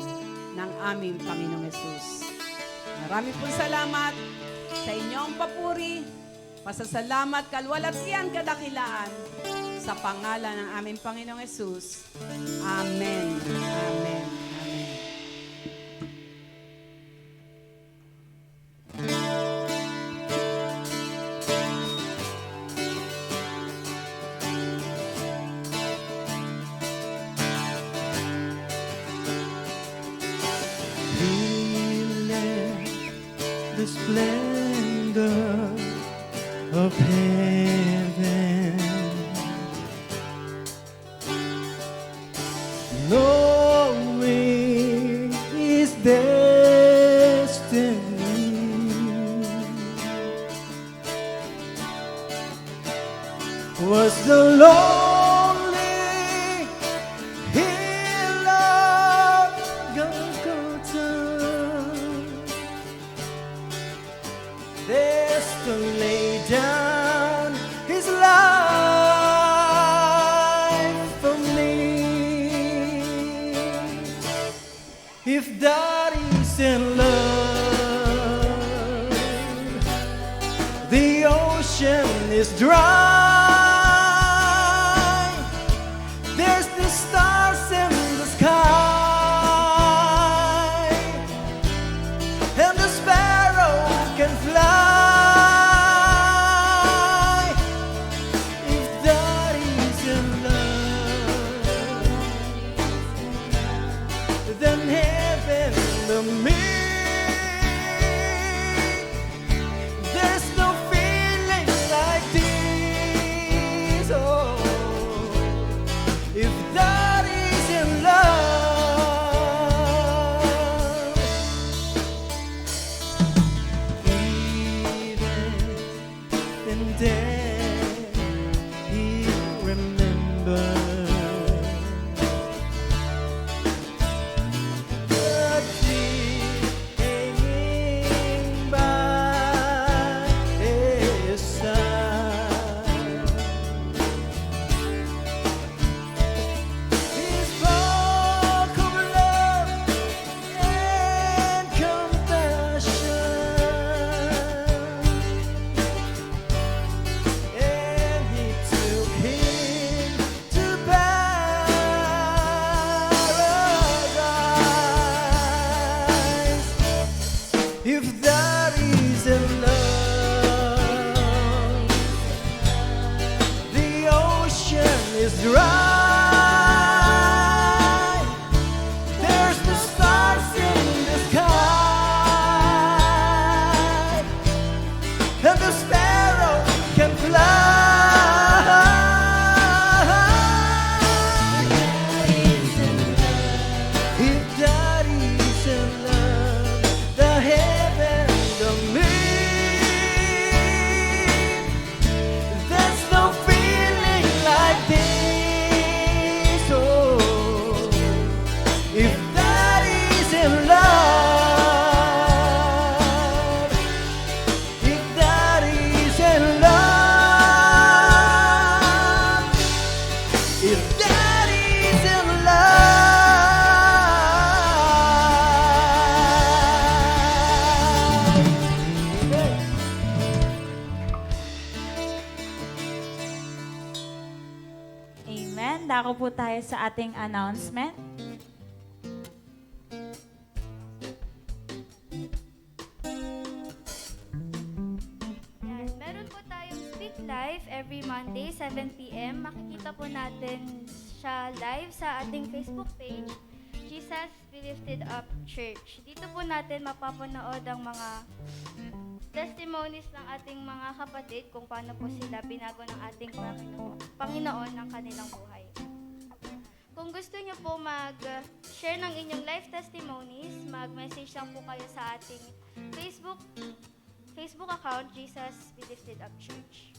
ng aming Panginoong Yesus. Marami pong salamat sa inyong papuri, pasasalamat, kalwalhatian, kadakilaan sa pangalan ng aming Panginoong Yesus. Amen. Amen. Amen. The splendor of heaven, knowing his destiny, was the lonely hill of Golgotha. There's to lay down his life for me. If that isn't love, the ocean is dry. There's the stars in the sky, and the sparrow can fly. If that isn't love, then heaven to me. There's no feeling like this. Oh, if that isn't love. Even in death, he remembered the thief hanging by his side. His spoke of love and compassion, and he took him to paradise. If that isn't love, the ocean is dry. There's the stars in the sky, and the sparrow can fly. If that isn't love, the heaven to me. There's no feeling like this. Oh, if that isn't love, if that isn't love, if that isn't love. Amen. Dako po tayo sa ating announcement. live every Monday, 7 p.m. Makikita po natin siya live sa ating Facebook page, Jesus Be Lifted Up Church. Dito po natin mapapanood ang mga testimonies ng ating mga kapatid kung paano po sila binago ng ating Panginoon ng kanilang buhay. Kung gusto niyo po mag-share ng inyong life testimonies, mag-message lang po kayo sa ating Facebook account, Jesus Be Lifted Up Church.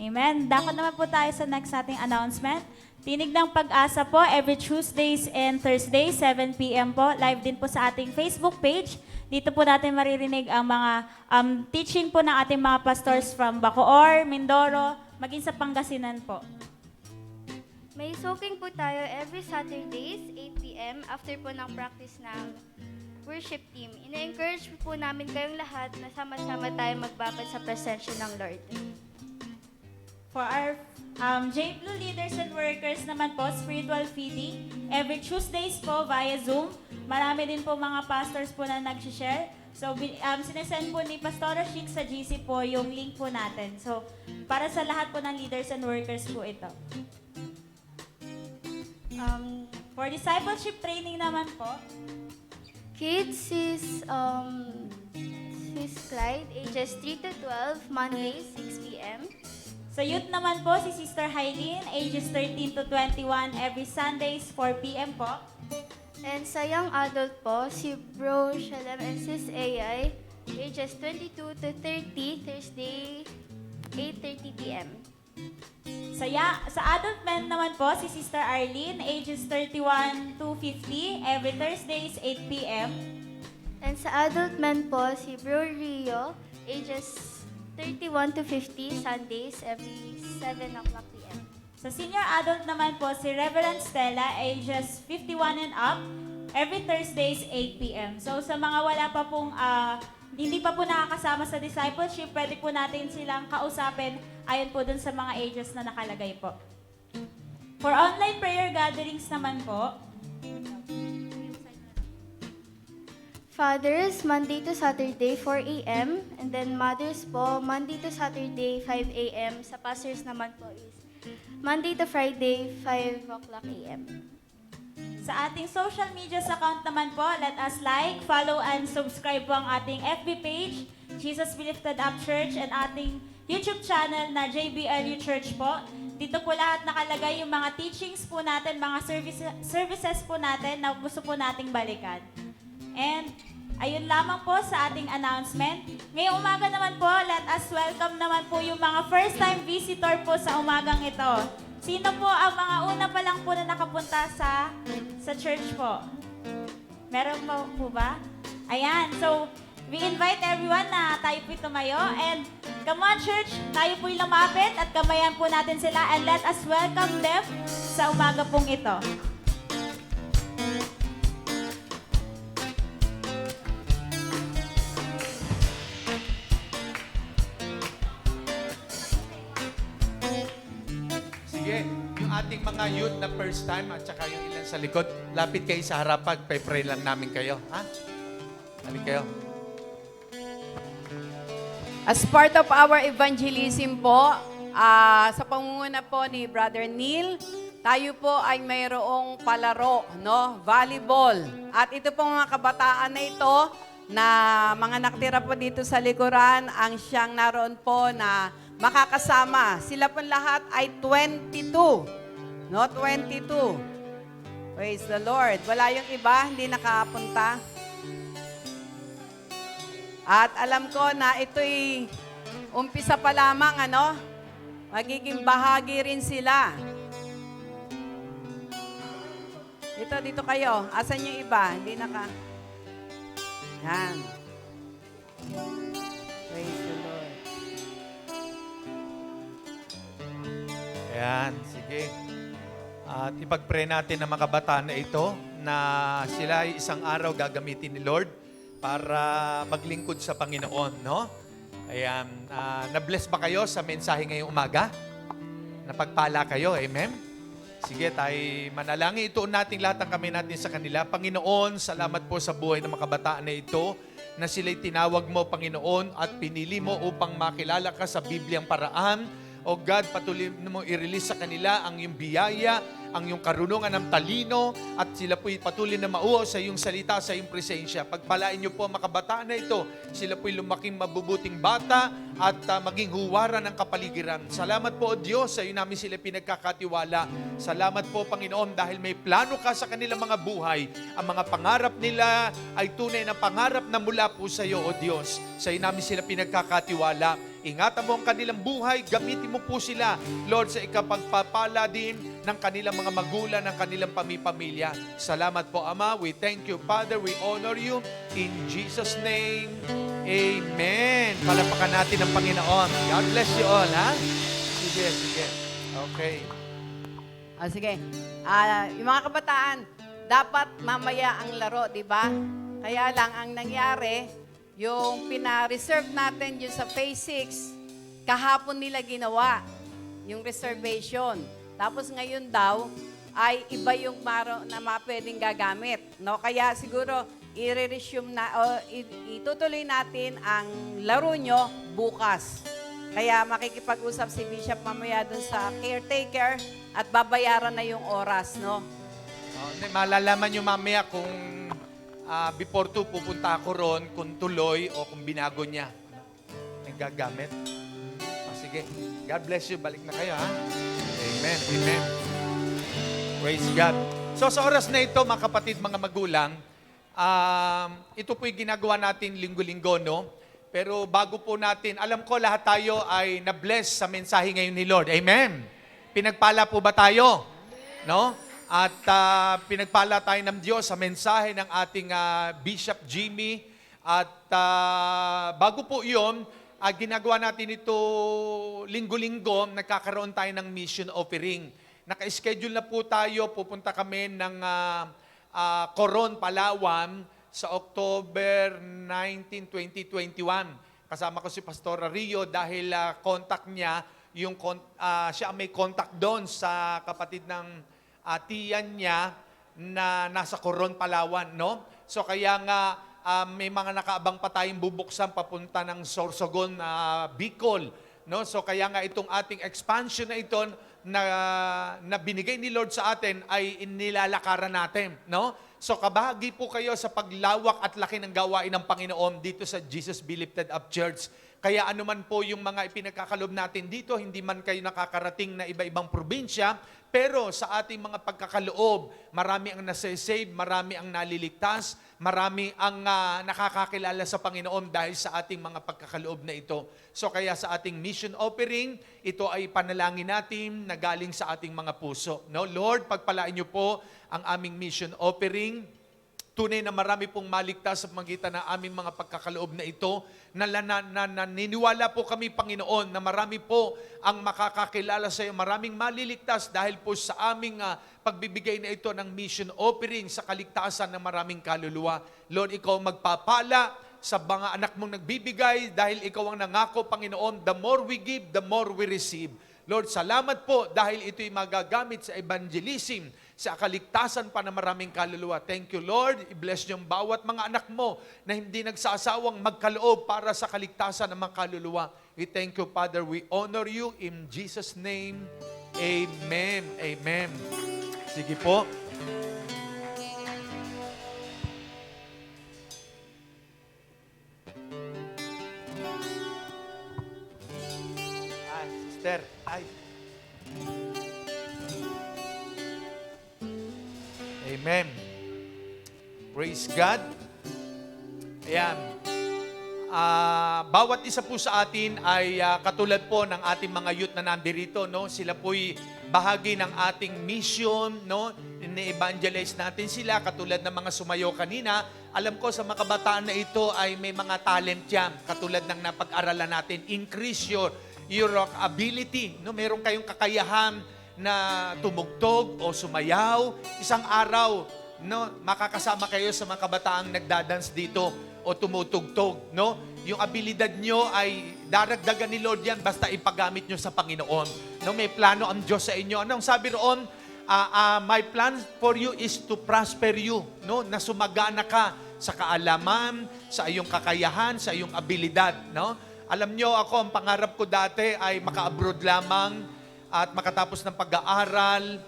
Amen. Dako naman po tayo sa next ating announcement. Tinig ng Pag-asa po, every Tuesdays and Thursdays, 7 p.m. po. Live din po sa ating Facebook page. Dito po natin maririnig ang mga teaching po ng ating mga pastors from Bacoor, Mindoro, maging sa Pangasinan po. May soaking po tayo every Saturdays, 8 p.m. after po ng practice ng worship team. Ina-encourage po namin kayong lahat na sama-sama tayo magbabad sa presensya ng Lord. For our J-Blue leaders and workers naman po, spiritual feeding, every Tuesdays po via Zoom. Marami din po mga pastors po na nag-share. So, sinesend po ni Pastora Chic sa GC po yung link po natin. So, para sa lahat po ng leaders and workers po ito. For discipleship training naman po, Kids is Clyde, ages 3 to 12, Mondays, 6 p.m. sa youth naman po si Sister Hailene, ages 13 to 21, every Sundays, 4 p.m. po. And sa young adult po, si Bro Shalem and Sis AI, ages 22 to 30, Thursday, 8:30 p.m. Sa adult men naman po, si Sister Arlene, ages 31 to 50, every Thursdays, 8 p.m. And sa adult men po, si Bro Rio, ages 31 to 50, Sundays, every 7 o'clock p.m. Sa senior adult naman po, si Reverend Stella, ages 51 and up, every Thursdays, 8 p.m. So sa mga wala pa pong, hindi pa po nakakasama sa discipleship, pwede po natin silang kausapin ayon po dun sa mga ages na nakalagay po. For online prayer gatherings naman po, Fathers, Monday to Saturday, 4 a.m. And then mothers po, Monday to Saturday, 5 a.m. Sa pastors naman po is Monday to Friday, 5 o'clock a.m. sa ating social media account naman po, let us like, follow, and subscribe po ang ating FB page, Jesus Be Lifted Up Church, and ating YouTube channel na JBLU Church po. Dito po lahat nakalagay yung mga teachings po natin, mga services po natin na gusto po nating balikan. And ayun lamang po sa ating announcement. Ngayong umaga naman po, let us welcome naman po yung mga first-time visitor po sa umagang ito. Sino po ang mga una pa lang po na nakapunta sa church po? Meron po ba? Ayan, so we invite everyone na tayo po'y tumayo. And come on church, tayo po'y lumapit at kamayan po natin sila and let us welcome them sa umaga pong ito. Sige, yung ating mga youth na first time at saka yung ilan sa likod, lapit kayo sa harapan, pray lang namin kayo. Ha? Halika kayo. As part of our evangelism po, sa pangunguna po ni Brother Neil, tayo po ay mayroong palaro, no? Volleyball. At ito pong mga kabataan na ito, na mga nakatira po dito sa likuran, ang siyang naroon po na makakasama. Sila po lahat ay 22. No, 22. Praise the Lord. Wala yung iba, hindi nakapunta. At alam ko na ito'y umpisa pa lamang, ano? Magiging bahagi rin sila. Dito kayo. Asan yung iba? Hindi naka... Yan. Praise the Lord. Ayan, sige. At ipag-pray natin ang mga kabataan na ito na sila ay isang araw gagamitin ni Lord para maglingkod sa Panginoon, no? Ayan, na-bless ba kayo sa mensahe ngayong umaga? Napagpala kayo, amen? Sige, tayo manalangin. Ituon natin lahat ang kamay natin sa kanila. Panginoon, salamat po sa buhay ng mga kabataan na ito na sila'y tinawag mo, Panginoon, at pinili mo upang makilala ka sa Bibliang paraan. O God, patuloy mo i-release sa kanila ang iyong biyaya, ang iyong karunungan ng talino, at sila po'y patuloy na mauho sa iyong salita, sa iyong presensya. Pagpalain niyo po ang mga kabataan na ito, sila po'y lumaking mabubuting bata at maging huwaran ng kapaligiran. Salamat po, O Diyos, sa iyo namin sila pinagkakatiwala. Salamat po, Panginoon, dahil may plano ka sa kanilang mga buhay. Ang mga pangarap nila ay tunay na pangarap na mula po sa iyo, O Diyos. Sa iyo namin sila pinagkakatiwala. Ingatan mo ang kanilang buhay, gamitin mo po sila, Lord, sa ikapagpapala din ng kanilang mga magulang, ng kanilang pamilya. Salamat po, Ama. We thank you, Father. We honor you. In Jesus' name, Amen. Palapakan natin ang Panginoon. God bless you all, ha? Sige. Okay. Sige. Yung mga kabataan, dapat mamaya ang laro, di ba? Kaya lang, ang nangyari, yung pina-reserve natin yun sa Phase 6, kahapon nila ginawa yung reservation. Tapos ngayon daw, ay iba yung maro na pwedeng gagamit. No? Kaya siguro, i-resume na, o itutuloy natin ang laro nyo bukas. Kaya makikipag-usap si Bishop mamaya dun sa caretaker at babayaran na yung oras, no? Malalaman nyo mamaya kung before 2 pupunta ako ron, kung tuloy o kung binago niya. May gagamit. Sige. God bless you. Balik na kayo, ha? Amen. Amen. Praise God. So sa oras na ito, mga kapatid, mga magulang, ito po'y ginagawa natin linggo-linggo, no? Pero bago po natin, alam ko lahat tayo ay na-bless sa mensahe ngayon ni Lord. Amen. Pinagpala po ba tayo? No? At pinagpala tayo ng Diyos sa mensahe ng ating Bishop Jimmy. At bago po yun, ginagawa natin ito linggo-linggo, nagkakaroon tayo ng mission offering. Naka-schedule na po tayo, pupunta kami ng Coron, Palawan sa October 19, 2021. Kasama ko si Pastor Rio dahil contact niya, siya may contact doon sa kapatid ng tiyan niya na nasa Coron, Palawan, no? So kaya nga may mga nakaabang pa tayong bubuksan papunta ng Sorsogon, Bicol, no? So kaya nga itong ating expansion na ito na binigay ni Lord sa atin ay inilalakaran natin, no? So kabahagi po kayo sa paglawak at laki ng gawain ng Panginoon dito sa Jesus Be Lifted Up Church. Kaya anuman po yung mga ipinagkakalob natin dito, hindi man kayo nakakarating na iba-ibang probinsya, pero sa ating mga pagkakaloob, marami ang nasa-save, marami ang naliligtas, marami ang nakakakilala sa Panginoon dahil sa ating mga pagkakaloob na ito. So kaya sa ating mission offering, ito ay panalangin natin na galing sa ating mga puso. No? Lord, pagpalain niyo po ang aming mission offering. Tunay na marami pong maligtas sa pagitan ng aming mga pagkakaloob na ito. Naniniwala po kami, Panginoon, na marami po ang makakakilala sa iyo. Maraming maliligtas dahil po sa aming pagbibigay na ito ng mission offering sa kaligtasan ng maraming kaluluwa. Lord, ikaw magpapala sa mga anak mong nagbibigay dahil ikaw ang nangako, Panginoon, the more we give, the more we receive. Lord, salamat po dahil ito'y magagamit sa evangelism, sa kaligtasan pa ng maraming kaluluwa. Thank you, Lord. I-bless niyo ang bawat mga anak mo na hindi nagsasawang magkaloob para sa kaligtasan ng mga kaluluwa. We thank you, Father. We honor you in Jesus' name. Amen. Amen. Sige po. Sister, Amen. Praise God. Ayan. Bawat isa po sa atin ay katulad po ng ating mga youth na nandirito, no? Sila po'y bahagi ng ating mission, no? Ini-evangelize natin sila katulad ng mga sumayo kanina. Alam ko sa mga kabataan na ito ay may mga talent yan, katulad ng napag-aralan natin. Increase your ability, no? Meron kayong kakayahan na tumugtog o sumayaw. Isang araw, no, makakasama kayo sa mga kabataang nagdadance dito o tumutugtog, no? Yung abilidad nyo ay daragdagan ni Lord yan basta ipagamit nyo sa Panginoon. No, may plano ang Diyos sa inyo. Anong sabi roon? My plan for you is to prosper you, no? Na sumagana ka sa kaalaman, sa iyong kakayahan, sa iyong abilidad, no? Alam nyo, ako, ang pangarap ko dati ay maka-abroad lamang at makatapos ng pag-aaral.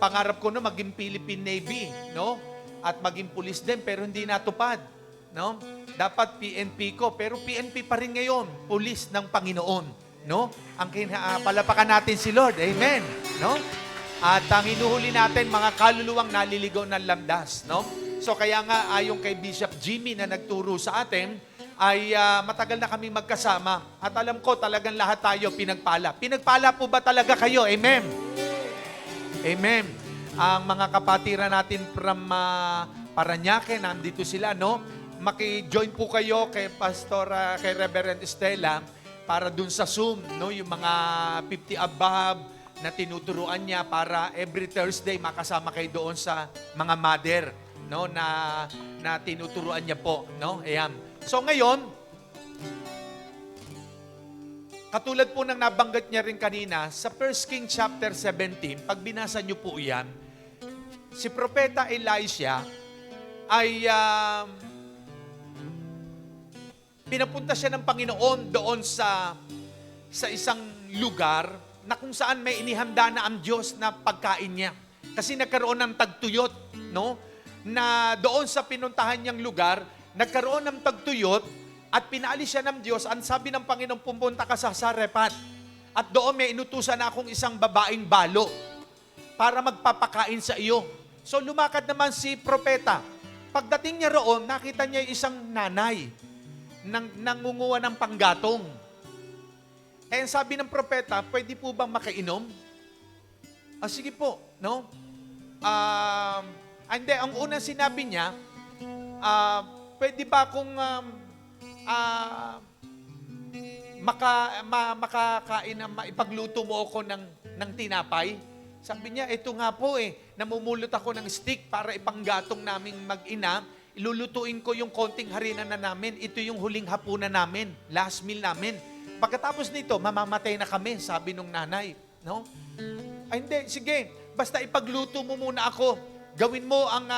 Pangarap ko na maging Philippine Navy, no? At maging pulis din, pero hindi natupad, no? Dapat PNP ko, pero PNP pa rin ngayon, pulis ng Panginoon, no? Ang palapakan natin si Lord, amen, no? At ang hinuhuli natin, mga kaluluwang naliligaw ng landas, no? So kaya nga, ayon kay Bishop Jimmy na nagturo sa atin, ay matagal na kami magkasama. At alam ko, talagang lahat tayo pinagpala. Pinagpala po ba talaga kayo? Amen? Amen. Ang mga kapatiran natin from Parañaque, nandito sila, no? Maki-join po kayo kay Pastor, kay Reverend Estela para dun sa Zoom, no? Yung mga 50 above, na tinuturuan niya para every Thursday makasama kayo doon sa mga mother, no, na tinuturuan niya po, no? Ayan. So ngayon, katulad po ng nabanggit niya rin kanina sa 1 King chapter 17, pag binasa niyo po 'yan, si Propeta Elisha ay pinapunta siya ng Panginoon doon sa isang lugar na kung saan may inihanda na ang Diyos na pagkain niya. Kasi nagkaroon ng tagtuyot, no? Na doon sa pinuntahan niyang lugar, nagkaroon ng tagtuyot at pinaalis siya ng Diyos. Ang sabi ng Panginoon, pumunta ka sa Sarephat. At doon may inutusan na akong isang babaeng balo para magpapakain sa iyo. So lumakad naman si propeta. Pagdating niya roon, nakita niya isang nanay nangunguha ng panggatong. Eh, sabi ng propeta, pwede po bang makainom? Sige po, no? Hindi, ang unang sinabi niya, pwede ba akong makakain na maipagluto mo ako ng tinapay? Sabi niya, ito nga po namumulot ako ng stick para ipanggatong naming mag-ina. Ilulutuin ko yung konting harina na namin. Ito yung huling hapunan namin, last meal namin. Pagkatapos nito, mamamatay na kami, sabi nung nanay. No? Ay hindi, sige, basta ipagluto mo muna ako. Gawin mo ang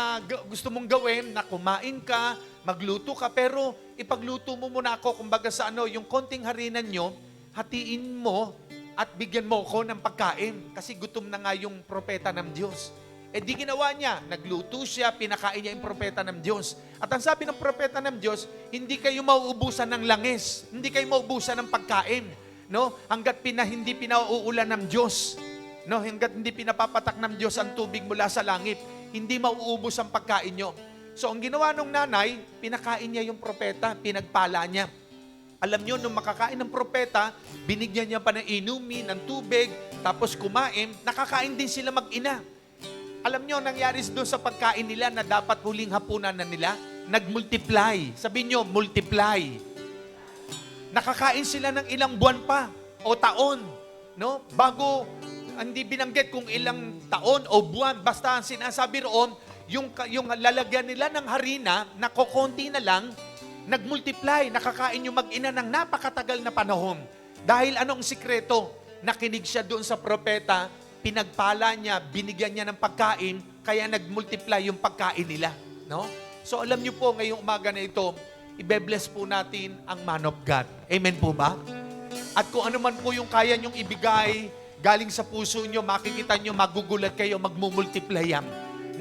gusto mong gawin, na kumain ka, magluto ka, pero ipagluto mo muna ako, kumbaga sa yung konting harinan nyo, hatiin mo at bigyan mo ako ng pagkain. Kasi gutom na nga yung propeta ng Diyos. Di ginawa niya. Nagluto siya, pinakain niya yung propeta ng Diyos. At ang sabi ng propeta ng Diyos, hindi kayo mauubusan ng langis. Hindi kayo mauubusan ng pagkain. No? Hanggat hindi pinauulan ng Diyos. No? Hanggat hindi pinapapatak ng Diyos ang tubig mula sa langit. Hindi mauubos ang pagkain nyo. So ang ginawa ng nanay, pinakain niya yung propeta, pinagpala niya. Alam nyo, nung makakain ng propeta, binigyan niya pa ng inumin, ng tubig, tapos kumain, nakakain din sila mag-ina. Alam nyo, nangyari doon sa pagkain nila na dapat huling hapunan na nila, nag-multiply. Sabihin nyo, multiply. Nakakain sila ng ilang buwan pa o taon. No? Bago, hindi binanggit kung ilang taon o buwan. Basta ang sinasabi roon, yung lalagyan nila ng harina, na kokonti na lang, nag-multiply. Nakakain yung mag-ina ng napakatagal na panahon. Dahil anong sikreto? Nakinig siya doon sa propeta, pinagpala niya, binigyan niya ng pagkain, kaya nag-multiply yung pagkain nila. No? So alam niyo po, ngayong umaga na ito, ibe-bless po natin ang man of God. Amen po ba? At kung ano man po yung kaya niyong ibigay, galing sa puso niyo, makikita niyo, magugulat kayo, magmumultiply yan.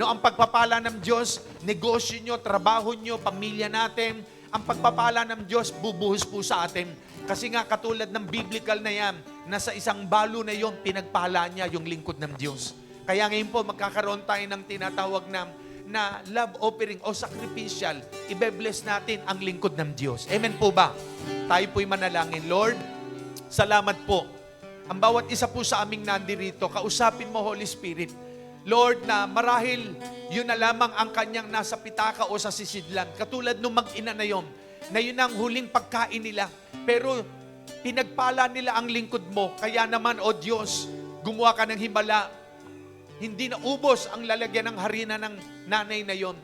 No, ang pagpapala ng Diyos, negosyo niyo, trabaho niyo, pamilya natin, ang pagpapala ng Diyos, bubuhos po sa atin. Kasi nga, katulad ng biblical na yan, na sa isang balo na yon, pinagpala niya yung lingkod ng Diyos. Kaya ngayon po, magkakaroon tayo ng tinatawag na love offering o sacrificial. Ibe-bless natin ang lingkod ng Diyos. Amen po ba? Tayo po'y manalangin. Lord, salamat po. Ang bawat isa po sa aming nandirito, kausapin mo, Holy Spirit. Lord, na marahil yun na lamang ang kanyang nasa pitaka o sa sisidlan. Katulad nung mag-ina na yun ang huling pagkain nila. Pero pinagpala nila ang lingkod mo. Kaya naman, O Diyos, gumawa ka ng himala. Hindi na ubos ang lalagyan ng harina ng nanay na yon.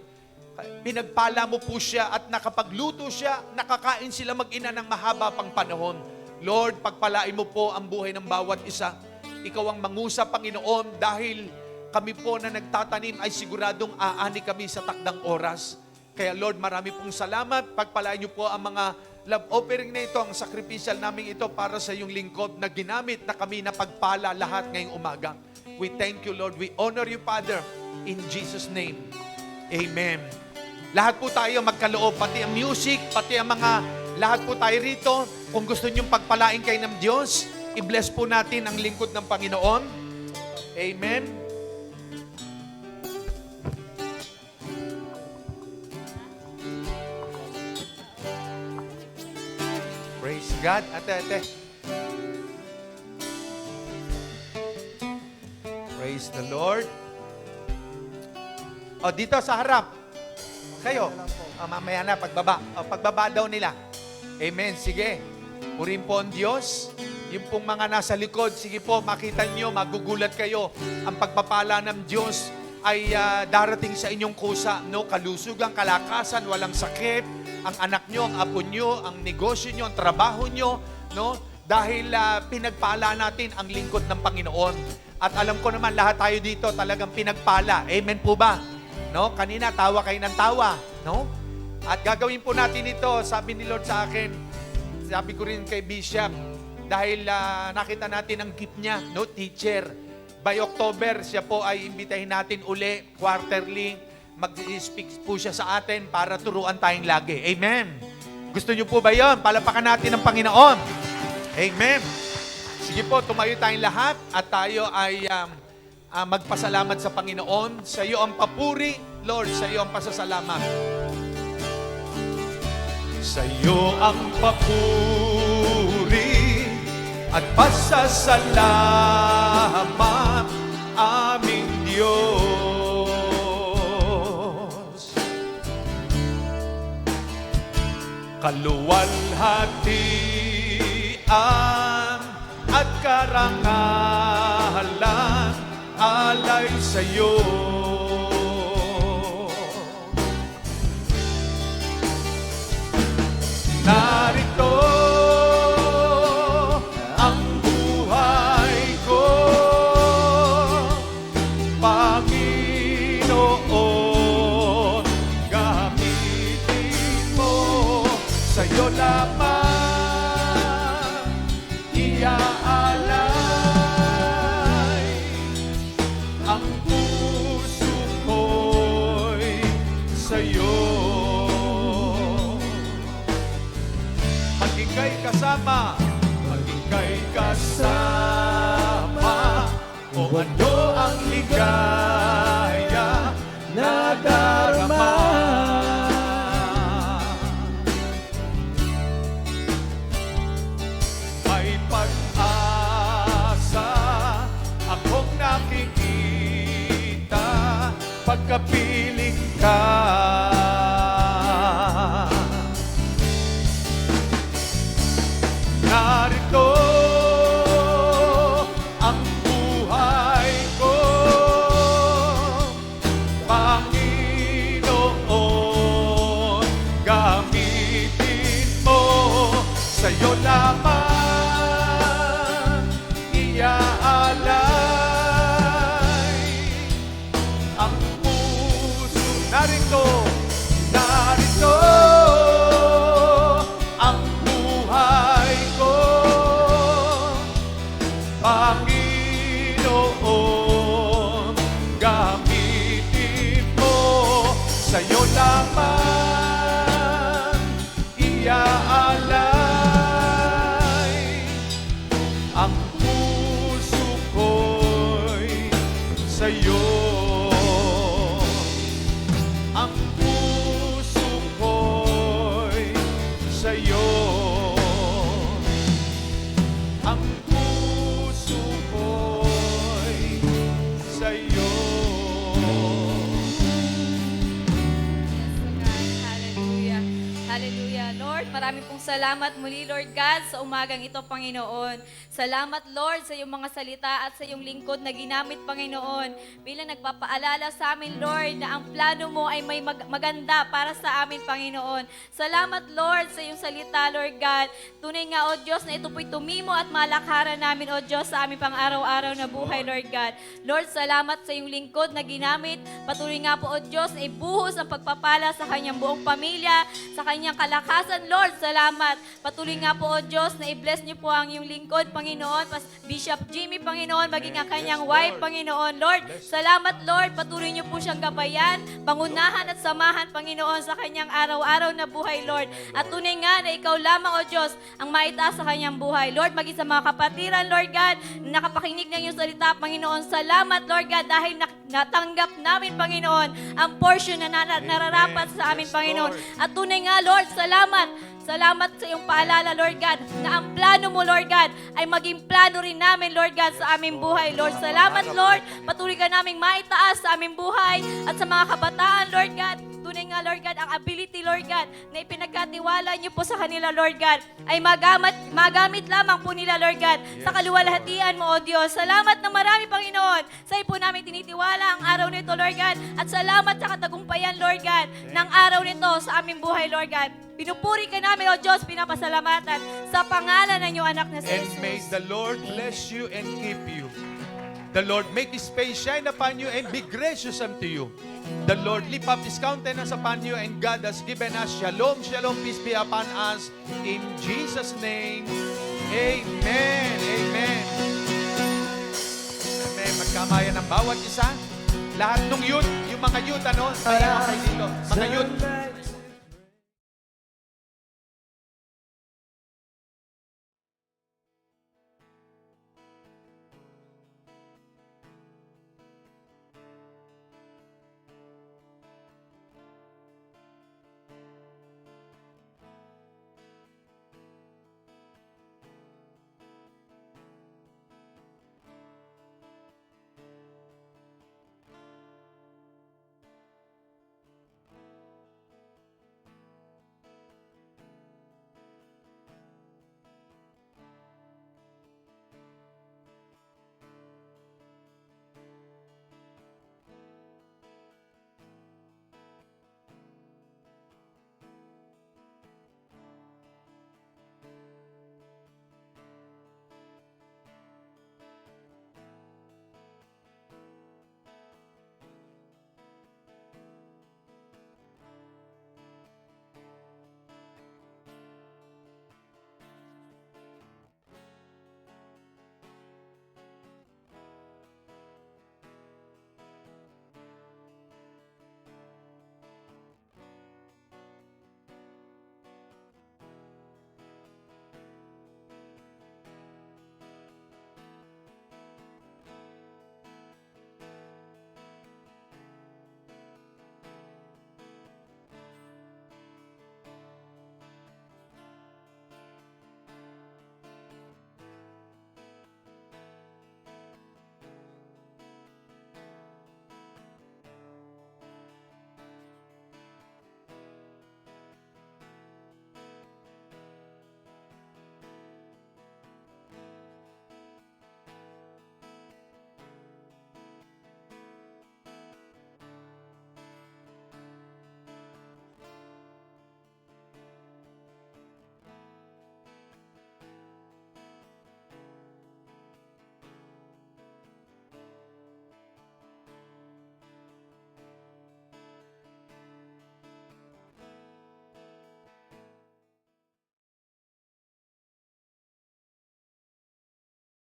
Pinagpala mo po siya at nakapagluto siya, nakakain sila mag-ina ng mahaba pang panahon. Lord, pagpalain mo po ang buhay ng bawat isa. Ikaw ang mangusap, Panginoon, dahil kami po na nagtatanim ay siguradong aani kami sa takdang oras. Kaya Lord, marami pong salamat. Pagpalain niyo po ang mga love offering na ito, ang sacrificial namin ito para sa iyong lingkod na ginamit na kami na pagpala lahat ngayong umaga. We thank you, Lord. We honor you, Father, in Jesus' name. Amen. Lahat po tayo magkaloob, pati ang music, pati ang mga, lahat po tayo rito. Kung gusto niyong pagpalain kayo ng Diyos, i-bless po natin ang lingkod ng Panginoon. Amen. Praise God. Ate. Praise the Lord. O, dito sa harap. Kayo. O, mamaya na, pagbaba. O, pagbaba daw nila. Amen. Sige. Purin po ang Diyos. Yung pong mga nasa likod, sige po, makita nyo, magugulat kayo. Ang pagpapala ng Diyos ay darating sa inyong kusa. No? Kalusugan, kalakasan, walang sakit. Ang anak nyo, ang apo nyo, ang negosyo nyo, ang trabaho nyo. No? Dahil pinagpala natin ang lingkod ng Panginoon. At alam ko naman, lahat tayo dito talagang pinagpala. Amen po ba? No? Kanina, tawa kayo ng tawa. No? At gagawin po natin ito, sabi ni Lord sa akin, sabi ko rin kay Bishop, dahil nakita natin ang gift niya, no, teacher. By October, siya po ay imbitahin natin uli, quarterly, mag-speak po siya sa atin para turuan tayong lagi. Amen. Gusto niyo po ba yun? Palapakan natin ng Panginoon. Amen. Sige po, tumayo tayong lahat at tayo ay magpasalamat sa Panginoon. Sa iyo ang papuri, Lord, sa iyo ang pasasalamat. Sa iyo ang papuri at pasasalamat, aming Diyos. Kaluwalhatian at karangalan alay sa iyo. Narito ang buhay ko, Panginoon, gamitin mo, sa'yo lamang iaalay ang puso ko'y sa'yo. Maging kay kasama, o ano ang ligaya na darama. May pag-asa akong nakikita pagkapiling ka. Narito ang buhay ko, Panginoon, gamitin mo, sa'yo lamang iaalay ang puso. Narito ang buhay ko, Panginoon, gamitin mo, sa'yo lamang iaalay ang puso ko'y sa'yo. Ang puso ko'y sa'yo. Ang puso ko'y sa'yo. Hallelujah. Hallelujah. Lord, marami pong salamat muli, Lord God, sa umagang ito, Panginoon. Salamat, Lord, sa iyong mga salita at sa iyong lingkod na ginamit, Panginoon. Bilang nagpapaalala sa amin, Lord, na ang plano mo ay may maganda para sa amin, Panginoon. Salamat, Lord, sa iyong salita, Lord God. Tunay nga, O Diyos, na ito po'y tumimo at malakaran namin, O Diyos, sa aming pang-araw-araw na buhay, Lord God. Lord, salamat sa iyong lingkod na ginamit. Patuloy nga po, O Diyos, na ibuhos ang pagpapala sa kanyang buong pamilya, sa kanyang kalakasan, Lord. Salamat salamat. Patuloy nga po, O Diyos, na i-bless niyo po ang iyong lingkod, Panginoon, Bishop Jimmy, Panginoon, maging ang kanyang wife, Panginoon. Lord, salamat, Lord. Patuloy niyo po siyang gabayan, pangunahan at samahan, Panginoon, sa kanyang araw-araw na buhay, Lord. At tunay nga na ikaw lamang, O Diyos, ang maitaas sa kanyang buhay. Lord, maging sa mga kapatiran, Lord God, na nakapakinig ng iyong salita, Panginoon. Salamat, Lord God, dahil natanggap namin, Panginoon, ang portion na nararapat sa amin, Panginoon. At tunay nga, Lord, salamat. Salamat sa iyong paalala, Lord God, na ang plano mo, Lord God, ay maging plano rin namin, Lord God, sa aming buhay. Lord, salamat, Lord. Patuloy ka naming maitaas sa aming buhay at sa mga kabataan, Lord God. Tunay nga, Lord God, ang ability, Lord God, na ipinagkatiwala niyo po sa kanila, Lord God, ay magamit lamang po nila, Lord God, sa kaluwalhatian mo, O Diyos. Salamat ng marami, Panginoon. Sa iyo po namin tinitiwala ang araw nito, Lord God. At salamat sa katagumpayan, Lord God, ng araw nito sa aming buhay, Lord God. Pinupuri ka namin, O Diyos, pinapasalamatan sa pangalan ng iyong anak na si And Jesus. may the Lord bless you and keep you. The Lord make His face shine upon you and be gracious unto you. The Lord lift up His countenance upon you, and God has given us shalom, shalom, peace be upon us. In Jesus' name, Amen. Amen. Amen. Magkamayan ng bawat isa. Lahat ng youth, yung mga youth, ano? Tayo kayo dito. Mga youth.